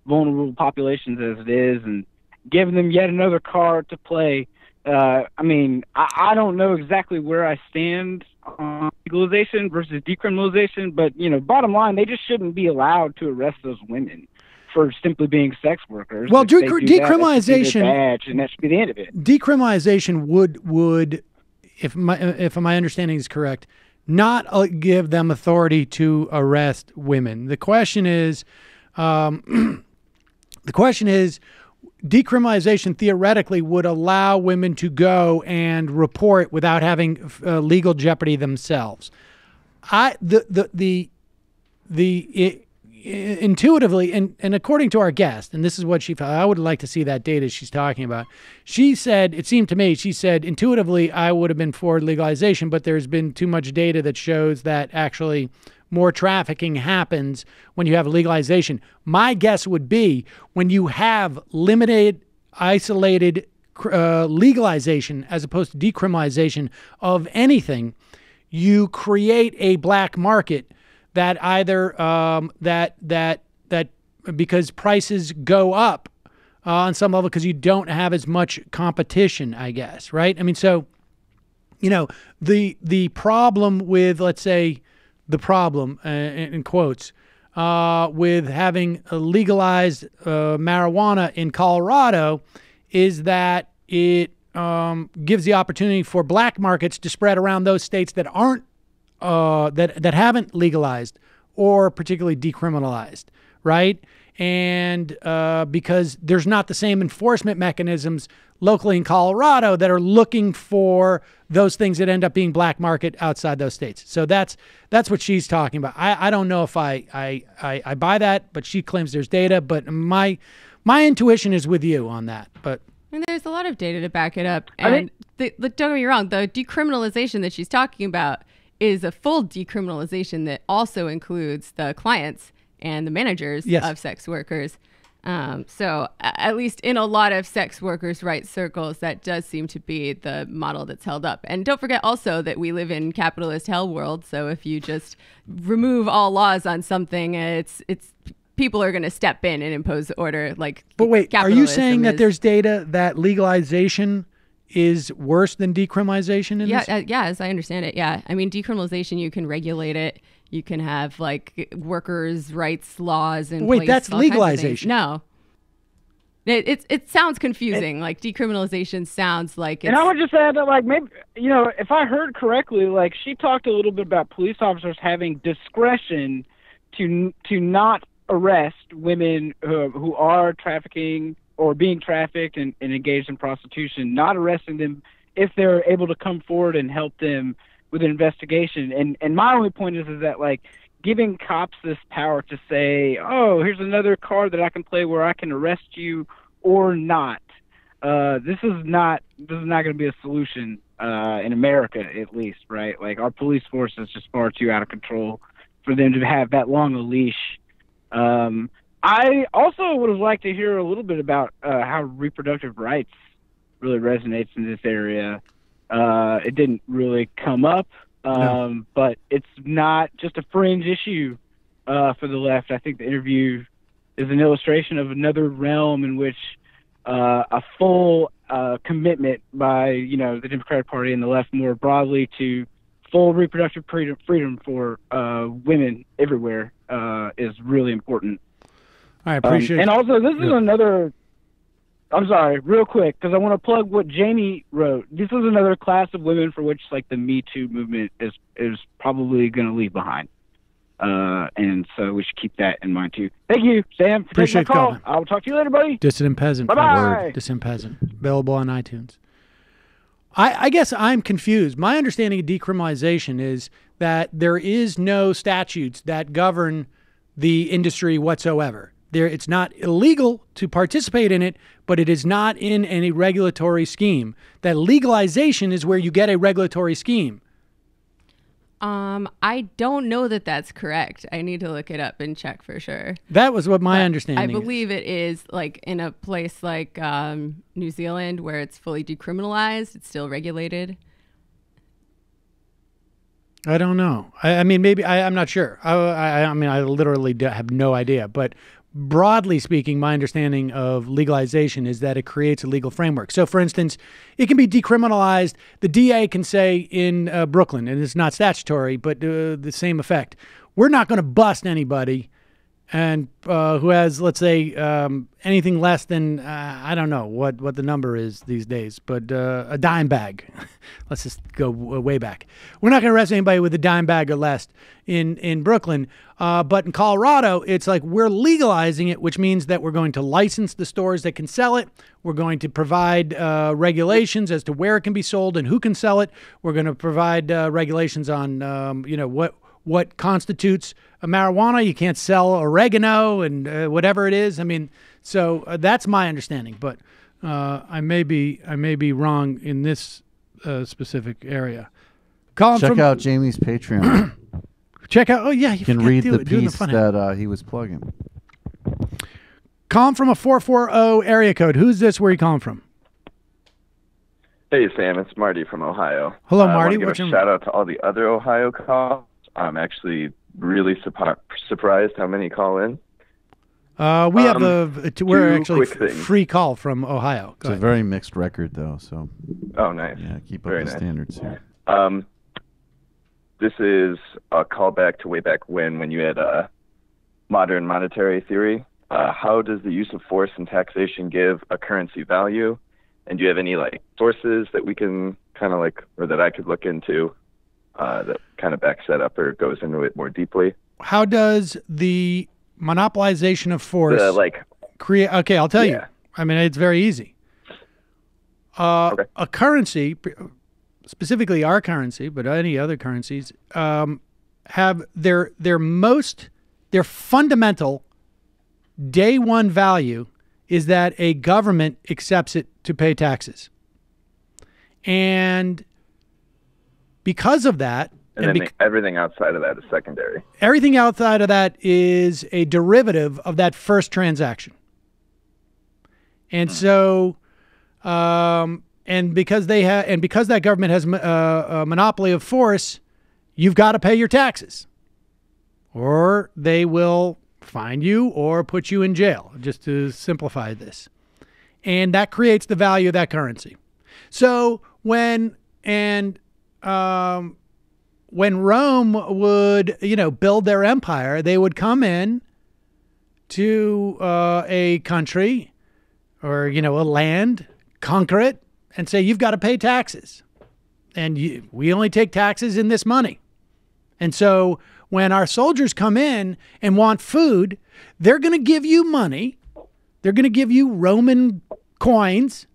vulnerable populations as it is and give them yet another card to play. I mean, I don't know exactly where I stand on legalization versus decriminalization, but, bottom line, they just shouldn't be allowed to arrest those women for simply being sex workers. Well, If they do that, decriminalization, that should be their badge, and that should be the end of it. Decriminalization would, if my understanding is correct, not give them authority to arrest women. The question is, decriminalization theoretically would allow women to go and report without having legal jeopardy themselves. Intuitively, and according to our guest, and this is what she felt, I would like to see that data she's talking about. She said, it seemed to me, intuitively, I would have been for legalization, but there's been too much data that shows that actually more trafficking happens when you have legalization. My guess would be when you have limited, isolated legalization as opposed to decriminalization of anything, you create a black market that either that because prices go up on some level because you don't have as much competition, I guess, right? I mean, so the problem with, let's say, the problem in quotes with having legalized marijuana in Colorado is that it gives the opportunity for black markets to spread around those states that aren't that haven't legalized or particularly decriminalized, right? And because there's not the same enforcement mechanisms locally in Colorado that are looking for those things that end up being black market outside those states. So that's what she's talking about. I don't know if I buy that, but she claims there's data. But my intuition is with you on that. But and there's a lot of data to back it up. And don't get me wrong, the decriminalization that she's talking about is a full decriminalization that also includes the clients and the managers of sex workers. So at least in a lot of sex workers' rights circles, that does seem to be the model that's held up. And don't forget also that we live in capitalist hell world. So if you just remove all laws on something, it's people are going to step in and impose order. But wait, are you saying that there's data that legalization is worse than decriminalization in this? Yeah, as I understand it, yeah. I mean, decriminalization, you can regulate it. You can have like workers' rights laws and wait, that's legalization. No, it sounds confusing. Like decriminalization sounds like. And I would just add that, like, maybe if I heard correctly, like she talked a little bit about police officers having discretion to not arrest women who are trafficking or being trafficked and engaged in prostitution, not arresting them if they're able to come forward and help them with an investigation. And my only point is that, like, giving cops this power to say, oh, here's another card that I can play where I can arrest you or not. This is not going to be a solution in America, at least, right? Like, our police force is just far too out of control for them to have that long a leash. I also would have liked to hear a little bit about how reproductive rights really resonates in this area. It didn't really come up, but it's not just a fringe issue for the left. I think the interview is an illustration of another realm in which a full commitment by the Democratic Party and the left more broadly to full reproductive freedom for women everywhere is really important. I appreciate and also, this is another... I'm sorry, real quick, because I want to plug what Jamie wrote. This is another class of women for which, like, the Me Too movement is probably going to leave behind. And so we should keep that in mind, too. Thank you, Sam, for taking my call. I'll talk to you later, buddy. Dissident Peasant. Bye-bye. Dissident Peasant. Available on iTunes. I guess I'm confused. My understanding of decriminalization is that there is no statutes that govern the industry whatsoever. It's not illegal to participate in it, but it is not in any regulatory scheme. That legalization is where you get a regulatory scheme. I don't know that that's correct. I need to look it up and check for sure. That was what my understanding I believe it is, like, in a place like New Zealand where it's fully decriminalized, it's still regulated. I don't know. I mean, maybe I'm not sure. I mean, I literally have no idea. But broadly speaking, my understanding of legalization is that it creates a legal framework. So, for instance, it can be decriminalized. The DA can say in Brooklyn, and it's not statutory, but the same effect. We're not going to bust anybody and who has, let's say, anything less than, I don't know what the number is these days, but a dime bag. Let's just go way back. We're not going to arrest anybody with a dime bag or less in Brooklyn. But in Colorado, it's like we're legalizing it, which means that we're going to license the stores that can sell it. We're going to provide regulations as to where it can be sold and who can sell it. We're going to provide regulations on, what constitutes a marijuana. You can't sell oregano and whatever it is. I mean, so that's my understanding, but I may be wrong in this specific area. Check out Jamie's Patreon. Check out. Oh yeah, you can read the piece that he was plugging. Calling from a 440 area code. Who's this? Where are you calling from? Hey Sam, it's Marty from Ohio. Hello, Marty. I want to give a shout out to all the other Ohio calls. I'm actually really surprised how many call in. We have we're actually free call from Ohio. It's a very mixed record, though. So. Oh, nice. Yeah, keep up very the nice. standards here. This is a callback to way back when you had modern monetary theory. How does the use of force and taxation give a currency value? And do you have any like sources that we can kind of like, or that I could look into that kind of backs that up or goes into it more deeply? How does the monopolization of force create? Okay, I'll tell you. I mean, it's very easy. A currency, specifically our currency, but any other currencies, have their fundamental day one value is that a government accepts it to pay taxes. And because of that, and then everything outside of that is secondary. Everything outside of that is a derivative of that first transaction. And so, and because that government has a monopoly of force, you've got to pay your taxes, or they will fine you or put you in jail, just to simplify this. And that creates the value of that currency. So when Rome would, build their empire, they would come in to a country or, a land, conquer it, and say, you've got to pay taxes. And we only take taxes in this money. And so when our soldiers come in and want food, they're going to give you money. They're going to give you Roman coins,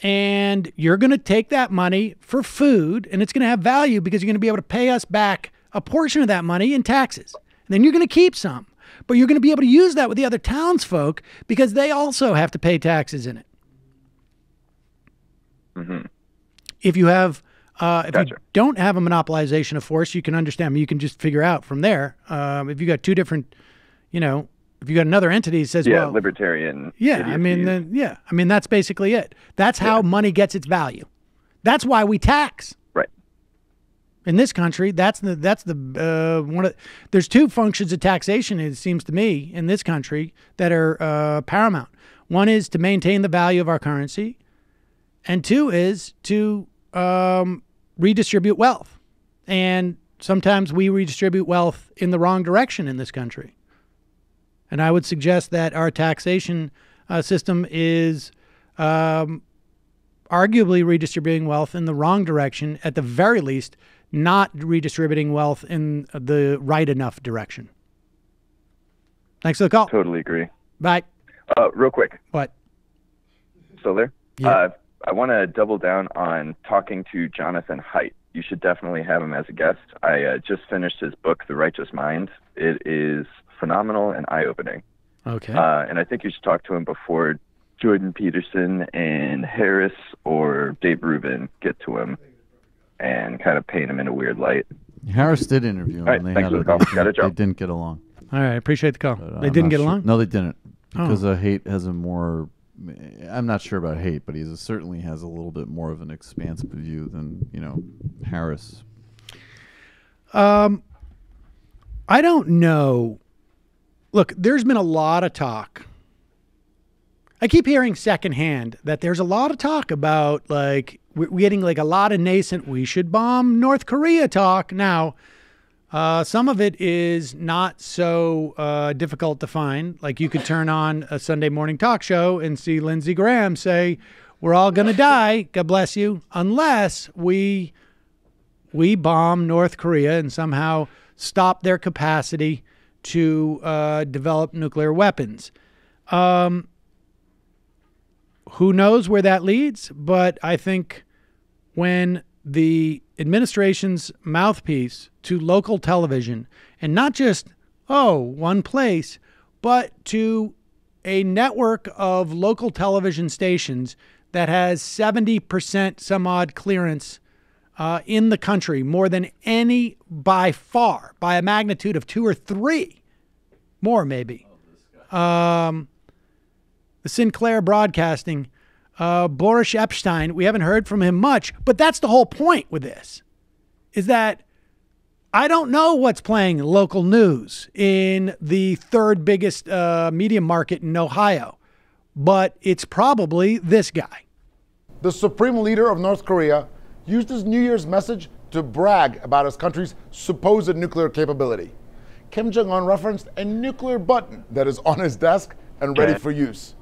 and you're going to take that money for food, and it's going to have value because you're going to be able to pay us back a portion of that money in taxes. And then you're going to keep some, but you're going to be able to use that with the other townsfolk because they also have to pay taxes in it. Mm-hmm. If you have, you don't have a monopolization of force, you can understand. You can just figure out from there. If you got two different, if you got another entity that says, well, libertarian. Yeah, I mean, that's basically it. That's how money gets its value. That's why we tax. Right. In this country, there's two functions of taxation, it seems to me, in this country that are paramount. One is to maintain the value of our currency, and two is to redistribute wealth. And sometimes we redistribute wealth in the wrong direction in this country. And I would suggest that our taxation system is arguably redistributing wealth in the wrong direction, at the very least, not redistributing wealth in the right enough direction. Thanks for the call. Totally agree. Bye. Real quick. What? Still there? Yeah. I want to double down on talking to Jonathan Haidt. You should definitely have him as a guest. I just finished his book, The Righteous Mind. It is phenomenal and eye-opening. Okay. And I think you should talk to him before Jordan Peterson and Harris or Dave Rubin get to him and kind of paint him in a weird light. Harris did interview him. All right, thanks for the call. Gotta jump. They didn't get along. All right, I appreciate the call. But, they didn't get along? No, they didn't. Because Haidt has a more... I'm not sure about Haidt, but he certainly has a little bit more of an expansive view than, Harris. I don't know. Look, there's been a lot of talk. I keep hearing secondhand that there's a lot of talk about, like, we're getting like a lot of nascent, we should bomb North Korea talk. Now, some of it is not so difficult to find. Like, you could turn on a Sunday morning talk show and see Lindsey Graham say, we're all going to die, God bless you, unless we bomb North Korea and somehow stop their capacity to develop nuclear weapons. Who knows where that leads? But I think when the administration's mouthpiece to local television, and not just, one place, but to a network of local television stations that has 70% some odd clearance in the country, more than any by far, by a magnitude of 2 or 3 more maybe. The Sinclair Broadcasting, Boris Epstein, we haven't heard from him much, but that's the whole point with this, is that I don't know what's playing local news in the third biggest media market in Ohio, but it's probably this guy. The supreme leader of North Korea used his New Year's message to brag about his country's supposed nuclear capability. Kim Jong-un referenced a nuclear button that is on his desk and ready for use.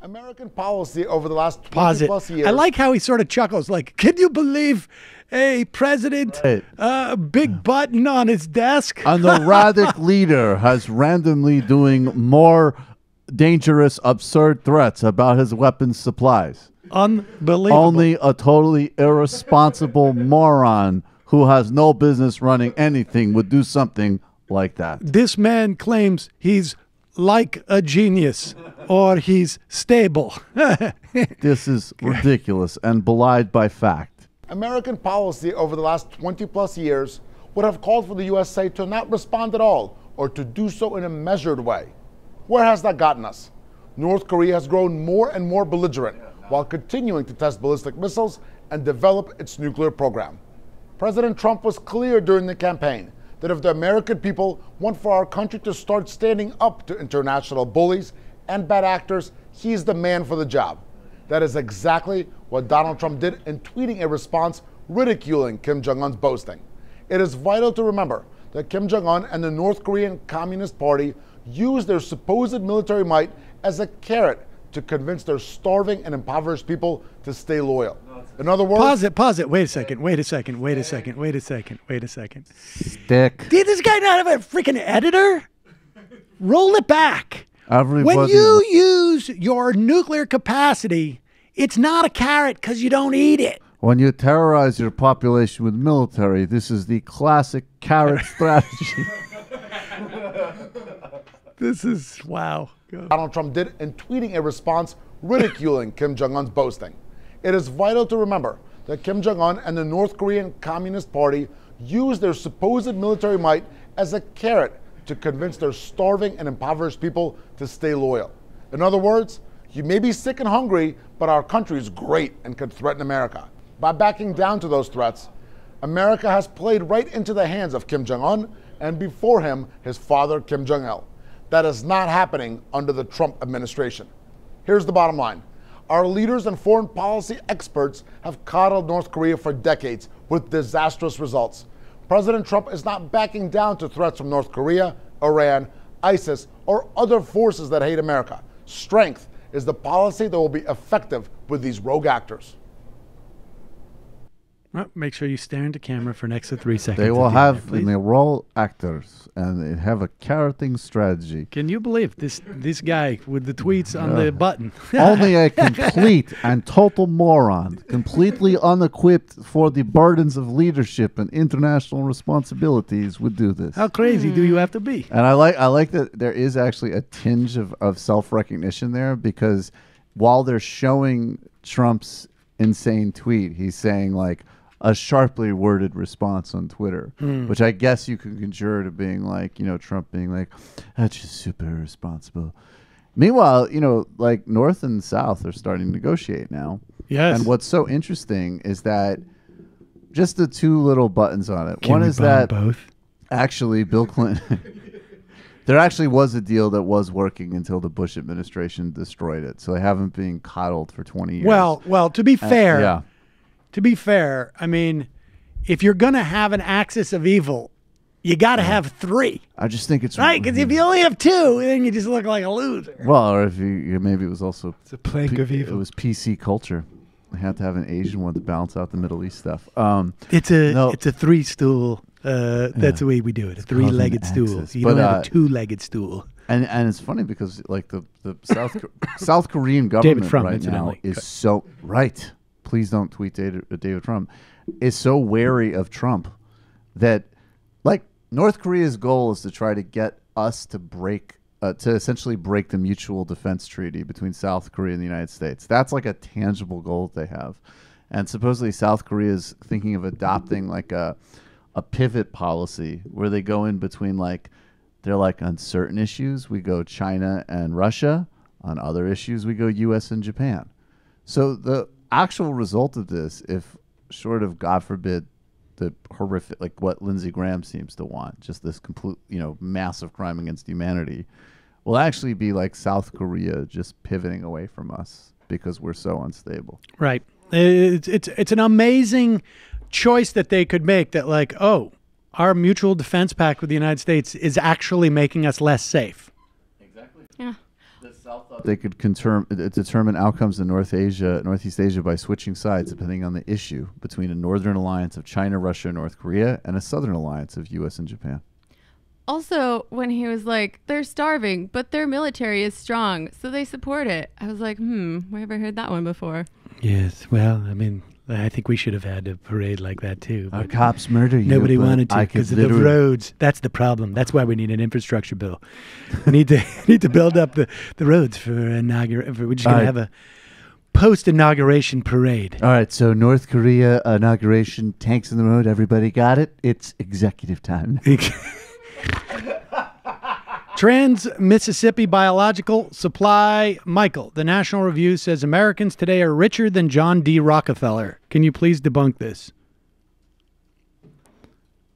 American policy over the last 20 plus years. I like how he sort of chuckles, like, can you believe a president, a big button on his desk? And the Radic leader has randomly doing more dangerous, absurd threats about his weapons supplies. Unbelievable. Only a totally irresponsible moron who has no business running anything would do something like that. This man claims he's like a genius or he's stable. This is ridiculous and belied by fact. American policy over the last 20 plus years would have called for the USA to not respond at all or to do so in a measured way. Where has that gotten us? North Korea has grown more and more belligerent while continuing to test ballistic missiles and develop its nuclear program. President Trump was clear during the campaign that if the American people want for our country to start standing up to international bullies and bad actors, he's the man for the job. That is exactly what Donald Trump did in tweeting a response ridiculing Kim Jong-un's boasting. It is vital to remember that Kim Jong-un and the North Korean Communist Party used their supposed military might as a carrot to convince their starving and impoverished people to stay loyal. In other words... Pause it. Wait a second. Stick. Did this guy not have a freaking editor? Roll it back. Everybody. When you use your nuclear capacity, it's not a carrot because you don't eat it. When you terrorize your population with military, this is the classic carrot strategy. This is, wow. Donald Trump did in tweeting a response ridiculing Kim Jong-un's boasting. It is vital to remember that Kim Jong-un and the North Korean Communist Party used their supposed military might as a carrot to convince their starving and impoverished people to stay loyal. In other words, you may be sick and hungry, but our country is great and could threaten America. By backing down to those threats, America has played right into the hands of Kim Jong-un and before him, his father, Kim Jong-il. That is not happening under the Trump administration. Here's the bottom line. Our leaders and foreign policy experts have coddled North Korea for decades with disastrous results. President Trump is not backing down to threats from North Korea, Iran, ISIS, or other forces that hate America. Strength is the policy that will be effective with these rogue actors. Well, make sure you stare into camera for next to 3 seconds. They will have the role actors and they have a carroting strategy. Can you believe this guy with the tweets on the button? Only a complete and total moron, completely unequipped for the burdens of leadership and international responsibilities would do this. How crazy do you have to be? And I like that there is actually a tinge of self-recognition there, because while they're showing Trump's insane tweet, he's saying like, a sharply worded response on Twitter, which I guess you can conjure to being like, Trump being like, that's just super irresponsible. Meanwhile, like North and South are starting to negotiate now. Yes. And what's so interesting is that just the two little buttons on it. Can One we is bomb that both? Actually Bill Clinton, there actually was a deal that was working until the Bush administration destroyed it. So they haven't been coddled for 20 years. Well, to be fair, yeah. To be fair, I mean, if you're going to have an axis of evil, you got to have three. I just think it's right, because if you only have two, then you just look like a loser. Well, or if you maybe it was also it's a plank of evil. It was PC culture. They had to have an Asian one to balance out the Middle East stuff. It's a three stool. That's the way we do it. A three-legged stool. You don't have a two-legged stool. And it's funny because like the South Korean government Trump, right now is so right. Please don't tweet David Trump, is so wary of Trump that, like, North Korea's goal is to try to get us to essentially break the mutual defense treaty between South Korea and the United States. That's like a tangible goal that they have. And supposedly South Korea is thinking of adopting like a pivot policy where they go in between, like, they're like, on certain issues, we go China and Russia. On other issues, we go U.S. and Japan. So the actual result of this, if short of, God forbid, the horrific, like what Lindsey Graham seems to want, just this complete, massive crime against humanity, will actually be like South Korea just pivoting away from us because we're so unstable. Right. It's an amazing choice that they could make, that like, oh, our mutual defense pact with the United States is actually making us less safe. Yeah. They could determine outcomes in Northeast Asia by switching sides depending on the issue between a northern alliance of China, Russia, and North Korea and a southern alliance of U.S. and Japan. Also, when he was like, they're starving, but their military is strong, so they support it. I was like, we ever heard that one before? Yes, well, I mean, I think we should have had a parade like that too. Our cops murder you. Nobody wanted to because of the roads. That's the problem. That's why we need an infrastructure bill. We need to build up the roads for inauguration. We're just going to have a post-inauguration parade. All right, so North Korea inauguration, tanks in the road. Everybody got it? It's executive time. Trans-Mississippi Biological Supply. Michael, the National Review says Americans today are richer than John D. Rockefeller. Can you please debunk this?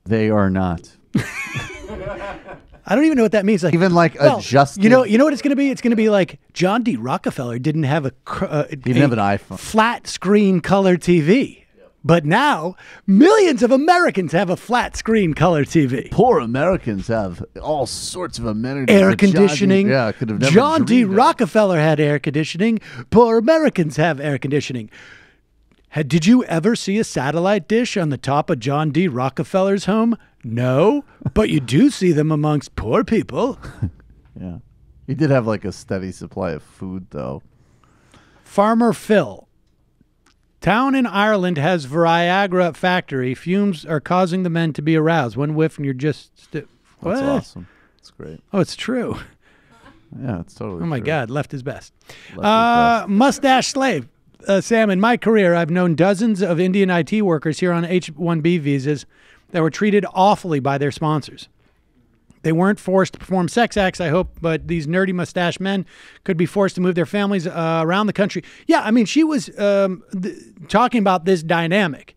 They are not. I don't even know what that means. Like, even like adjusted. You know what it's going to be? It's going to be like John D. Rockefeller didn't have he didn't have an iPhone, flat screen color TV. But now, millions of Americans have a flat screen color TV. Poor Americans have all sorts of amenities. Air conditioning. Could have never John D. dreamed of. Rockefeller had air conditioning. Poor Americans have air conditioning. Did you ever see a satellite dish on the top of John D. Rockefeller's home? No, but you do see them amongst poor people. Yeah. He did have like a steady supply of food, though. Farmer Phil. Town in Ireland has Viagra factory. Fumes are causing the men to be aroused. One whiff and you're just... That's awesome. That's great. Oh, it's true. Yeah, it's totally Oh, my true. God. Left is best. Left is best. Mustache slave. Sam, in my career, I've known dozens of Indian IT workers here on H-1B visas that were treated awfully by their sponsors. They weren't forced to perform sex acts, I hope, but these nerdy mustache men could be forced to move their families around the country. Yeah, I mean, she was talking about this dynamic.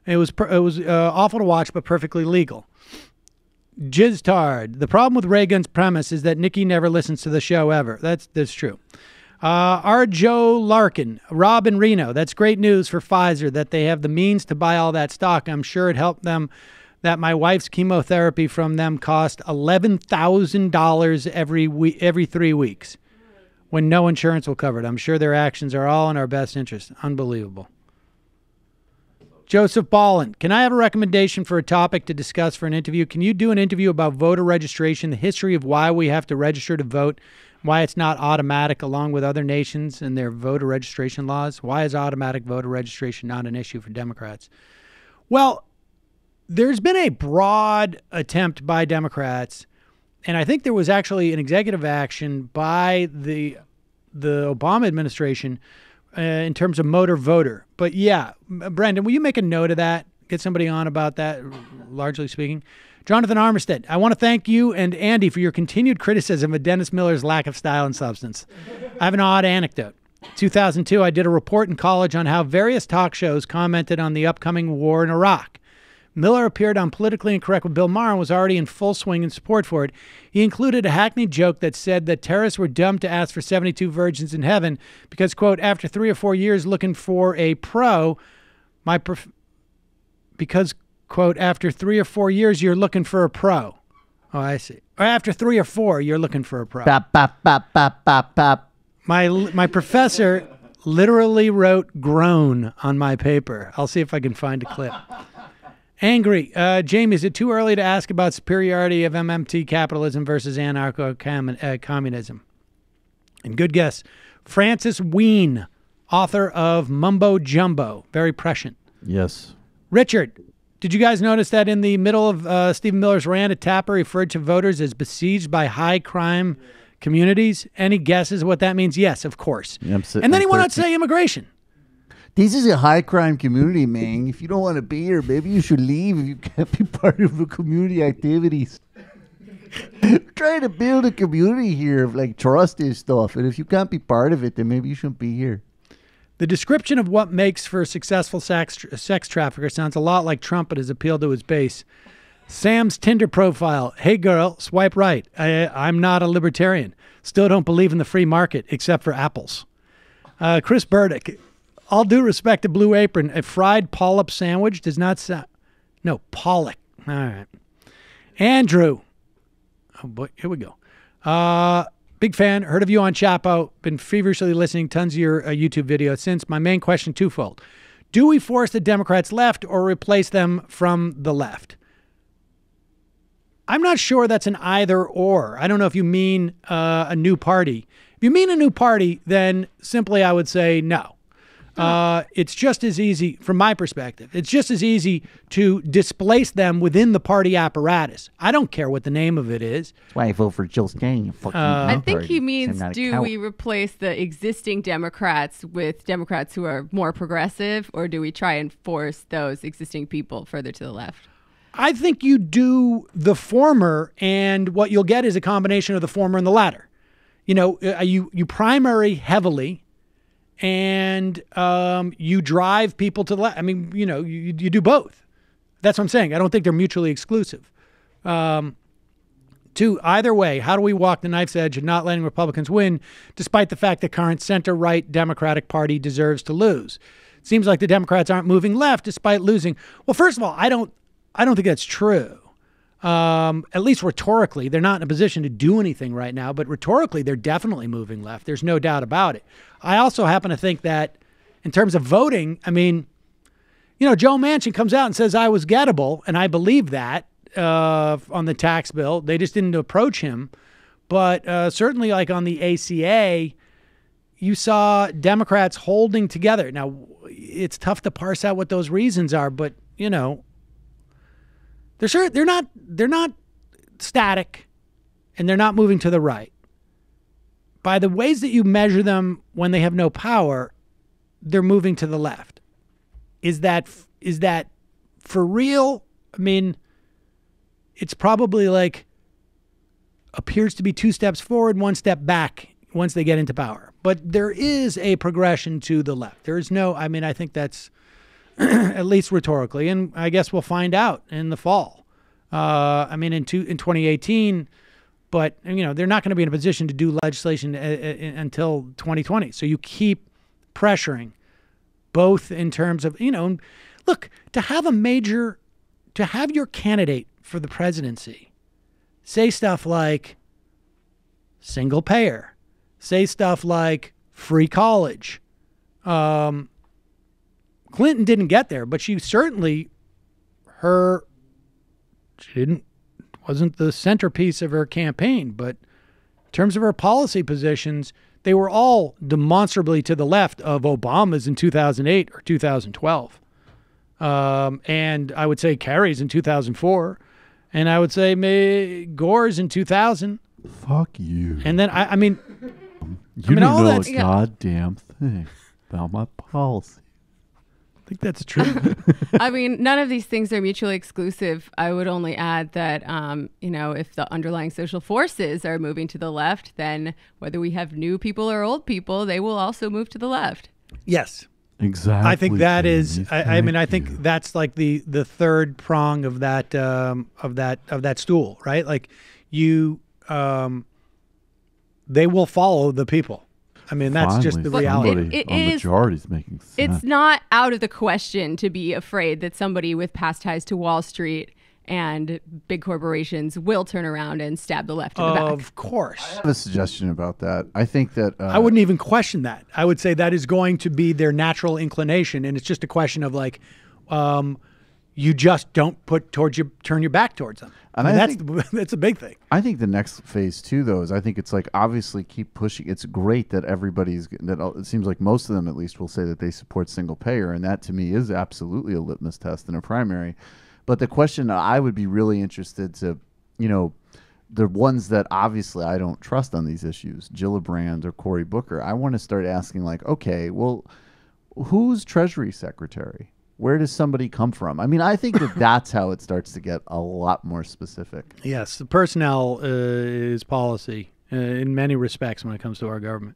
It was awful to watch, but perfectly legal. Jizztard. The problem with Reagan's premise is that Nikki never listens to the show ever. That's true. R. Joe Larkin. Rob in Reno. That's great news for Pfizer that they have the means to buy all that stock. I'm sure it helped them that my wife's chemotherapy from them cost $11,000 every 3 weeks when no insurance will cover it. I'm sure their actions are all in our best interest. Unbelievable. Joseph Ballin, can I have a recommendation for a topic to discuss for an interview? Can you do an interview about voter registration, the history of why we have to register to vote, why it's not automatic along with other nations and their voter registration laws? Why is automatic voter registration not an issue for Democrats? Well, there's been a broad attempt by Democrats, and I think there was actually an executive action by the Obama administration in terms of motor voter. But yeah, Brendan, will you make a note of that? Get somebody on about that, largely speaking. Jonathan Armistead, I want to thank you and Andy for your continued criticism of Dennis Miller's lack of style and substance. I have an odd anecdote. 2002, I did a report in college on how various talk shows commented on the upcoming war in Iraq. Miller appeared on Politically Incorrect with Bill Maher and was already in full swing in support for it. He included a hackneyed joke that said that terrorists were dumb to ask for 72 virgins in heaven because, quote, after 3 or 4 years looking for a pro, because, quote, after 3 or 4 years you're looking for a pro. Oh, I see. Or after 3 or 4 you're looking for a pro. Bop, bop, bop, bop, bop, bop. My professor literally wrote groan on my paper. I'll see if I can find a clip. Angry. Jamie, is it too early to ask about superiority of MMT capitalism versus anarcho-communism? And good guess. Francis Ween, author of Mumbo Jumbo. Very prescient. Yes. Richard, did you guys notice that in the middle of Stephen Miller's rant, a tapper referred to voters as besieged by high crime communities? Any guesses what that means? Yes, of course. And then he went on to say immigration. This is a high crime community, man. If you don't want to be here, maybe you should leave if you can't be part of the community activities. We're trying to build a community here of like trust and stuff. And if you can't be part of it, then maybe you shouldn't be here. The description of what makes for a successful sex trafficker sounds a lot like Trump at his appeal to his base. Sam's Tinder profile. Hey, girl, swipe right. I'm not a libertarian. Still don't believe in the free market, except for apples. Chris Burdick. All due respect to Blue Apron, a fried polyp sandwich does not sound... No, pollock. All right. Andrew. Oh, boy. Here we go. Big fan. Heard of you on Chapo. Been feverishly listening. Tons of your YouTube videos since. My main question twofold. Do we force the Democrats left or replace them from the left? I'm not sure that's an either or. I don't know if you mean a new party. If you mean a new party, then simply I would say no. It's just as easy, from my perspective, it's just as easy to displace them within the party apparatus. I don't care what the name of it is. That's why I vote for Jill Stein. You fucking I think he means, do we replace the existing Democrats with Democrats who are more progressive, or do we try and force those existing people further to the left? I think you do the former, and what you'll get is a combination of the former and the latter. You know, you primary heavily, and you drive people to the left. I mean, you know, you do both. That's what I'm saying. I don't think they're mutually exclusive. Two, either way, how do we walk the knife's edge of not letting Republicans win, despite the fact the current center-right Democratic Party deserves to lose? It seems like the Democrats aren't moving left despite losing. Well, first of all, I don't think that's true. At least rhetorically, they're not in a position to do anything right now, but rhetorically, they're definitely moving left. There's no doubt about it. I also happen to think that in terms of voting, I mean, you know, Joe Manchin comes out and says I was gettable, and I believe that on the tax bill. They just didn't approach him. But certainly like on the ACA, you saw Democrats holding together. Now, it's tough to parse out what those reasons are, but, you know, they're not static, and they're not moving to the right. By the ways that you measure them when they have no power, they're moving to the left. Is that for real? I mean, it's probably like appears to be 2 steps forward, 1 step back once they get into power. But there is a progression to the left. There is no, I mean, I think that's at least rhetorically, and I guess we'll find out in the fall. I mean, in 2018, but, you know, they're not going to be in a position to do legislation until 2020. So you keep pressuring, both in terms of, you know, look, to have your candidate for the presidency say stuff like single payer, say stuff like free college. Clinton didn't get there, but she certainly, wasn't the centerpiece of her campaign, but in terms of her policy positions, they were all demonstrably to the left of Obama's in 2008 or 2012. And I would say Kerry's in 2004. And I would say Gore's in 2000. Fuck you. And then, I mean, you don't know a goddamn thing about my policy. I think that's true. I mean, none of these things are mutually exclusive. I would only add that, you know, if the underlying social forces are moving to the left, then whether we have new people or old people, they will also move to the left. Yes. Exactly. I think that is. I mean, I think that's like the third prong of that stool, right? Like they will follow the people. I mean, that's just the reality. The majority's making sense. It's not out of the question to be afraid that somebody with past ties to Wall Street and big corporations will turn around and stab the left in the back. Of course. I have a suggestion about that. I think that I wouldn't even question that. I would say that is going to be their natural inclination, and it's just a question of like, you just don't turn your back towards them. And that's a big thing. I think the next phase too, though, is I think it's like obviously keep pushing. It's great that it seems like most of them at least will say that they support single payer, and that to me is absolutely a litmus test in a primary. But the question I would be really interested to, you know, the ones that obviously I don't trust on these issues, Gillibrand or Cory Booker, I want to start asking like, okay, well, who's Treasury Secretary? Where does somebody come from? I mean, I think that's how it starts to get a lot more specific. Yes, the personnel is policy in many respects when it comes to our government.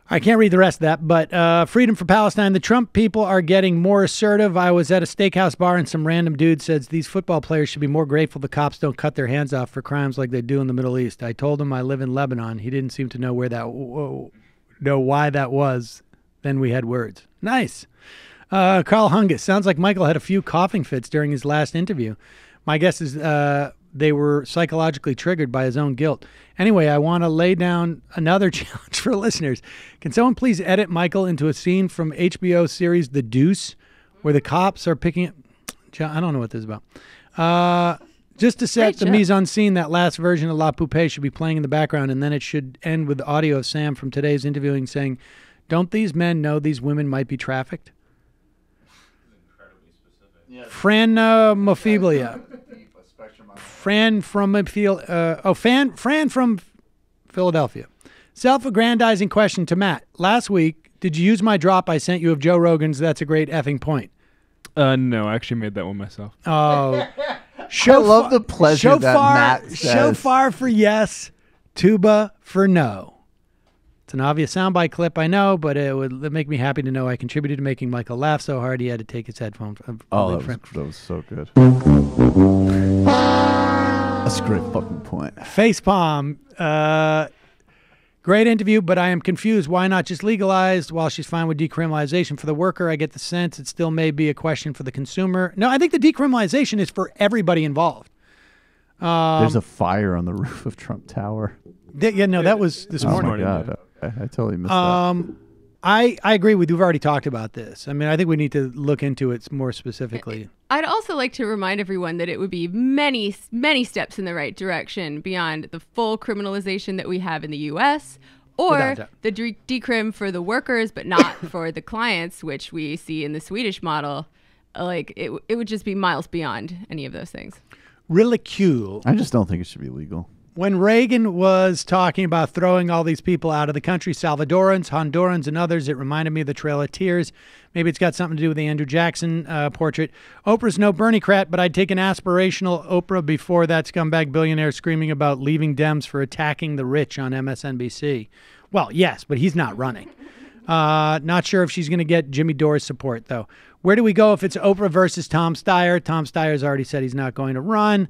I can't read the rest of that, but freedom for Palestine. The Trump people are getting more assertive. I was at a steakhouse bar and some random dude says these football players should be more grateful the cops don't cut their hands off for crimes like they do in the Middle East. I told him I live in Lebanon. He didn't seem to know why that was. Then we had words. Nice. Carl Hungus. Sounds like Michael had a few coughing fits during his last interview. My guess is they were psychologically triggered by his own guilt. Anyway, I want to lay down another challenge for listeners. Can someone please edit Michael into a scene from HBO series The Deuce where the cops are picking up... I don't know what this is about. Just to set the mise en scene, that last version of La Poupée should be playing in the background, and then it should end with the audio of Sam from today's interviewing saying, "Don't these men know these women might be trafficked?" Franmophilia. Fran from Philadelphia. Self-aggrandizing question to Matt. Last week, did you use my drop I sent you of Joe Rogan's "That's a Great Effing Point"? No, I actually made that one myself. Oh. I love the pleasure that Matt says. Shofar for yes, tuba for no. It's an obvious soundbite clip, I know, but it would make me happy to know I contributed to making Michael laugh so hard he had to take his headphones. That was so good. That's a great fucking point. Facepalm. Great interview, but I am confused. Why not just legalized? While she's fine with decriminalization for the worker, I get the sense it still may be a question for the consumer. No, I think the decriminalization is for everybody involved. There's a fire on the roof of Trump Tower. That was this morning. Oh, my God. I totally missed that. I agree with you. We've already talked about this. I mean, I think we need to look into it more specifically. I'd also like to remind everyone that it would be many, many steps in the right direction beyond the full criminalization that we have in the U.S. or the decrim for the workers, but not for the clients, which we see in the Swedish model. Like, it would just be miles beyond any of those things. Ridicule. I just don't think it should be legal. When Reagan was talking about throwing all these people out of the country, Salvadorans, Hondurans, and others, it reminded me of the Trail of Tears. Maybe it's got something to do with the Andrew Jackson portrait. Oprah's no Bernie-crat, but I'd take an aspirational Oprah before that scumbag billionaire screaming about leaving Dems for attacking the rich on MSNBC. Well, yes, but he's not running. Not sure if she's going to get Jimmy Dore's support, though. Where do we go if it's Oprah versus Tom Steyer? Tom Steyer's already said he's not going to run.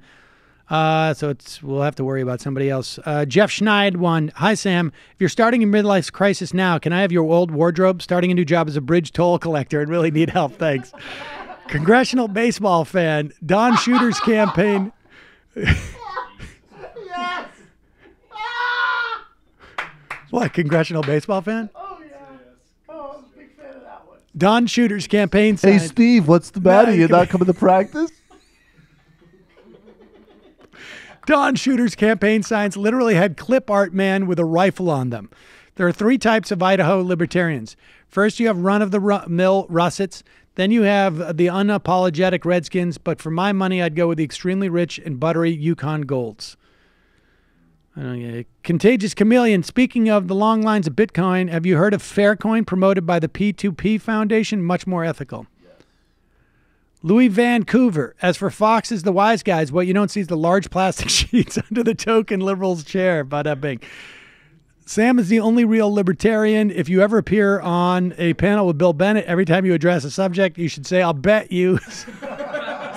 So we'll have to worry about somebody else. Jeff Schneid one. Hi, Sam. If you're starting a midlife crisis now, can I have your old wardrobe? Starting a new job as a bridge toll collector and really need help. Thanks. Congressional baseball fan. Don Shooter's campaign. Yes. What, congressional baseball fan? Oh, yeah. Oh, I'm a big fan of that one. Don Shooter's campaign sign. Hey, Steve, what's the matter? You're not coming to practice? Don Shooter's campaign signs literally had clip art man with a rifle on them. There are three types of Idaho libertarians. First, you have run-of-the-mill Russets. Then you have the unapologetic Redskins. But for my money, I'd go with the extremely rich and buttery Yukon Golds. Contagious Chameleon. Speaking of the long lines of Bitcoin, have you heard of Faircoin promoted by the P2P Foundation? Much more ethical. Louis Vancouver. As for Fox's The Wise Guys, what you don't see is the large plastic sheets under the token liberal's chair. Bada bing. Sam is the only real libertarian. If you ever appear on a panel with Bill Bennett, every time you address a subject, you should say, "I'll bet you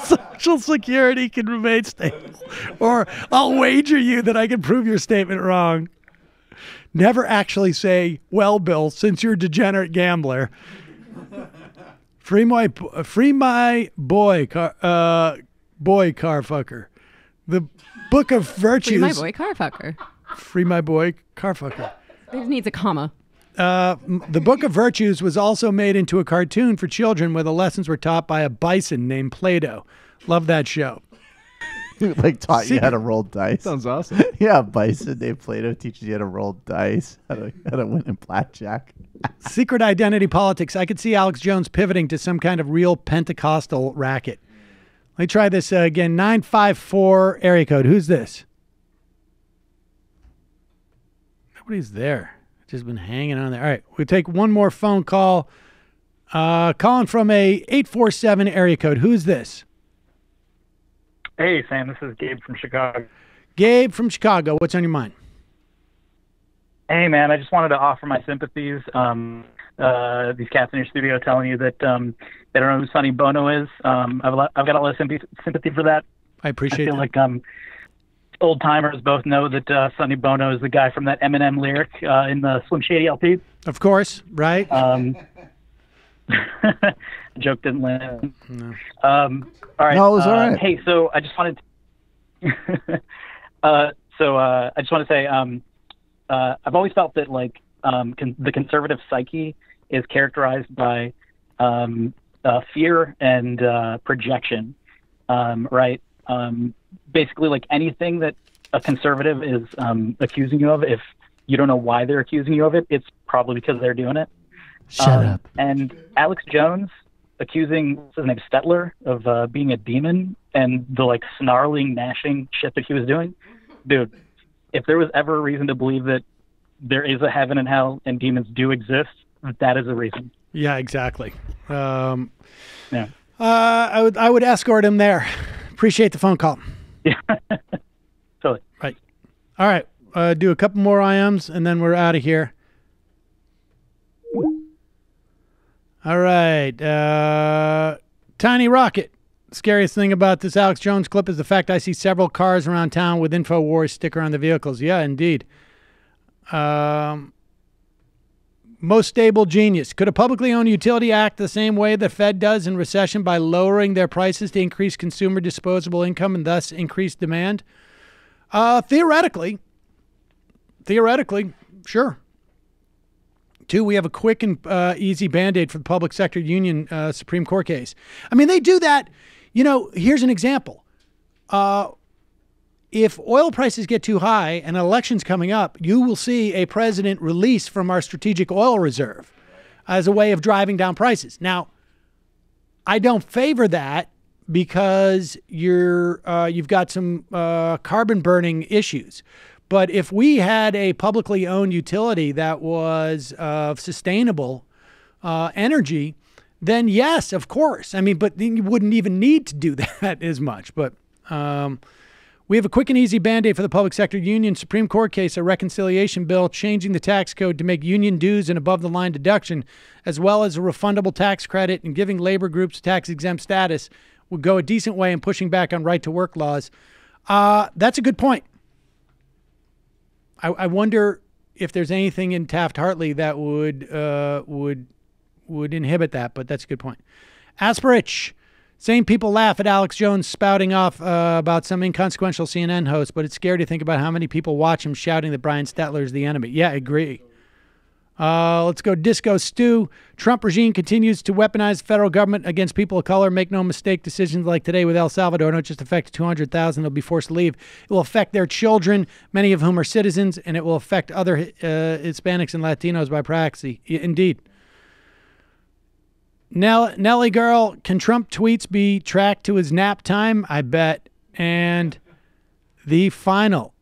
Social Security can remain stable." Or, "I'll wager you that I can prove your statement wrong." Never actually say, "Well, Bill, since you're a degenerate gambler." Free my boy, car fucker. The Book of Virtues. Free my boy, car fucker. Free my boy, car fucker. It needs a comma. The Book of Virtues was also made into a cartoon for children where the lessons were taught by a bison named Plato. Love that show. Like taught you how to roll dice. Sounds awesome. Yeah, bison named Plato teaches you how to roll dice, how to win in blackjack. Secret identity politics. I could see Alex Jones pivoting to some kind of real Pentecostal racket. Let me try this again. 954 area code. Who's this? Nobody's there. Just been hanging on there. All right, we'll take one more phone call. Calling from a 847 area code. Who's this? Hey, Sam. This is Gabe from Chicago. Gabe from Chicago. What's on your mind? Hey, man. I just wanted to offer my sympathies. These cats in your studio telling you that they don't know who Sonny Bono is. I've got a lot of sympathy for that. I appreciate I feel that. like old timers both know that Sonny Bono is the guy from that Eminem lyric in the Slim Shady LP. Of course, right? Joke didn't land. No. All right. No, it was all right. Hey, so I just wanted to, I just want to say, I've always felt that like the conservative psyche is characterized by fear and projection, right? Basically, like anything that a conservative is accusing you of, if you don't know why they're accusing you of it, it's probably because they're doing it. Shut up. And Alex Jones accusing, what's his name, Stetler, of being a demon, and the like snarling, gnashing shit that he was doing. Dude, if there was ever a reason to believe that there is a heaven and hell and demons do exist, that is a reason. Yeah, exactly. Yeah. I would escort him there. Appreciate the phone call. Yeah. Totally. Right. All right. Do a couple more IMs and then we're out of here. All right. Tiny Rocket. Scariest thing about this Alex Jones clip is the fact I see several cars around town with InfoWars sticker on the vehicles. Yeah, indeed. Most stable genius. Could a publicly owned utility act the same way the Fed does in recession by lowering their prices to increase consumer disposable income and thus increase demand? Theoretically, sure. 2, we have a quick and easy Band-Aid for the public sector union Supreme Court case. I mean, they do that. You know, here's an example. If oil prices get too high and an election's coming up, you will see a president release from our strategic oil reserve as a way of driving down prices. Now, I don't favor that because you've got some carbon burning issues. But if we had a publicly owned utility that was sustainable energy, then yes, of course. I mean, but you wouldn't even need to do that as much. But we have a quick and easy Band-Aid for the public sector union Supreme Court case, a reconciliation bill changing the tax code to make union dues an above-the-line deduction, as well as a refundable tax credit and giving labor groups tax-exempt status would go a decent way in pushing back on right-to-work laws. That's a good point. I wonder if there's anything in Taft-Hartley that would inhibit that, but that's a good point. Asperich. Same people laugh at Alex Jones spouting off about some inconsequential CNN host, but it's scary to think about how many people watch him shouting that Brian Stetler is the enemy. Yeah, I agree. Let's go Disco Stew. Trump regime continues to weaponize the federal government against people of color. Make no mistake, decisions like today with El Salvador don't just affect 200,000. They'll be forced to leave. It will affect their children, many of whom are citizens, and it will affect other Hispanics and Latinos by proxy. Indeed. Nelly girl, can Trump tweets be tracked to his nap time? I bet. And the final.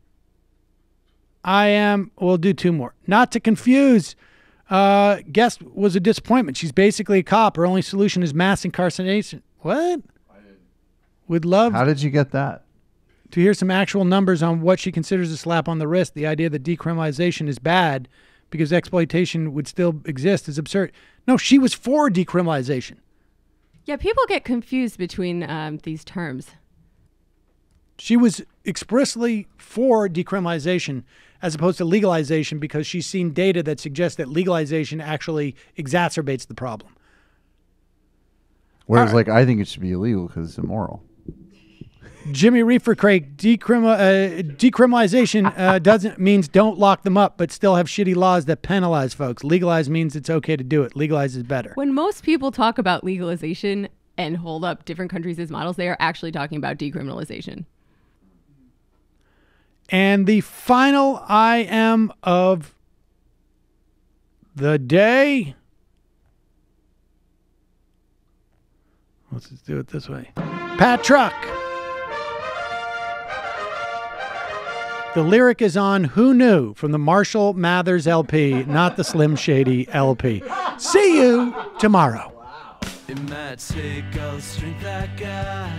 We'll do 2 more. Not to confuse. Guest was a disappointment. She's basically a cop. Her only solution is mass incarceration. What? Would love. How did you get that? To hear some actual numbers on what she considers a slap on the wrist. The idea that decriminalization is bad because exploitation would still exist is absurd. No, she was for decriminalization. Yeah, people get confused between these terms. She was expressly for decriminalization as opposed to legalization because she's seen data that suggests that legalization actually exacerbates the problem. Whereas, I think it should be illegal because it's immoral. Jimmy Reefer Craig, decriminalization means don't lock them up, but still have shitty laws that penalize folks. Legalize means it's okay to do it. Legalize is better. When most people talk about legalization and hold up different countries as models, they are actually talking about decriminalization. And the final IM of the day. Let's just do it this way. Pat Truck. The lyric is on Who Knew from the Marshall Mathers LP, not the Slim Shady LP. See you tomorrow. It might take all the strength I got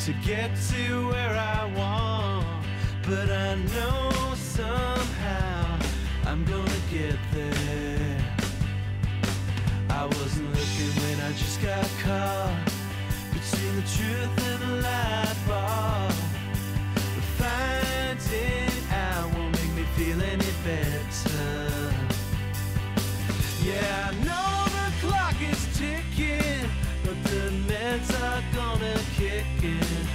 to get to where I want, but I know somehow I'm gonna get there. I wasn't looking when I just got caught between the truth and the light bulb. But finding out won't make me feel any better. Yeah, I know the clock is ticket.